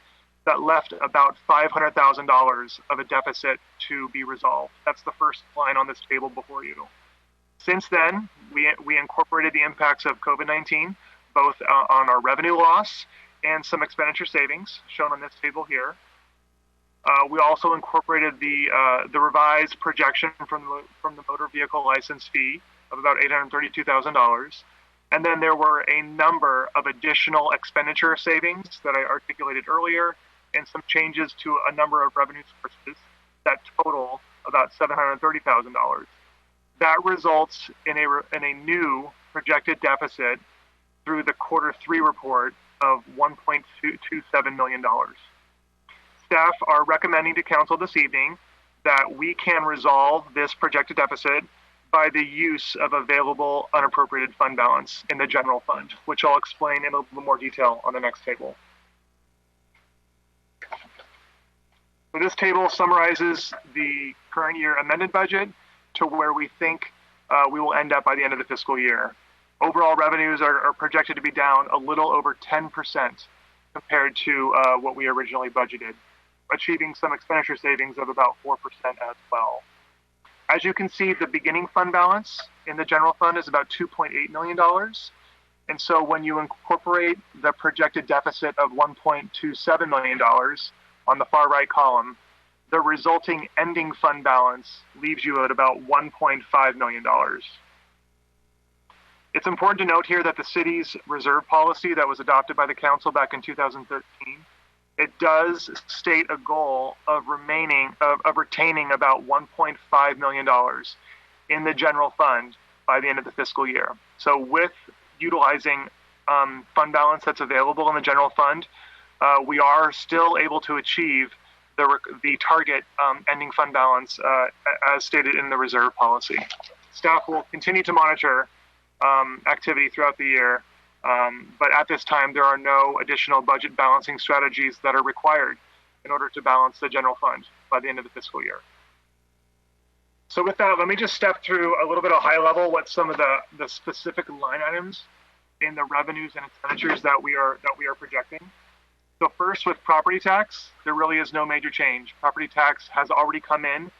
that left about $500,000 of a deficit to be resolved. That's the first line on this table before you. Since then, we incorporated the impacts of COVID-19, both on our revenue loss and some expenditure savings shown on this table here. We also incorporated the revised projection from the motor vehicle license fee of about $832,000. And then there were a number of additional expenditure savings that I articulated earlier, and some changes to a number of revenue sources that total about $730,000. That results in a new projected deficit through the Q3 report of $1.27 million. Staff are recommending to council this evening that we can resolve this projected deficit by the use of available unappropriated fund balance in the general fund, which I'll explain in a little more detail on the next table. So this table summarizes the current year amended budget to where we think we will end up by the end of the fiscal year. Overall revenues are projected to be down a little over 10% compared to what we originally budgeted, achieving some expenditure savings of about 4% as well. As you can see, the beginning fund balance in the general fund is about $2.8 million. And so when you incorporate the projected deficit of $1.27 million on the far right column, the resulting ending fund balance leaves you at about $1.5 million. It's important to note here that the city's reserve policy that was adopted by the council back in 2013, it does state a goal of retaining about $1.5 million in the general fund by the end of the fiscal year. So with utilizing fund balance that's available in the general fund, we are still able to achieve the target ending fund balance as stated in the reserve policy. Staff will continue to monitor activity throughout the year, but at this time there are no additional budget balancing strategies that are required in order to balance the general fund by the end of the fiscal year. So with that, let me just step through a little bit of high level what some of the specific line items in the revenues and expenditures that we are projecting. So first, with property tax, there really is no major change. Property tax has already come in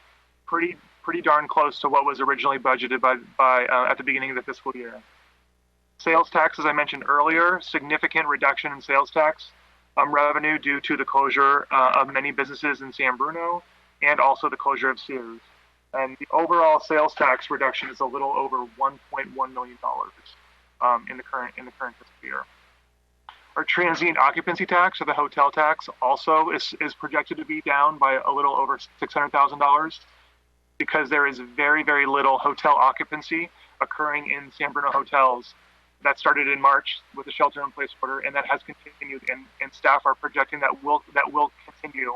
pretty darn close to what was originally budgeted by at the beginning of the fiscal year. Sales tax, as I mentioned earlier, significant reduction in sales tax revenue due to the closure of many businesses in San Bruno and also the closure of Sears. And the overall sales tax reduction is a little over $1.1 million in the current fiscal year. Our transient occupancy tax, or the hotel tax, also is projected to be down by a little over $600,000 because there is very, very little hotel occupancy occurring in San Bruno hotels. That started in March with the shelter-in-place order, and that has continued, and staff are projecting that will continue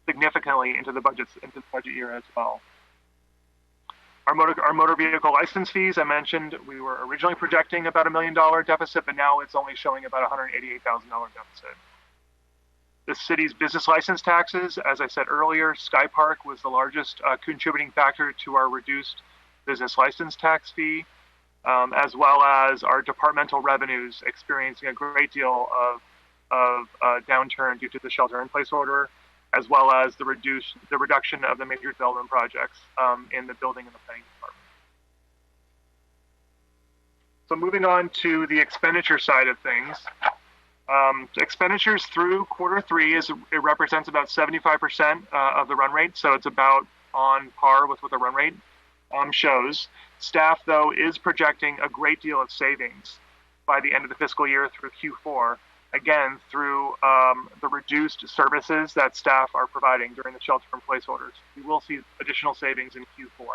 significantly into the budget year as well. Our motor vehicle license fees, I mentioned, we were originally projecting about $1 million deficit, but now it's only showing about $188,000 deficit. The city's business license taxes, as I said earlier, Sky Park was the largest contributing factor to our reduced business license tax fee, as well as our departmental revenues experiencing a great deal of downturn due to the shelter-in-place order, as well as the reduction of the major development projects in the building and the planning department. So moving on to the expenditure side of things. Expenditures through Q3 it represents about 75% of the run rate, so it's about on par with what the run rate shows. Staff, though, is projecting a great deal of savings by the end of the fiscal year through Q4, again, through the reduced services that staff are providing during the shelter-in-place orders. We will see additional savings in Q4.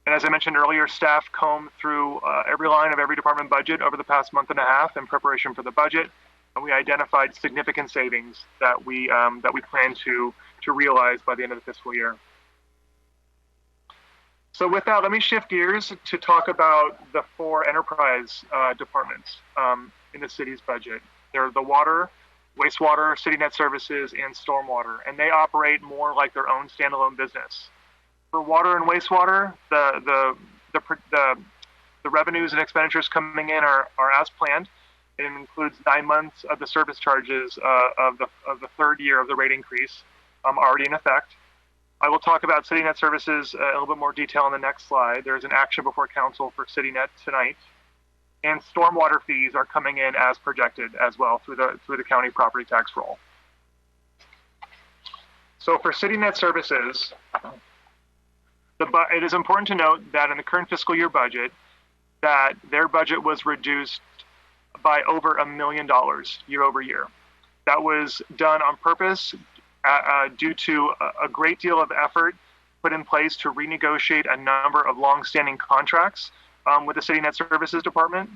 And as I mentioned earlier, staff combed through every line of every department budget over the past month and a half in preparation for the budget, and we identified significant savings that we plan to realize by the end of the fiscal year. So with that, let me shift gears to talk about the 4 enterprise departments in the city's budget. They're the water, wastewater, city net services, and stormwater, and they operate more like their own standalone business. For water and wastewater, the revenues and expenditures coming in are as planned. It includes 9 months of the service charges of the third year of the rate increase already in effect. I will talk about city net services in a little bit more detail in the next slide. There's an action before council for city net tonight. And stormwater fees are coming in as projected as well through the county property tax roll. So for city net services, it is important to note that in the current fiscal year budget, that their budget was reduced by over $1 million year over year. That was done on purpose due to a great deal of effort put in place to renegotiate a number of longstanding contracts with the City Net Services Department.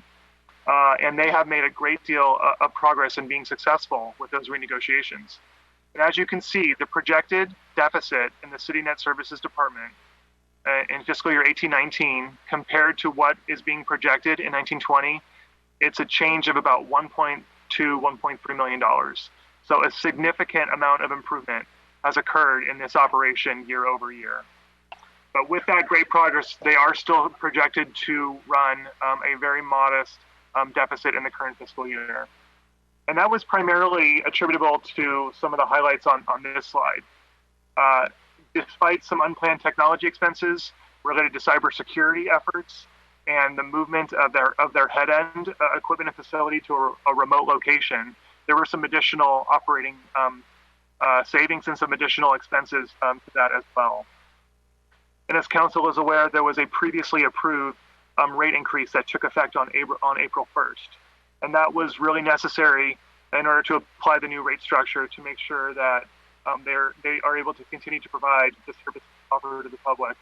And they have made a great deal of progress in being successful with those renegotiations. And as you can see, the projected deficit in the City Net Services Department in fiscal year 18-19 compared to what is being projected in 19-20, it's a change of about $1.2, $1.3 million. So a significant amount of improvement has occurred in this operation year over year. But with that great progress, they are still projected to run a very modest deficit in the current fiscal year. And that was primarily attributable to some of the highlights on this slide. Despite some unplanned technology expenses related to cybersecurity efforts and the movement of their head-end equipment and facility to a remote location, there were some additional operating savings and some additional expenses to that as well. And as council is aware, there was a previously approved rate increase that took effect on April 1st. And that was really necessary in order to apply the new rate structure to make sure that they are able to continue to provide the service offered to the public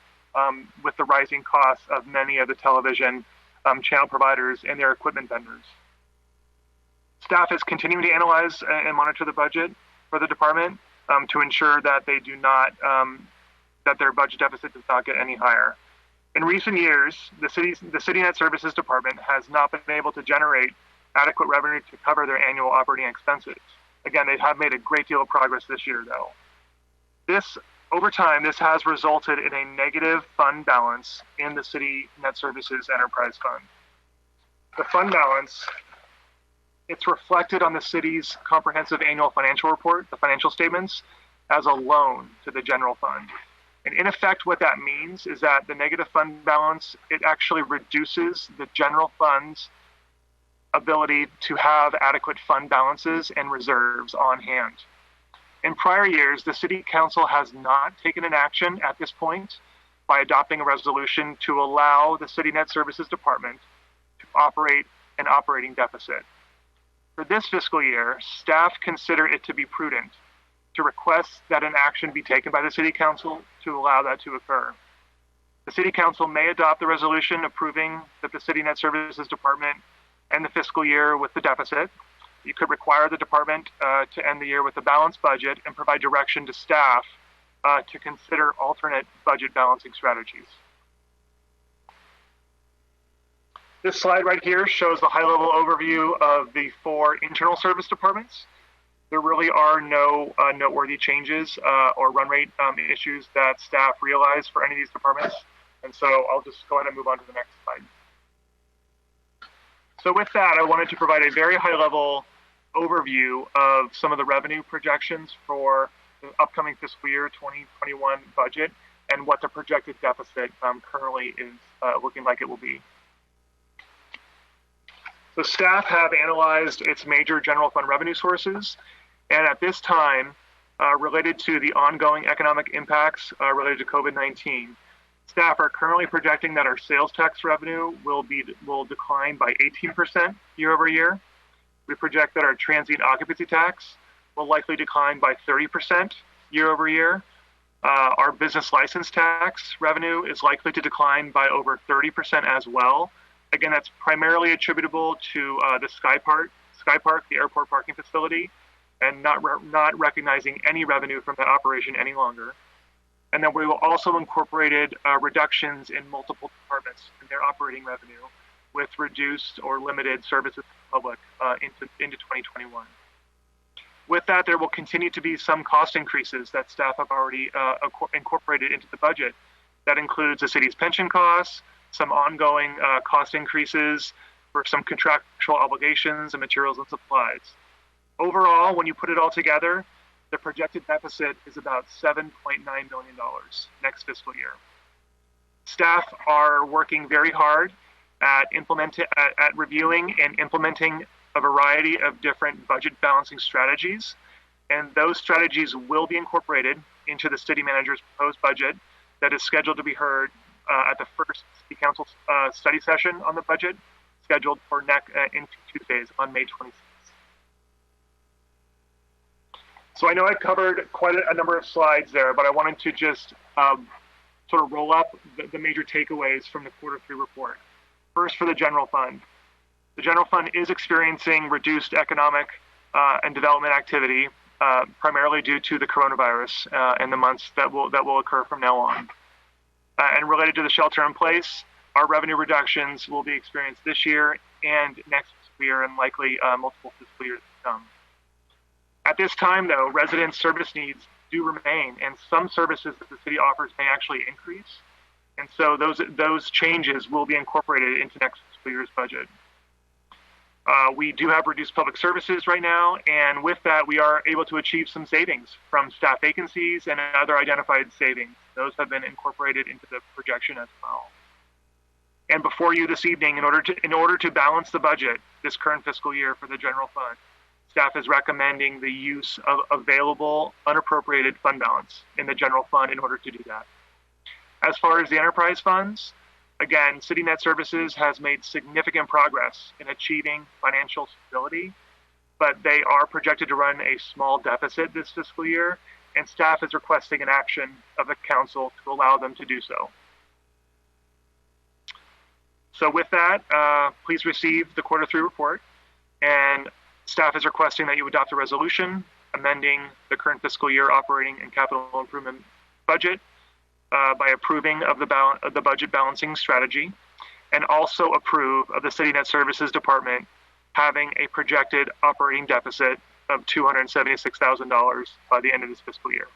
with the rising costs of many of the television channel providers and their equipment vendors. Staff is continuing to analyze and monitor the budget for the department to ensure that they do not, that their budget deficit does not get any higher. In recent years, the City Net Services Department has not been able to generate adequate revenue to cover their annual operating expenses. Again, they have made a great deal of progress this year, though. Over time, this has resulted in a negative fund balance in the City Net Services Enterprise Fund. The fund balance, it's reflected on the city's comprehensive annual financial report, the financial statements, as a loan to the general fund. And in effect, what that means is that the negative fund balance, it actually reduces the general fund's ability to have adequate fund balances and reserves on hand. In prior years, the City Council has not taken an action at this point by adopting a resolution to allow the City Net Services Department to operate an operating deficit. For this fiscal year, staff consider it to be prudent to request that an action be taken by the City Council to allow that to occur. The City Council may adopt the resolution approving that the City Net Services Department end the fiscal year with the deficit. You could require the department to end the year with a balanced budget and provide direction to staff to consider alternate budget balancing strategies. This slide right here shows the high-level overview of the 4 internal service departments. There really are no noteworthy changes or run rate issues that staff realize for any of these departments. And so I'll just go ahead and move on to the next slide. So with that, I wanted to provide a very high-level overview of some of the revenue projections for the upcoming fiscal year 2021 budget and what the projected deficit currently is looking like it will be. So staff have analyzed its major general fund revenue sources, and at this time, related to the ongoing economic impacts related to COVID-19, staff are currently projecting that our sales tax revenue will decline by 18% year over year. We project that our transient occupancy tax will likely decline by 30% year over year. Our business license tax revenue is likely to decline by over 30% as well. Again, that's primarily attributable to the Sky Park, the airport parking facility, and not recognizing any revenue from that operation any longer. And then we will also incorporated reductions in multiple departments in their operating revenue with reduced or limited services to the public into 2021. With that, there will continue to be some cost increases that staff have already incorporated into the budget. That includes the city's pension costs, some ongoing cost increases for some contractual obligations and materials and supplies. Overall, when you put it all together, the projected deficit is about $7.9 million next fiscal year. Staff are working very hard at reviewing and implementing a variety of different budget balancing strategies. And those strategies will be incorporated into the city manager's proposed budget that is scheduled to be heard at the first city council study session on the budget, scheduled for in 2 days on May 26th. So I know I covered quite a number of slides there, but I wanted to just sort of roll up the major takeaways from the Q3 report. First, for the general fund. The general fund is experiencing reduced economic and development activity, primarily due to the coronavirus in the months that will occur from now on. And related to the shelter in place, our revenue reductions will be experienced this year and next fiscal year, and likely multiple fiscal years to come. At this time, though, resident service needs do remain, and some services that the city offers may actually increase. And so those changes will be incorporated into next fiscal year's budget. We do have reduced public services right now, and with that, we are able to achieve some savings from staff vacancies and other identified savings. Those have been incorporated into the projection as well. And before you this evening, in order to balance the budget this current fiscal year for the general fund, staff is recommending the use of available unappropriated fund balance in the general fund in order to do that. As far as the enterprise funds, again, City Net Services has made significant progress in achieving financial stability, but they are projected to run a small deficit this fiscal year, and staff is requesting an action of the council to allow them to do so. So with that, please receive the Q3 report, and staff is requesting that you adopt a resolution amending the current fiscal year operating and capital improvement budget by approving of the budget balancing strategy, and also approve of the City Net Services Department having a projected operating deficit of $276,000 by the end of this fiscal year.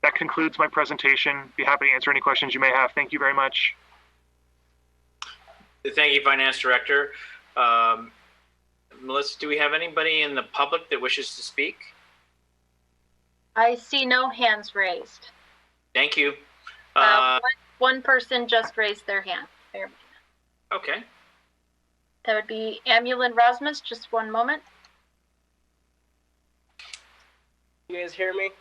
That concludes my presentation. Be happy to answer any questions you may have. Thank you very much. Thank you, Finance Director. Melissa, do we have anybody in the public that wishes to speak? I see no hands raised. Thank you. One person just raised their hand. Okay. That would be Amulin Rasmus. Just one moment. You guys hear me?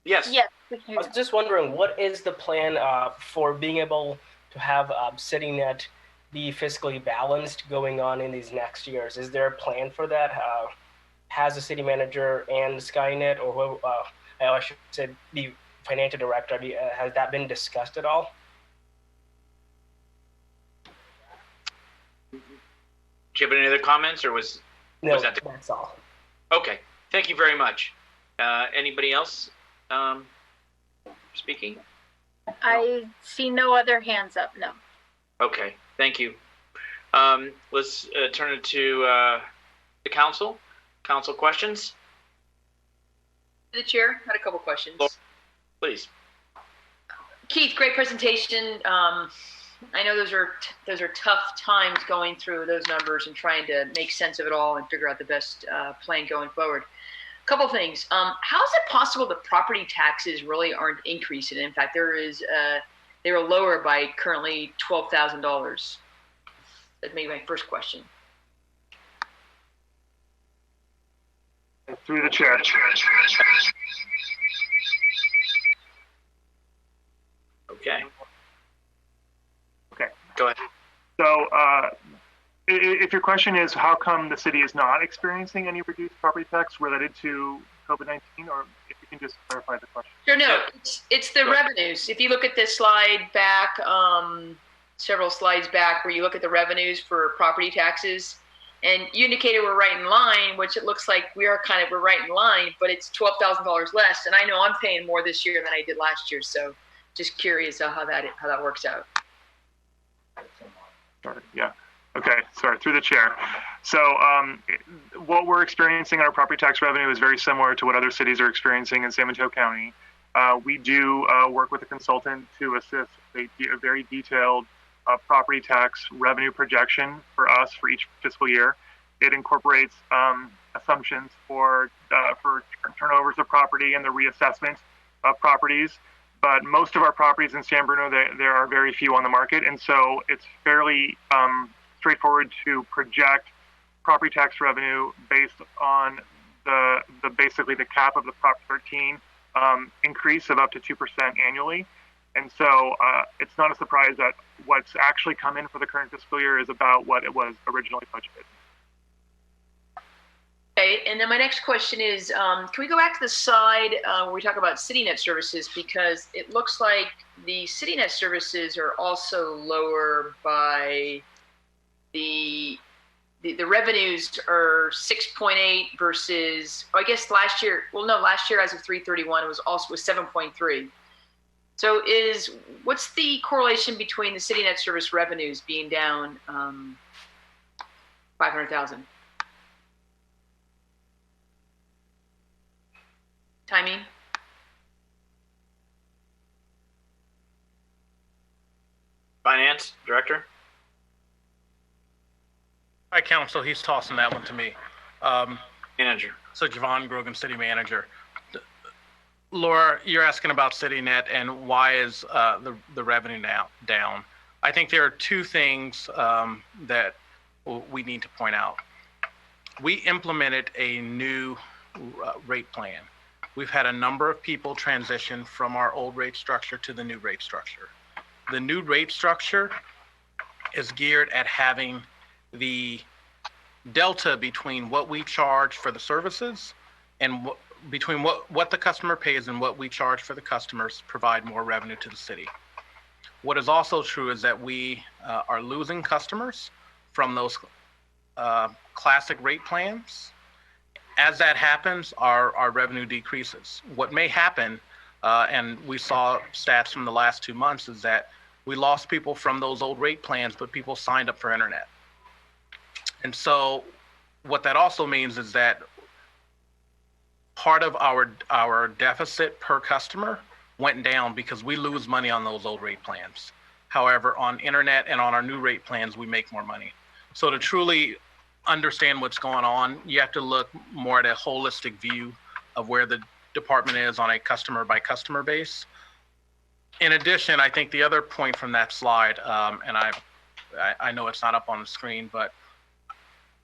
Yes. Yes, we can I hear was just wondering, what is the plan for being able to have City Net be fiscally balanced going on in these next years? Is there a plan for that? Has the city manager and Skynet, or I should say the financial director, has that been discussed at all? Do you have any other comments, or was that that's all? Okay, thank you very much. Anybody else speaking? I see no other hands up, no. Okay, thank you. Let's turn it to the council. Council questions? The chair had a couple questions. Please. Keith, great presentation. I know those are tough times going through those numbers and trying to make sense of it all and figure out the best plan going forward. A couple things. How is it possible that property taxes really aren't increasing? In fact, they were lower by currently $12,000. That may be my first question. Through the chair. Okay. Okay. Go ahead. So, if your question is how come the city is not experiencing any reduced property tax related to COVID-19, or if you can just clarify the question. Sure, no, it's the revenues. If you look at this slide back, several slides back, where you look at the revenues for property taxes, and you indicated we're right in line, which it looks like we're right in line, but it's $12,000 less, and I know I'm paying more this year than I did last year, so just curious how that works out. Sorry, yeah. Okay, sorry, through the chair. So what we're experiencing in our property tax revenue is very similar to what other cities are experiencing in San Mateo County. We do work with a consultant to assist a very detailed property tax revenue projection for us for each fiscal year. It incorporates assumptions for turnovers of property and the reassessment of properties. but most of our properties in San Bruno, there are very few on the market, and so it's fairly straightforward to project property tax revenue based on the basically the cap of the Prop 13 increase of up to 2% annually. And so it's not a surprise that what's actually come in for the current fiscal year is about what it was originally budgeted. Okay, and then my next question is, can we go back to the slide where we talk about CityNet services, because it looks like the CityNet services are also lower by the revenues are 6.8 versus, I guess last year, well, no, last year as of 3/31, it was 7.3. So what's the correlation between the CityNet service revenues being down 500,000? Timing? Finance Director? Hi, Council. He's tossing that one to me. Manager. So Javon Grogan, City Manager. Laura, you're asking about CityNet and why is the revenue now down. I think there are two things that we need to point out. We implemented a new rate plan. We've had a number of people transition from our old rate structure to the new rate structure. The new rate structure is geared at having the delta between what we charge for the services and between what the customer pays and what we charge for the customers provide more revenue to the city. What is also true is that we are losing customers from those classic rate plans. As that happens, our revenue decreases. What may happen, and we saw stats from the last 2 months, is that we lost people from those old rate plans, but people signed up for internet. And so what that also means is that part of our deficit per customer went down because we lose money on those old rate plans. However, on internet and on our new rate plans, we make more money. So to truly understand what's going on, you have to look more at a holistic view of where the department is on a customer by customer base. In addition, I think the other point from that slide, and I know it's not up on the screen, but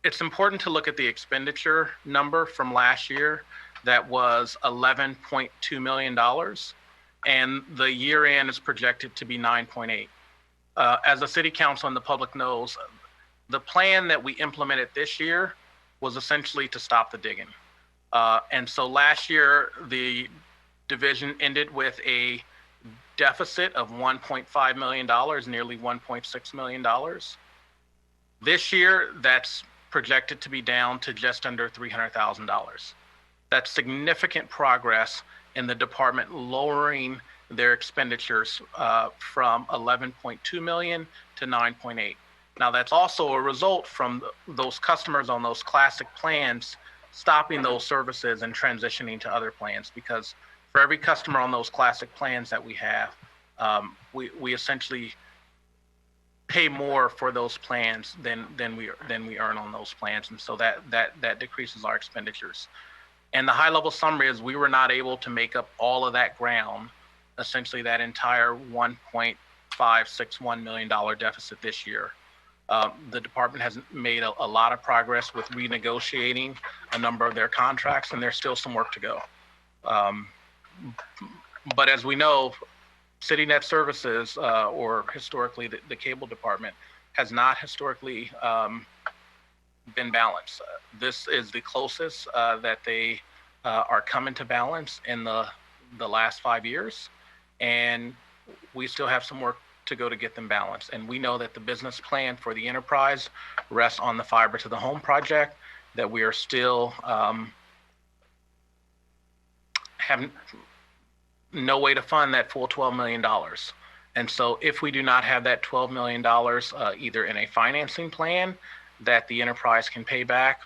it's important to look at the expenditure number from last year that was $11.2 million, and the year end is projected to be 9.8. As the city council and the public knows, the plan that we implemented this year was essentially to stop the digging. And so last year, the division ended with a deficit of $1.5 million, nearly $1.6 million. This year, that's projected to be down to just under $300,000. That's significant progress in the department lowering their expenditures from 11.2 million to 9.8. Now that's also a result from those customers on those classic plans stopping those services and transitioning to other plans, because for every customer on those classic plans that we have, we essentially pay more for those plans than we earn on those plans, and so that decreases our expenditures. And the high level summary is we were not able to make up all of that ground, essentially that entire $1.561 million deficit this year. The department has made a lot of progress with renegotiating a number of their contracts, and there's still some work to go. But as we know, CityNet services, or historically the cable department, has not historically been balanced. This is the closest that they are coming to balance in the last 5 years, and we still have some work to go to get them balanced. And we know that the business plan for the enterprise rests on the fiber to the home project, that we are still having no way to fund that full $12 million. And so if we do not have that $12 million either in a financing plan that the enterprise can pay back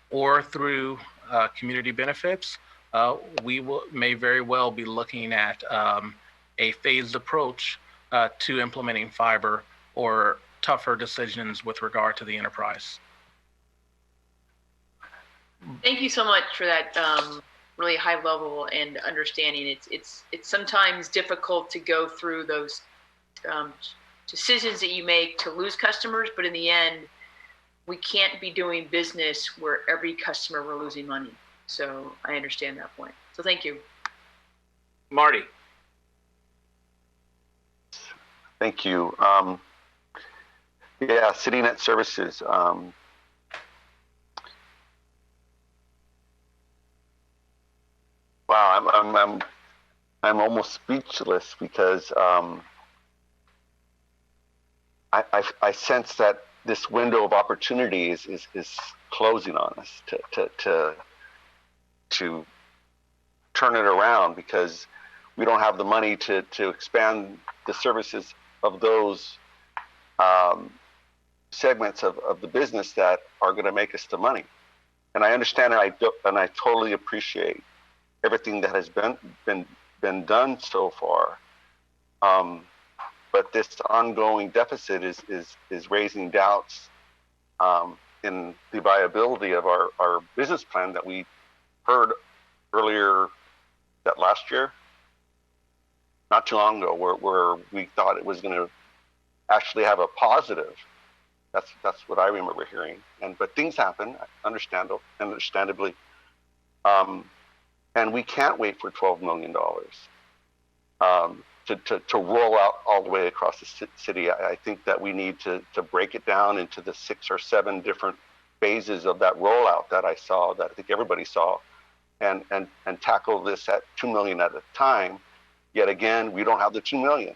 or through community benefits, we may very well be looking at a phased approach to implementing fiber or tougher decisions with regard to the enterprise. Thank you so much for that really high level and understanding. It's sometimes difficult to go through those decisions that you make to lose customers, but in the end, we can't be doing business where every customer we're losing money. So I understand that point. So thank you. Marty. Thank you. Yeah, CityNet services. Wow, I'm almost speechless because I sense that this window of opportunity is closing on us to turn it around, because we don't have the money to expand the services of those segments of the business that are going to make us the money. And I understand, and I totally appreciate everything that has been done so far. But this ongoing deficit is raising doubts in the viability of our business plan that we heard earlier that last year, not too long ago, where we thought it was going to actually have a positive. That's what I remember hearing. But things happen, understandably, and we can't wait for $12 million to roll out all the way across the city. I think that we need to break it down into the 6 or 7 different phases of that rollout that I saw, that I think everybody saw, and tackle this at $2 million at a time. Yet again, we don't have the $2 million.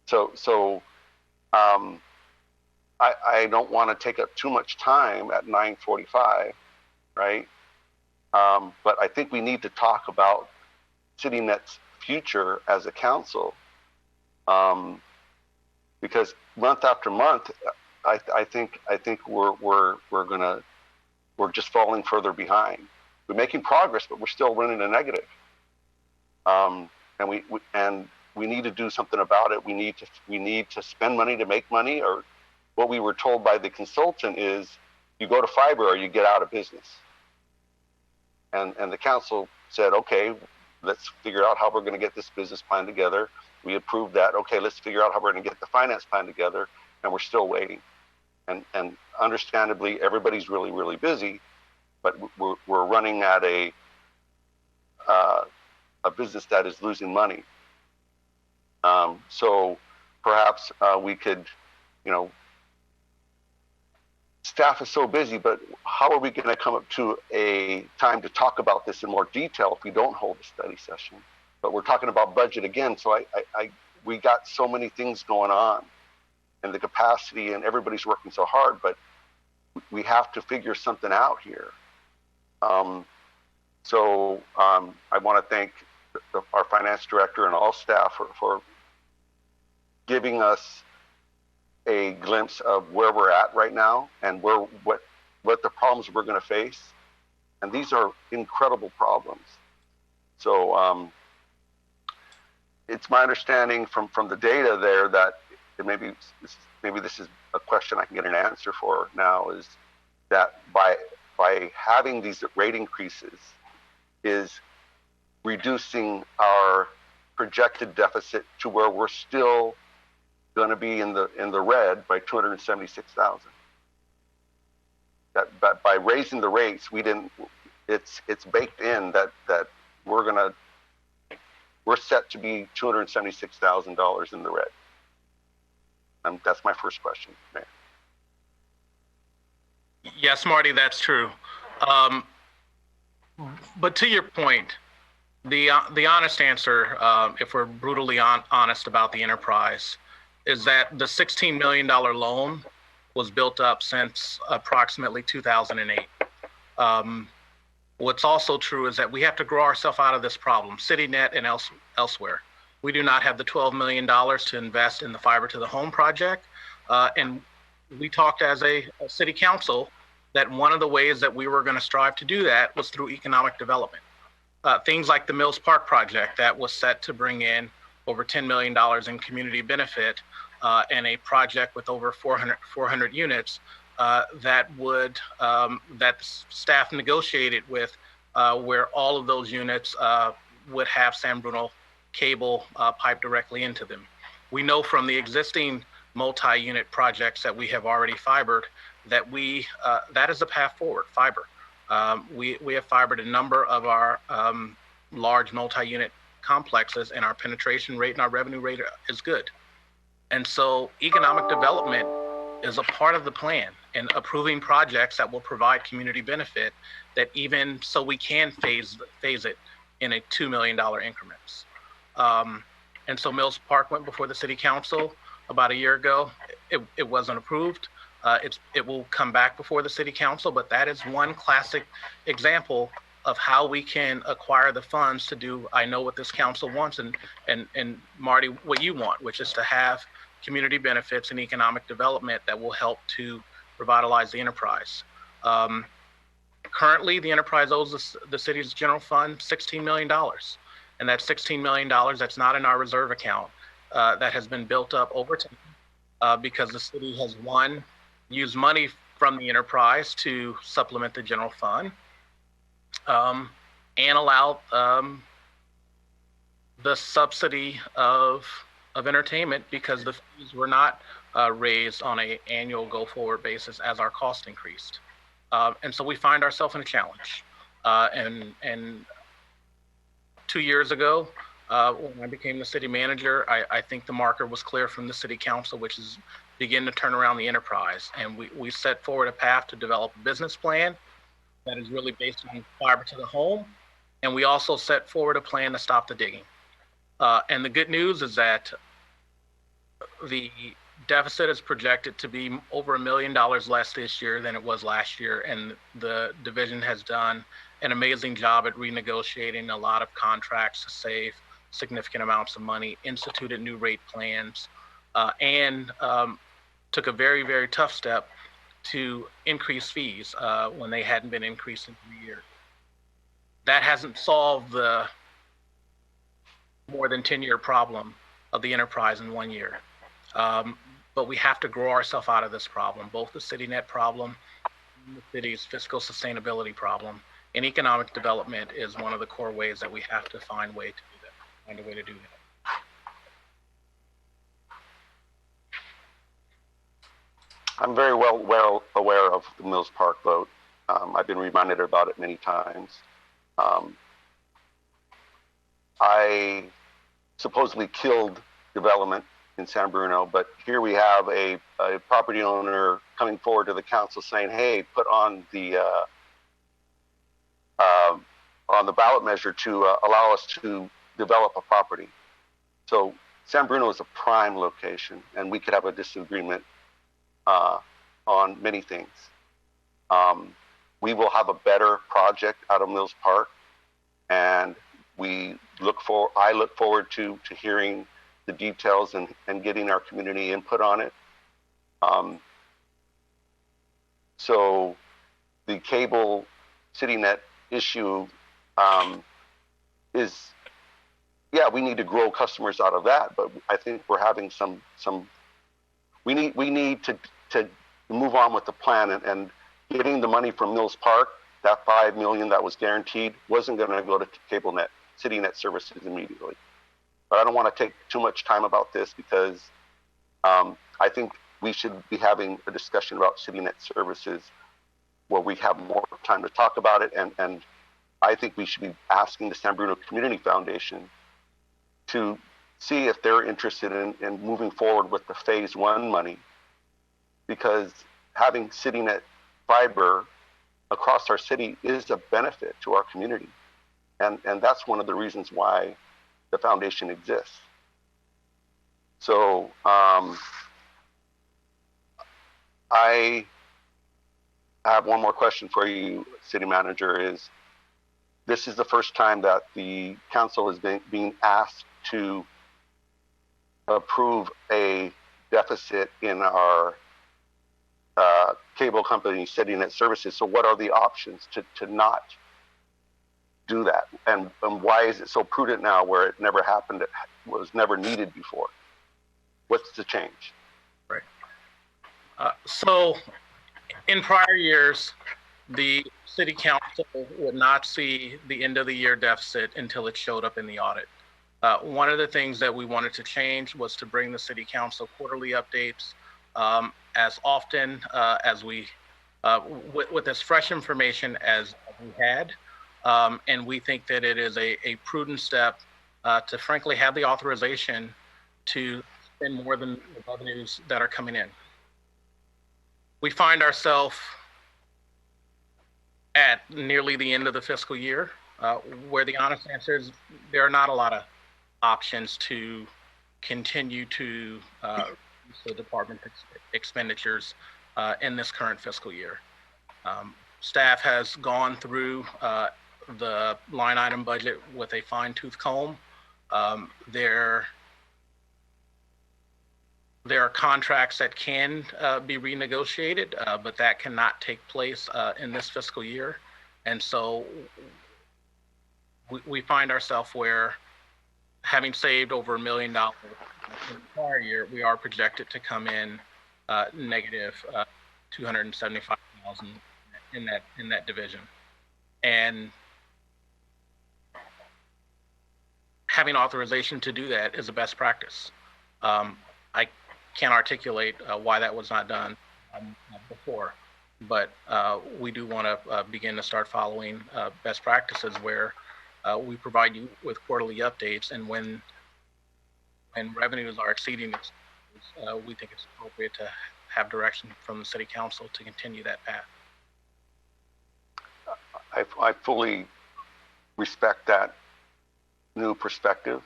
So I don't want to take up too much time at 9:45, right? But I think we need to talk about CityNet's future as a council, because month after month, I think we're just falling further behind. We're making progress, but we're still running a negative. And we need to do something about it. We need to spend money to make money, or what we were told by the consultant is you go to fiber or you get out of business. And the council said, okay, let's figure out how we're going to get this business plan together. We approved that. Okay, let's figure out how we're going to get the finance plan together, and we're still waiting. And understandably, everybody's really, really busy, but we're running at a business that is losing money. So perhaps we could, staff is so busy, but how are we going to come up to a time to talk about this in more detail if we don't hold a study session? But we're talking about budget again, so we got so many things going on, and the capacity, and everybody's working so hard, but we have to figure something out here. So I want to thank our finance director and all staff for giving us a glimpse of where we're at right now and what the problems we're going to face. And these are incredible problems. So it's my understanding from the data there that maybe this is a question I can get an answer for now, is that by having these rate increases is reducing our projected deficit to where we're still going to be in the red by 276,000. That by raising the rates, it's baked in that we're set to be $276,000 in the red. That's my first question, Mayor. Yes, Marty, that's true. But to your point, the honest answer, if we're brutally honest about the enterprise, is that the $16 million loan was built up since approximately 2008. What's also true is that we have to grow ourselves out of this problem, CityNet and elsewhere. We do not have the $12 million to invest in the fiber to the home project. And we talked as a city council that one of the ways that we were going to strive to do that was through economic development. Things like the Mills Park project that was set to bring in over $10 million in community benefit, and a project with over 400 units that the staff negotiated with where all of those units would have San Bruno cable piped directly into them. We know from the existing multi-unit projects that we have already fibered that that is the path forward, fiber. We have fibered a number of our large multi-unit complexes, and our penetration rate and our revenue rate is good. And so economic development is a part of the plan, and approving projects that will provide community benefit, that even so we can phase it in a $2 million increments. And so Mills Park went before the city council about a year ago. It wasn't approved. It will come back before the city council, but that is one classic example of how we can acquire the funds to do, I know what this council wants, and Marty, what you want, which is to have community benefits and economic development that will help to revitalize the enterprise. Currently, the enterprise owes the city's general fund $16 million. And that $16 million that's not in our reserve account, that has been built up over time because the city has, one, used money from the enterprise to supplement the general fund, and allow the subsidy of entertainment because the fees were not raised on an annual go-forward basis as our cost increased. And so we find ourselves in a challenge. And 2 years ago, when I became the city manager, I think the marker was clear from the city council, which is begin to turn around the enterprise. And we set forward a path to develop a business plan that is really based on fiber to the home. And we also set forward a plan to stop the digging. And the good news is that the deficit is projected to be over $1 million less this year than it was last year. And the division has done an amazing job at renegotiating a lot of contracts to save significant amounts of money, instituted new rate plans, and took a very, very tough step to increase fees when they hadn't been increased in 3 years. That hasn't solved the more than 10-year problem of the enterprise in 1 year. But we have to grow ourselves out of this problem, both the city net problem and the city's fiscal sustainability problem. And economic development is one of the core ways that we have to find a way to do that. I'm very well aware of the Mills Park vote. I've been reminded about it many times. I supposedly killed development in San Bruno, but here we have a property owner coming forward to the council saying, hey, put on the ballot measure to allow us to develop a property. So San Bruno is a prime location, and we could have a disagreement on many things. We will have a better project out of Mills Park, and I look forward to hearing the details and getting our community input on it. So the cable city net issue is, yeah, we need to grow customers out of that, but I think we're having we need to move on with the plan, and getting the money from Mills Park, that $5 million that was guaranteed, wasn't going to go to cable net, city net services immediately. But I don't want to take too much time about this because I think we should be having a discussion about city net services where we have more time to talk about it. And I think we should be asking the San Bruno Community Foundation to see if they're interested in moving forward with the phase 1 money, because having city net fiber across our city is a benefit to our community. And that's one of the reasons why the foundation exists. So I have one more question for you, City Manager. This is the first time that the council has been being asked to approve a deficit in our cable company city net services. So what are the options to not do that? And why is it so prudent now where it never happened, it was never needed before? What's the change? Right. So in prior years, the city council would not see the end of the year deficit until it showed up in the audit. One of the things that we wanted to change was to bring the city council quarterly updates as often as we, with as fresh information as we had. And we think that it is a prudent step to frankly have the authorization to spend more than the revenues that are coming in. We find ourselves at nearly the end of the fiscal year, where the honest answer is there are not a lot of options to continue to use the department expenditures in this current fiscal year. Staff has gone through the line item budget with a fine-tooth comb. There are contracts that can be renegotiated, but that cannot take place in this fiscal year. And so we find ourselves where, having saved over $1 million in the prior year, we are projected to come in negative $275,000 in that division. And having authorization to do that is a best practice. I can't articulate why that was not done before, but we do want to begin to start following best practices where we provide you with quarterly updates, and when revenues are exceeding expenses, we think it's appropriate to have direction from the city council to continue that path. I fully respect that new perspective.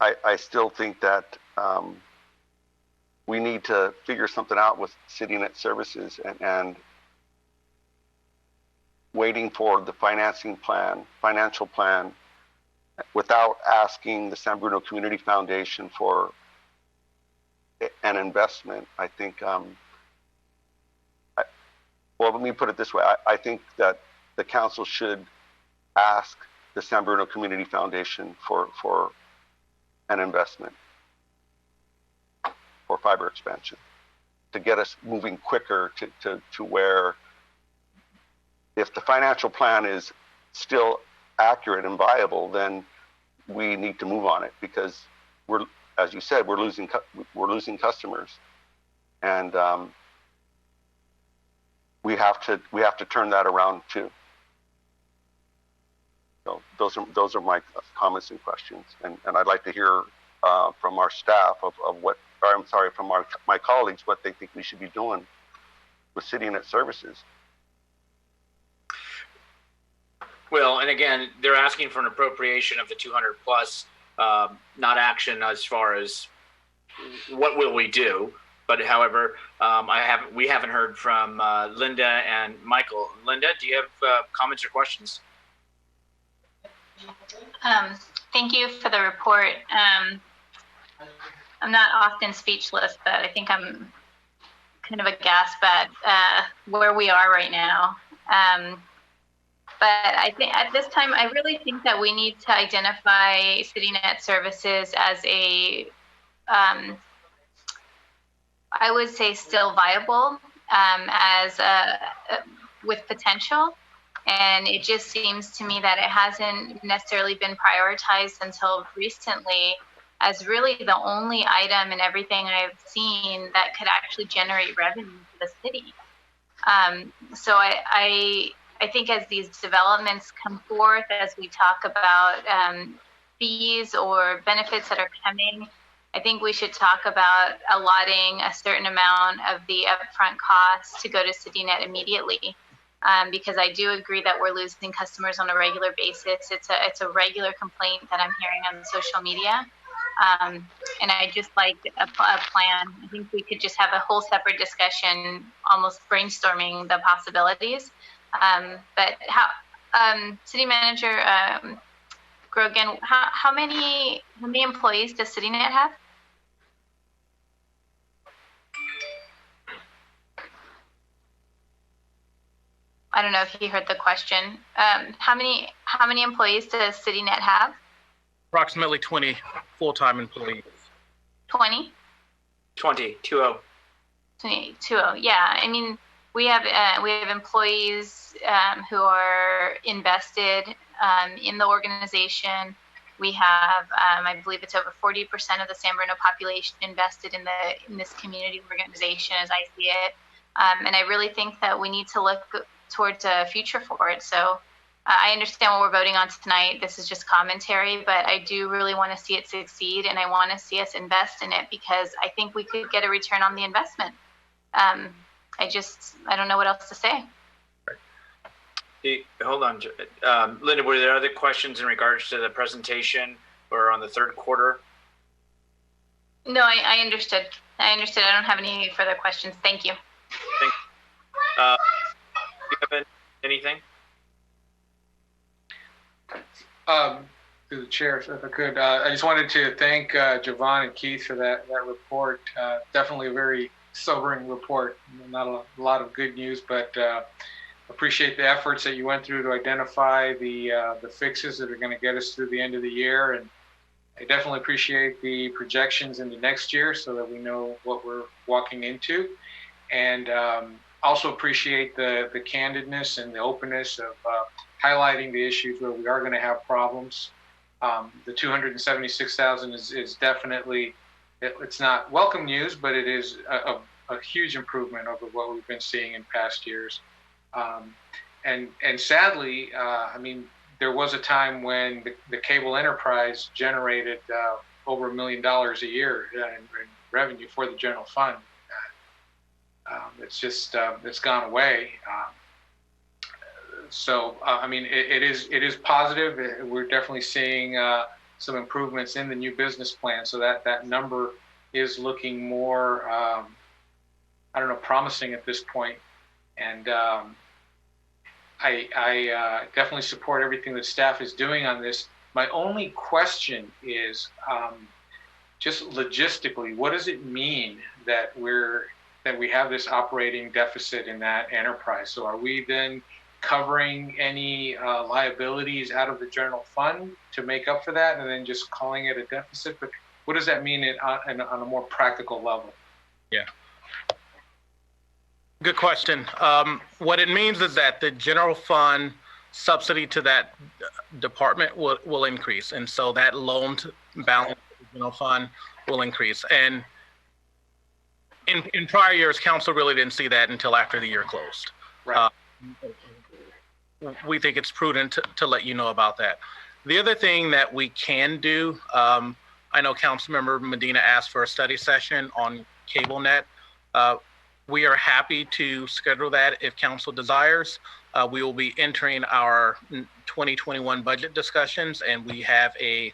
I still think that we need to figure something out with CityNet Services, and waiting for the financial plan without asking the San Bruno Community Foundation for an investment. I think, well, let me put it this way. I think that the council should ask the San Bruno Community Foundation for an investment for fiber expansion to get us moving quicker to where, if the financial plan is still accurate and viable, then we need to move on it, because we're, as you said, we're losing customers, and we have to turn that around too. So those are my comments and questions, and I'd like to hear from our staff of what, or I'm sorry, from my colleagues, what they think we should be doing with CityNet Services. Well, and again, they're asking for an appropriation of the 200 plus, not action as far as what will we do. But however, we haven't heard from Linda and Michael. Linda, do you have comments or questions? Thank you for the report. I'm not often speechless, but I think I'm kind of aghast at where we are right now. But I think at this time, I really think that we need to identify CityNet Services as a, I would say, still viable, with potential. And it just seems to me that it hasn't necessarily been prioritized until recently as really the only item in everything I've seen that could actually generate revenue for the city. So I think as these developments come forth, as we talk about fees or benefits that are coming, I think we should talk about allotting a certain amount of the upfront costs to go to CityNet immediately. Because I do agree that we're losing customers on a regular basis. It's a regular complaint that I'm hearing on social media. And I just like a plan. I think we could just have a whole separate discussion, almost brainstorming the possibilities. But City Manager Grogan, how many employees does CityNet have? I don't know if you heard the question. How many employees does CityNet have? Approximately 20 full-time employees. 20? 20. 20. Yeah, I mean, we have employees who are invested in the organization. We have, I believe it's over 40% of the San Bruno population invested in this community organization, as I see it. And I really think that we need to look towards a future for it. So I understand what we're voting on tonight. This is just commentary, but I do really want to see it succeed, and I want to see us invest in it because I think we could get a return on the investment. I don't know what else to say. Hey, hold on, Linda, were there other questions in regards to the presentation or on the third quarter? No, I understood. I understood. I don't have any further questions. Thank you. Thank you. Do you have anything? Through the chair, if I could, I just wanted to thank Javon and Keith for that report. Definitely a very sobering report. Not a lot of good news, but appreciate the efforts that you went through to identify the fixes that are going to get us through the end of the year. And I definitely appreciate the projections into next year so that we know what we're walking into. And also appreciate the candidness and the openness of highlighting the issues where we are going to have problems. The 276,000 is definitely, it's not welcome news, but it is a huge improvement over what we've been seeing in past years. And sadly, I mean, there was a time when the cable enterprise generated over $1 million a year in revenue for the general fund. It's just, it's gone away. So, I mean, it is positive. We're definitely seeing some improvements in the new business plan. So that number is looking more, I don't know, promising at this point. And I definitely support everything that staff is doing on this. My only question is just logistically, what does it mean that we have this operating deficit in that enterprise? So are we then covering any liabilities out of the general fund to make up for that and then just calling it a deficit? But what does that mean on a more practical level? Yeah. Good question. What it means is that the general fund subsidy to that department will increase. And so that loan balance of the general fund will increase. And in prior years, council really didn't see that until after the year closed. Right. We think it's prudent to let you know about that. The other thing that we can do, I know Councilmember Medina asked for a study session on CableNet. We are happy to schedule that if council desires. We will be entering our 2021 budget discussions, and we have a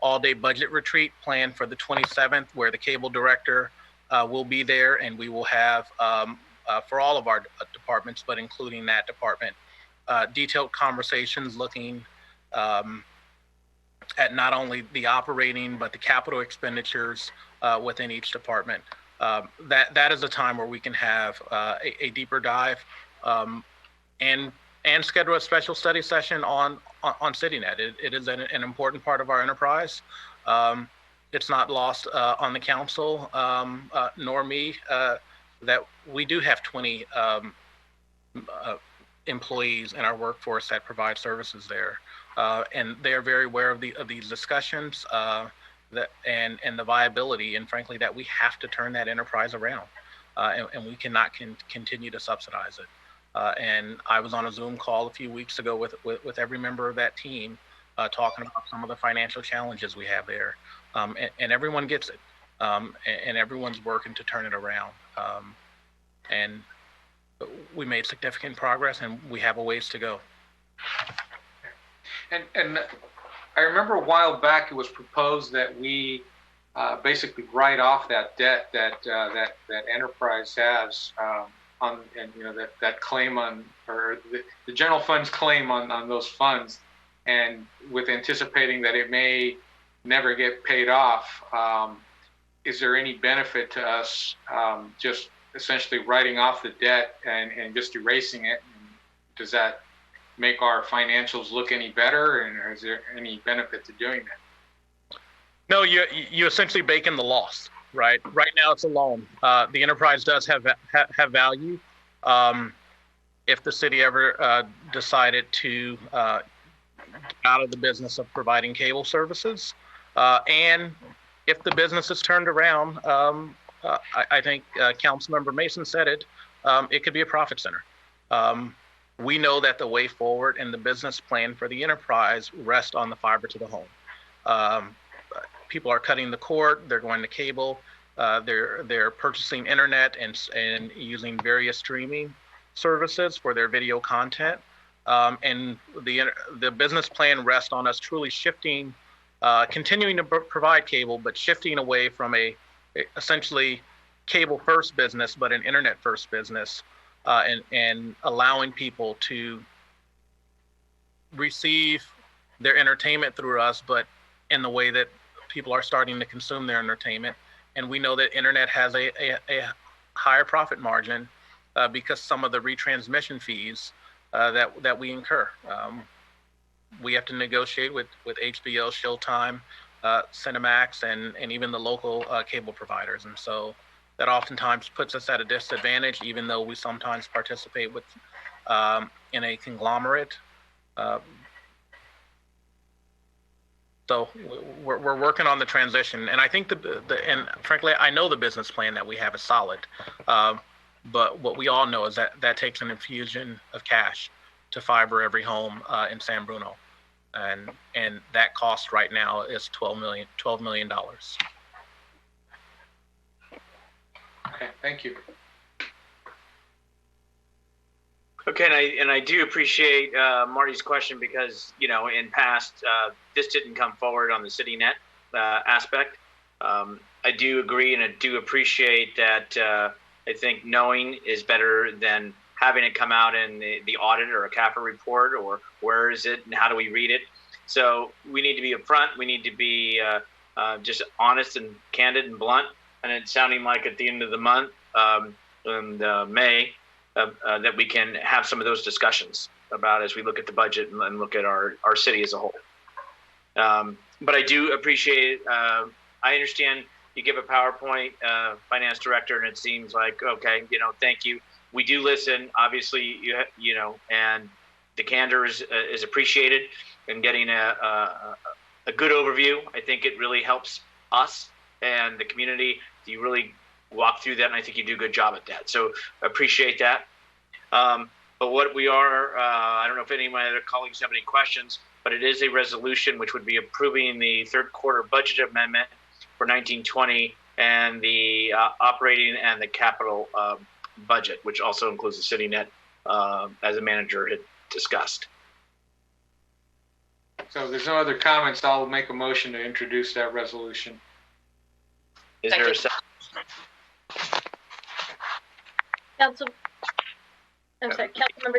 all-day budget retreat planned for the 27th where the cable director will be there, and we will have, for all of our departments, but including that department, detailed conversations looking at not only the operating, but the capital expenditures within each department. That is a time where we can have a deeper dive and schedule a special study session on CityNet. It is an important part of our enterprise. It's not lost on the council nor me that we do have 20 employees in our workforce that provide services there, and they are very aware of these discussions and the viability, and frankly that we have to turn that enterprise around, and we cannot continue to subsidize it. And I was on a Zoom call a few weeks ago with every member of that team talking about some of the financial challenges we have there, and everyone gets it, and everyone's working to turn it around. And we made significant progress, and we have a ways to go. And I remember a while back it was proposed that we basically write off that debt that enterprise has on, and you know, that claim on, or the general fund's claim on those funds, and with anticipating that it may never get paid off. Is there any benefit to us just essentially writing off the debt and just erasing it? Does that make our financials look any better, and is there any benefit to doing that? No, you essentially bake in the loss, right? Right now it's a loan. The enterprise does have value, If the city ever decided to get out of the business of providing cable services, and if the business is turned around, I think Councilmember Mason said it, it could be a profit center. We know that the way forward and the business plan for the enterprise rest on the fiber to the home. People are cutting the cord, they're going to cable, they're purchasing internet and using various streaming services for their video content. And the business plan rests on us truly shifting, continuing to provide cable, but shifting away from essentially cable first business, but an internet first business, and allowing people to receive their entertainment through us, but in the way that people are starting to consume their entertainment. And we know that internet has a higher profit margin because some of the retransmission fees that we incur. We have to negotiate with HBO, Showtime, Cinemax, and even the local cable providers. And so that oftentimes puts us at a disadvantage, even though we sometimes participate with in a conglomerate. So we're working on the transition, and I think and frankly, I know the business plan that we have is solid. But what we all know is that takes an infusion of cash to fiber every home in San Bruno, and that cost right now is $12 million. Okay, thank you. Okay, and I do appreciate Marty's question because, in past, this didn't come forward on the CityNet aspect. I do agree and I do appreciate that. I think knowing is better than having it come out in the audit or a CAFR report, or where is it and how do we read it. So we need to be upfront. We need to be just honest and candid and blunt. And it's sounding like at the end of the month, in May, that we can have some of those discussions about as we look at the budget and look at our city as a whole. But I do appreciate, I understand you give a PowerPoint, finance director, and it seems like, okay, thank you. We do listen, obviously, and the candor is appreciated, and getting a good overview. I think it really helps us and the community. You really walk through that, and I think you do a good job at that. So appreciate that. But what we are, I don't know if any of my other colleagues have any questions, but it is a resolution which would be approving the third quarter budget amendment for 1920 and the operating and the capital budget, which also includes the CityNet, as the manager had discussed. So if there's no other comments, I'll make a motion to introduce that resolution. Is there a second? Councilmember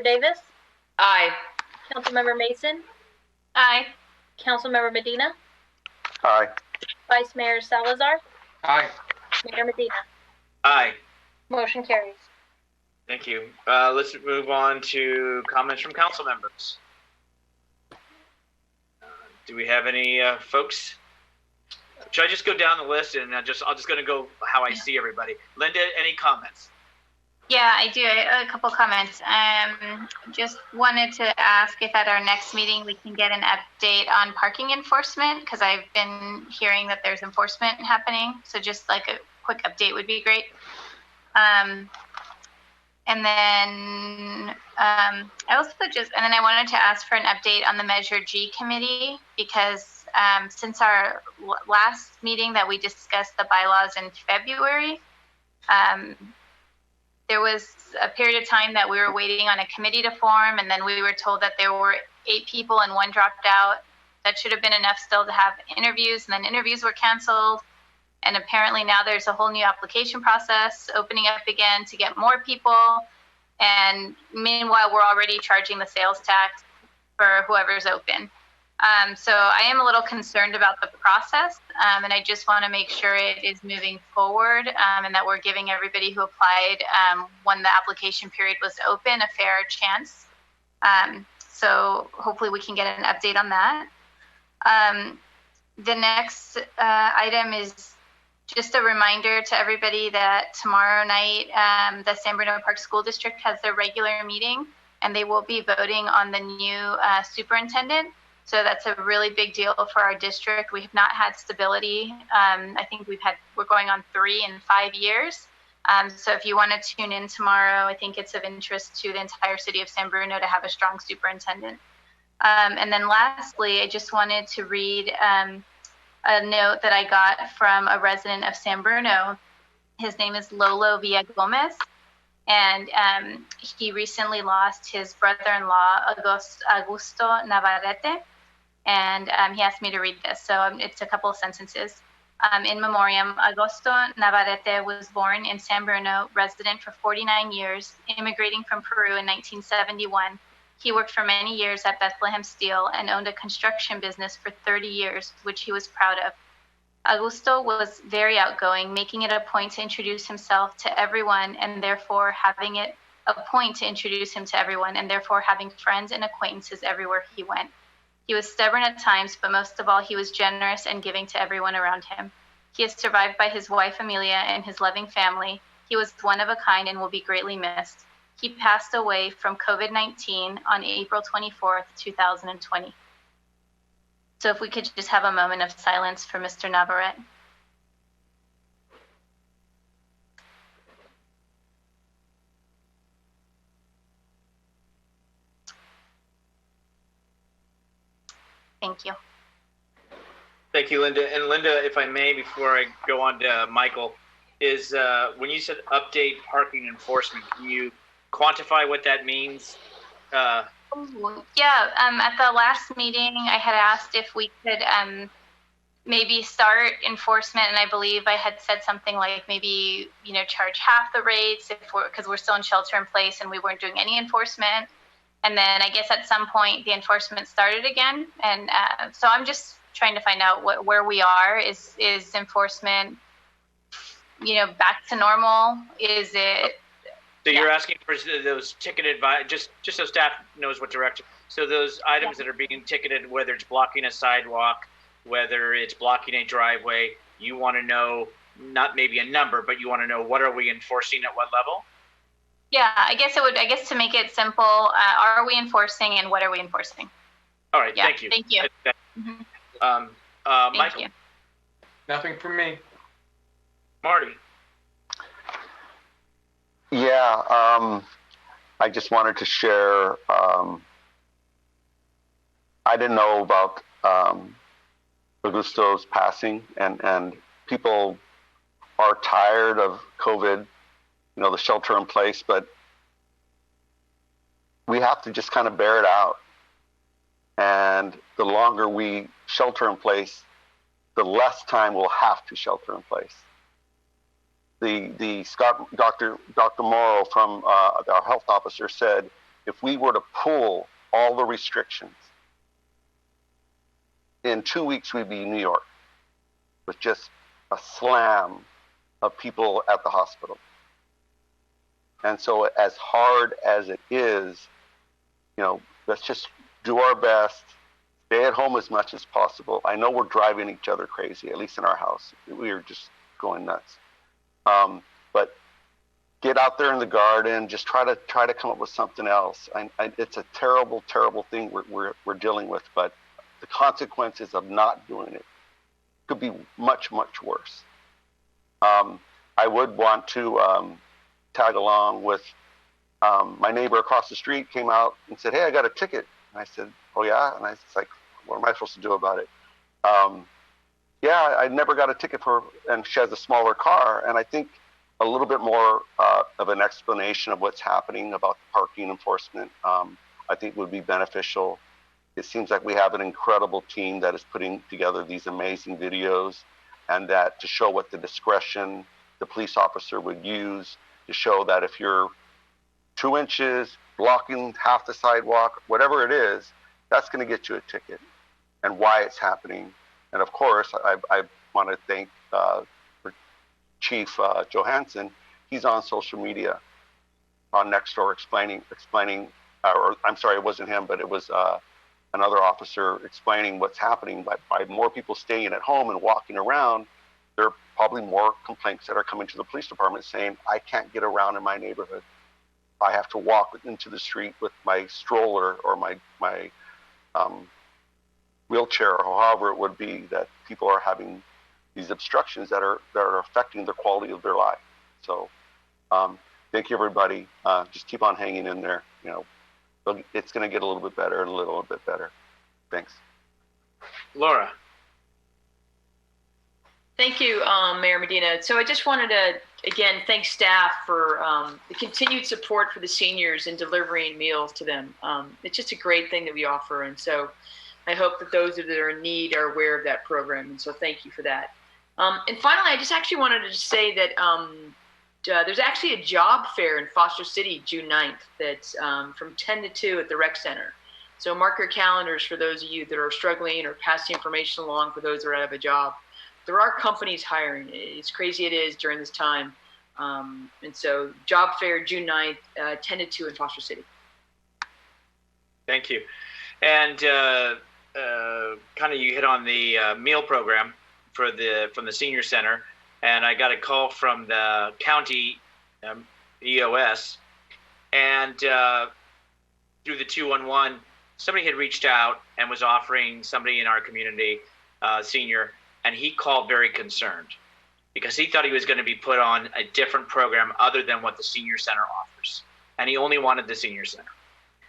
Davis? Aye. Councilmember Mason? Aye. Councilmember Medina? Aye. Vice Mayor Salazar? Aye. Mayor Medina? Aye. Motion carries. Thank you. Let's move on to comments from council members. Do we have any folks? Should I just go down the list and I'll just going to go how I see everybody? Linda, any comments? Yeah, I do. A couple comments. Just wanted to ask if at our next meeting we can get an update on parking enforcement, because I've been hearing that there's enforcement happening. So just like a quick update would be great. And then I wanted to ask for an update on the Measure G committee, because since our last meeting that we discussed the bylaws in February, there was a period of time that we were waiting on a committee to form, and then we were told that there were 8 people and 1 dropped out. That should have been enough still to have interviews, and then interviews were canceled. And apparently now there's a whole new application process opening up again to get more people. And meanwhile, we're already charging the sales tax for whoever's open. So I am a little concerned about the process, and I just want to make sure it is moving forward, and that we're giving everybody who applied when the application period was open a fair chance. So hopefully we can get an update on that. The next item is Just a reminder to everybody that tomorrow night, the San Bruno Park School District has their regular meeting, and they will be voting on the new superintendent. So that's a really big deal for our district. We have not had stability. I think we're going on 3 in 5 years. So if you want to tune in tomorrow, I think it's of interest to the entire city of San Bruno to have a strong superintendent. And then lastly, I just wanted to read a note that I got from a resident of San Bruno. His name is Lolo Villagomez, and he recently lost his brother-in-law, Augusto Navarrete, and he asked me to read this. So it's a couple of sentences. In memoriam, Augusto Navarrete was born in San Bruno, resident for 49 years, immigrating from Peru in 1971. He worked for many years at Bethlehem Steel and owned a construction business for 30 years, which he was proud of. Augusto was very outgoing, making it a point to introduce himself to everyone and therefore having it a point to introduce him to everyone and therefore having friends and acquaintances everywhere he went. He was stubborn at times, but most of all, he was generous and giving to everyone around him. He is survived by his wife, Amelia, and his loving family. He was one of a kind and will be greatly missed. He passed away from COVID-19 on April 24th, 2020. So if we could just have a moment of silence for Mr. Navarrete. Thank you. Thank you, Linda. And Linda, if I may, before I go on to Michael, is when you said update parking enforcement, can you quantify what that means? Yeah, at the last meeting, I had asked if we could maybe start enforcement, and I believe I had said something like maybe, charge half the rates because we're still in shelter in place and we weren't doing any enforcement. And then I guess at some point the enforcement started again. And so I'm just trying to find out where we are. Is enforcement, back to normal? Is it? So you're asking for those ticketed, just so staff knows what direction. So those items that are being ticketed, whether it's blocking a sidewalk, whether it's blocking a driveway, you want to know, not maybe a number, but you want to know what are we enforcing at what level? Yeah, I guess to make it simple, are we enforcing and what are we enforcing? All right, thank you. Thank you. Michael? You. Nothing from me. Marty? Yeah, I just wanted to share, I didn't know about Augusto's passing, and people are tired of COVID, the shelter in place, but we have to just kind of bear it out. And the longer we shelter in place, the less time we'll have to shelter in place. Dr. Morrow from our health officer said, if we were to pull all the restrictions, in 2 weeks we'd be in New York with just a slam of people at the hospital. And so as hard as it is, let's just do our best, stay at home as much as possible. I know we're driving each other crazy, at least in our house. We are just going nuts. But get out there in the garden, just try to come up with something else. It's a terrible, terrible thing we're dealing with, but the consequences of not doing it could be much, much worse. I would want to tag along with my neighbor across the street came out and said, "Hey, I got a ticket." And I said, "Oh yeah?" And I was like, "What am I supposed to do about it?" Yeah, I never got a ticket and she has a smaller car. And I think a little bit more of an explanation of what's happening about parking enforcement, I think would be beneficial. It seems like we have an incredible team that is putting together these amazing videos, and that to show what the discretion the police officer would use to show that if you're 2 inches blocking half the sidewalk, whatever it is, that's going to get you a ticket, and why it's happening. And of course, I want to thank Chief Johansson. He's on social media on Nextdoor explaining, or I'm sorry, it wasn't him, but it was another officer explaining what's happening by more people staying at home and walking around. there are probably more complaints that are coming to the police department saying, I can't get around in my neighborhood. I have to walk into the street with my stroller or my wheelchair or however it would be, that people are having these obstructions that are affecting the quality of their life. So thank you, everybody. Just keep on hanging in there. It's going to get a little bit better and a little bit better. Thanks. Laura. Thank you, Mayor Medina. So I just wanted to, again, thank staff for the continued support for the seniors in delivering meals to them. It's just a great thing that we offer. And so I hope that those that are in need are aware of that program. And so thank you for that. And finally, I just actually wanted to say that there's actually a job fair in Foster City, June 9th, that's from 10 to 2 at the rec center. So mark your calendars for those of you that are struggling, or pass the information along for those that are out of a job. There are companies hiring. It's crazy it is during this time. And so job fair, June 9th, 10 to 2 in Foster City. Thank you. And kind of you hit on the meal program from the senior center. And I got a call from the county EOS, and through the 211, somebody had reached out and was offering somebody in our community, senior, and he called very concerned because he thought he was going to be put on a different program other than what the senior center offers. And he only wanted the senior center.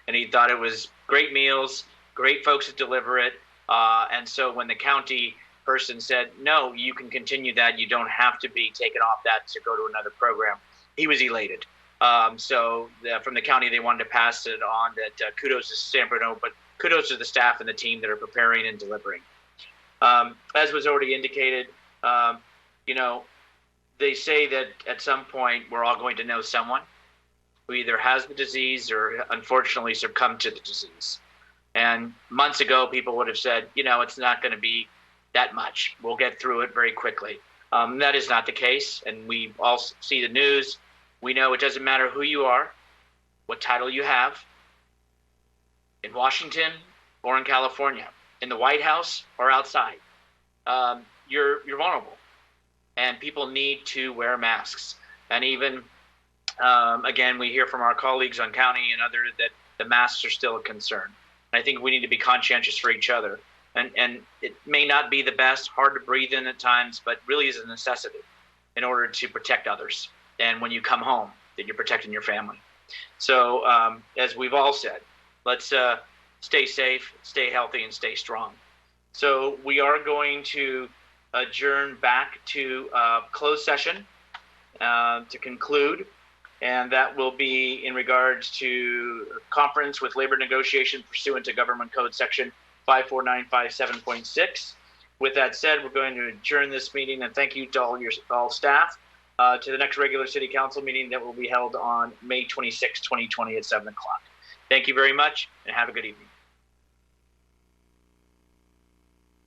And he thought it was great meals, great folks that deliver it. And so when the county person said, no, you can continue that, you don't have to be taken off that to go to another program, he was elated. So from the county, they wanted to pass it on that kudos to San Bruno, but kudos to the staff and the team that are preparing and delivering. As was already indicated, they say that at some point we're all going to know someone who either has the disease or unfortunately succumbed to the disease. And months ago, people would have said, it's not going to be that much. We'll get through it very quickly. That is not the case. And we all see the news. We know it doesn't matter who you are, what title you have, in Washington or in California, in the White House or outside. You're vulnerable, and people need to wear masks. And even, again, we hear from our colleagues on county and others that the masks are still a concern. And I think we need to be conscientious for each other. And it may not be the best, hard to breathe in at times, but really is a necessity in order to protect others. And when you come home, that you're protecting your family. So as we've all said, let's stay safe, stay healthy, and stay strong. So we are going to adjourn back to closed session to conclude. And that will be in regards to conference with labor negotiation pursuant to Government Code Section 54957.6. With that said, we're going to adjourn this meeting, and thank you to all staff, to the next regular city council meeting that will be held on May 26, 2020 at 7 o'clock. Thank you very much, and have a good evening.